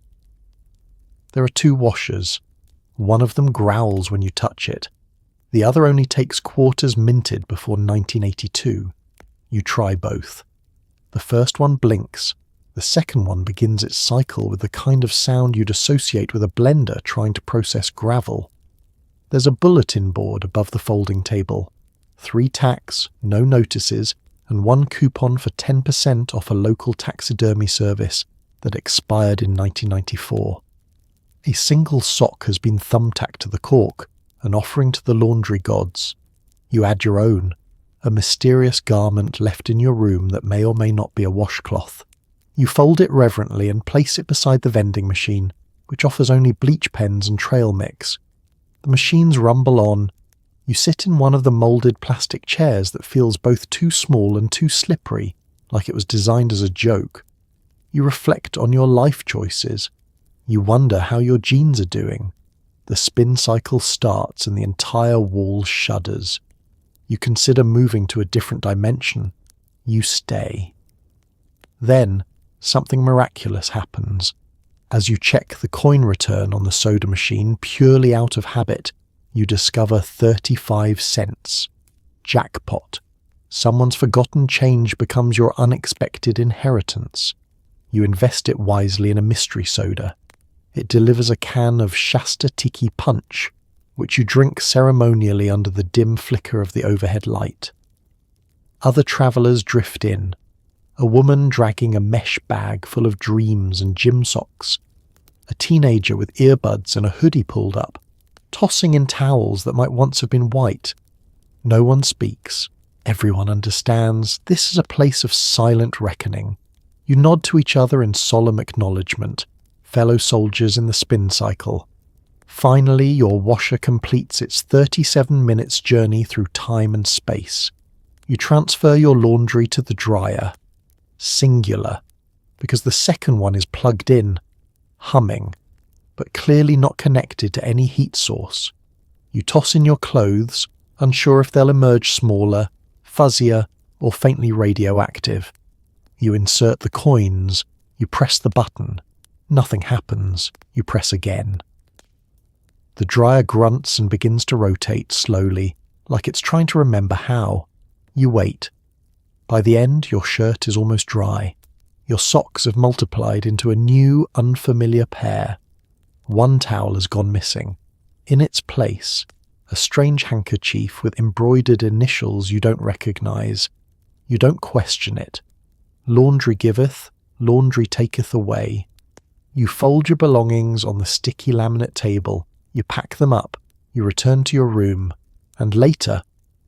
There are 2 washers. One of them growls when you touch it. The other only takes quarters minted before 1982. You try both. The first one blinks. The second one begins its cycle with the kind of sound you'd associate with a blender trying to process gravel. There's a bulletin board above the folding table. 3 tacks, no notices, and 1 coupon for 10% off a local taxidermy service that expired in 1994. A single sock has been thumbtacked to the cork, an offering to the laundry gods. You add your own, a mysterious garment left in your room that may or may not be a washcloth. You fold it reverently and place it beside the vending machine, which offers only bleach pens and trail mix. The machines rumble on. You sit in one of the moulded plastic chairs that feels both too small and too slippery, like it was designed as a joke. You reflect on your life choices. You wonder how your jeans are doing. The spin cycle starts and the entire wall shudders. You consider moving to a different dimension. You stay. Then, something miraculous happens. As you check the coin return on the soda machine purely out of habit, you discover 35 cents. Jackpot. Someone's forgotten change becomes your unexpected inheritance. You invest it wisely in a mystery soda. It delivers a can of Shasta Tiki Punch, which you drink ceremonially under the dim flicker of the overhead light. Other travellers drift in. A woman dragging a mesh bag full of dreams and gym socks. A teenager with earbuds and a hoodie pulled up, tossing in towels that might once have been white. No one speaks. Everyone understands this is a place of silent reckoning. You nod to each other in solemn acknowledgement, fellow soldiers in the spin cycle. Finally, your washer completes its 37 minutes journey through time and space. You transfer your laundry to the dryer. Singular, because the second one is plugged in, humming, but clearly not connected to any heat source. You toss in your clothes, unsure if they'll emerge smaller, fuzzier, or faintly radioactive. You insert the coins, you press the button. Nothing happens, you press again. The dryer grunts and begins to rotate slowly, like it's trying to remember how. You wait. By the end, your shirt is almost dry. Your socks have multiplied into a new, unfamiliar pair. One towel has gone missing. In its place, a strange handkerchief with embroidered initials you don't recognize. You don't question it. Laundry giveth, laundry taketh away. You fold your belongings on the sticky laminate table, you pack them up, you return to your room, and later,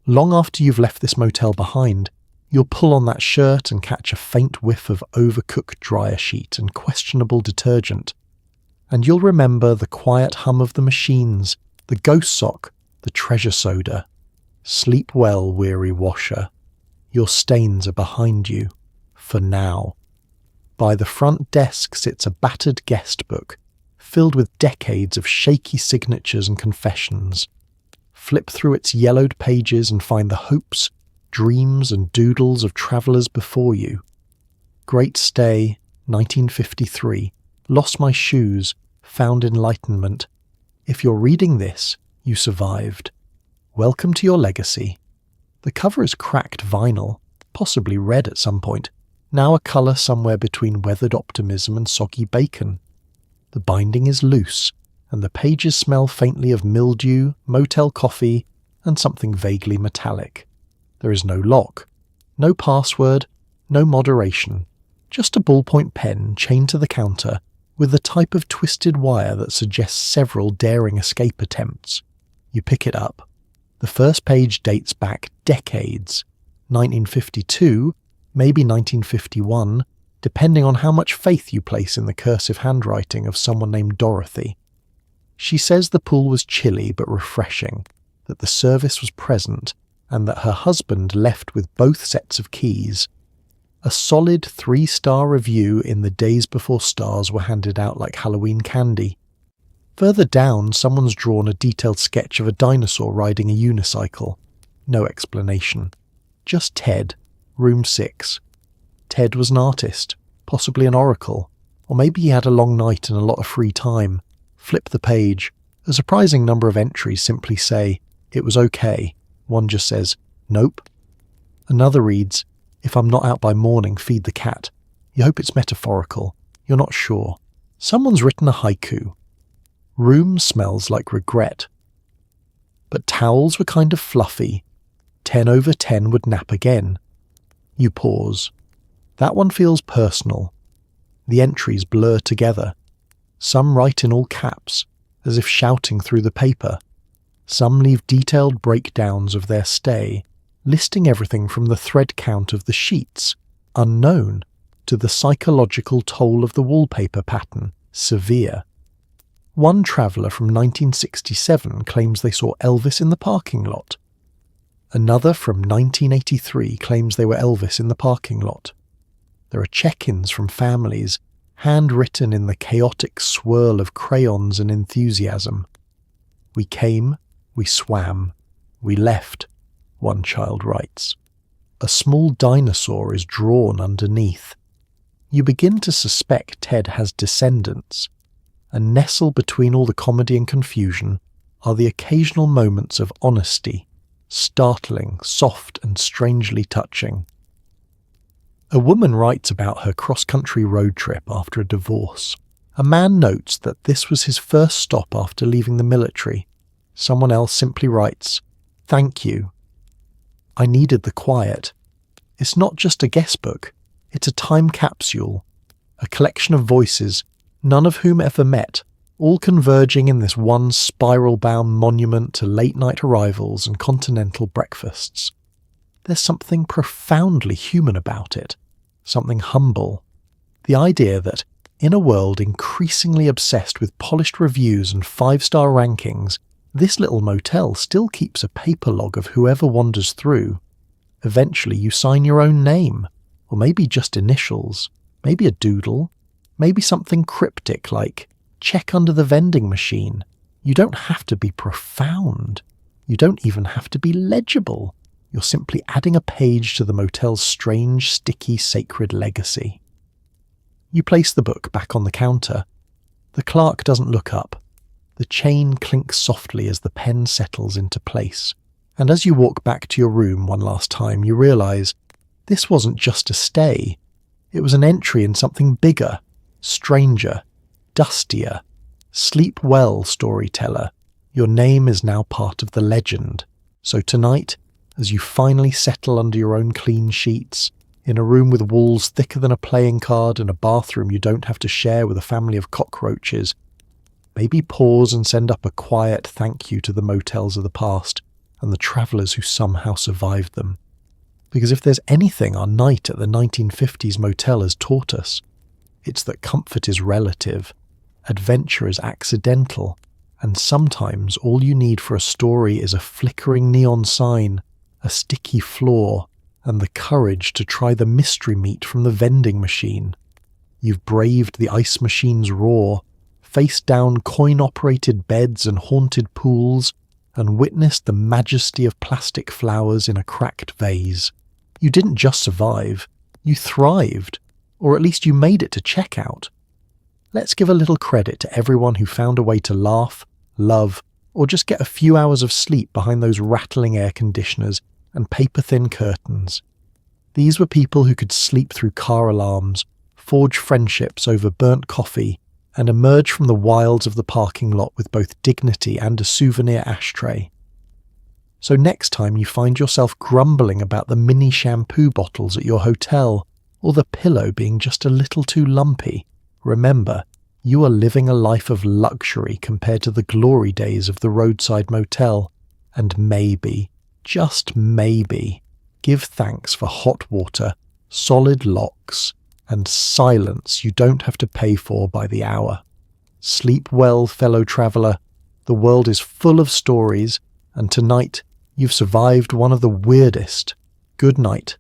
long after you've left this motel behind, you'll pull on that shirt and catch a faint whiff of overcooked dryer sheet and questionable detergent. And you'll remember the quiet hum of the machines, the ghost sock, the treasure soda. Sleep well, weary washer. Your stains are behind you. For now. By the front desk sits a battered guest book, filled with decades of shaky signatures and confessions. Flip through its yellowed pages and find the hopes, dreams and doodles of travellers before you. Great Stay, 1953, Lost My Shoes, Found Enlightenment. If you're reading this, you survived. Welcome to your legacy. The cover is cracked vinyl, possibly red at some point, now a colour somewhere between weathered optimism and soggy bacon. The binding is loose, and the pages smell faintly of mildew, motel coffee, and something vaguely metallic. There is no lock, no password, no moderation, just a ballpoint pen chained to the counter with the type of twisted wire that suggests several daring escape attempts. You pick it up. The first page dates back decades, 1952, maybe 1951, depending on how much faith you place in the cursive handwriting of someone named Dorothy. She says the pool was chilly but refreshing, that the service was present, and that her husband left with both sets of keys. A solid 3-star review in the days before stars were handed out like Halloween candy. Further down, someone's drawn a detailed sketch of a dinosaur riding a unicycle. No explanation. Just Ted, room 6. Ted was an artist, possibly an oracle, or maybe he had a long night and a lot of free time. Flip the page. A surprising number of entries simply say, "It was okay." One just says, "Nope." Another reads, "If I'm not out by morning, feed the cat." You hope it's metaphorical. You're not sure. Someone's written a haiku. Room smells like regret. But towels were kind of fluffy. 10 over 10 would nap again. You pause. That one feels personal. The entries blur together. Some write in all caps, as if shouting through the paper. Some leave detailed breakdowns of their stay, listing everything from the thread count of the sheets, unknown, to the psychological toll of the wallpaper pattern, severe. One traveller from 1967 claims they saw Elvis in the parking lot. Another from 1983 claims they were Elvis in the parking lot. There are check-ins from families, handwritten in the chaotic swirl of crayons and enthusiasm. "We came, we swam, we left," one child writes. A small dinosaur is drawn underneath. You begin to suspect Ted has descendants, and nestled between all the comedy and confusion are the occasional moments of honesty, startling, soft, and strangely touching. A woman writes about her cross-country road trip after a divorce. A man notes that this was his first stop after leaving the military. Someone else simply writes, "Thank you. I needed the quiet." It's not just a guest book, it's a time capsule, a collection of voices, none of whom ever met, all converging in this one spiral-bound monument to late-night arrivals and continental breakfasts. there's something profoundly human about it, something humble. The idea that, in a world increasingly obsessed with polished reviews and 5-star rankings, this little motel still keeps a paper log of whoever wanders through. Eventually you sign your own name, or maybe just initials, maybe a doodle, maybe something cryptic like, check under the vending machine. You don't have to be profound. You don't even have to be legible. You're simply adding a page to the motel's strange, sticky, sacred legacy. You place the book back on the counter. The clerk doesn't look up. The chain clinks softly as the pen settles into place. And as you walk back to your room one last time, you realise this wasn't just a stay. It was an entry in something bigger, stranger, dustier. Sleep well, storyteller. Your name is now part of the legend. So tonight, as you finally settle under your own clean sheets, in a room with walls thicker than a playing card and a bathroom you don't have to share with a family of cockroaches, maybe pause and send up a quiet thank you to the motels of the past and the travellers who somehow survived them. Because if there's anything our night at the 1950s motel has taught us, it's that comfort is relative, adventure is accidental, and sometimes all you need for a story is a flickering neon sign, a sticky floor, and the courage to try the mystery meat from the vending machine. You've braved the ice machine's roar, faced down coin-operated beds and haunted pools, and witnessed the majesty of plastic flowers in a cracked vase. You didn't just survive, you thrived, or at least you made it to checkout. Let's give a little credit to everyone who found a way to laugh, love, or just get a few hours of sleep behind those rattling air conditioners and paper-thin curtains. These were people who could sleep through car alarms, forge friendships over burnt coffee, and emerge from the wilds of the parking lot with both dignity and a souvenir ashtray. So next time you find yourself grumbling about the mini shampoo bottles at your hotel, or the pillow being just a little too lumpy, remember, you are living a life of luxury compared to the glory days of the roadside motel, and maybe, just maybe, give thanks for hot water, solid locks, and silence you don't have to pay for by the hour. Sleep well, fellow traveller. The world is full of stories, and tonight you've survived one of the weirdest. Good night.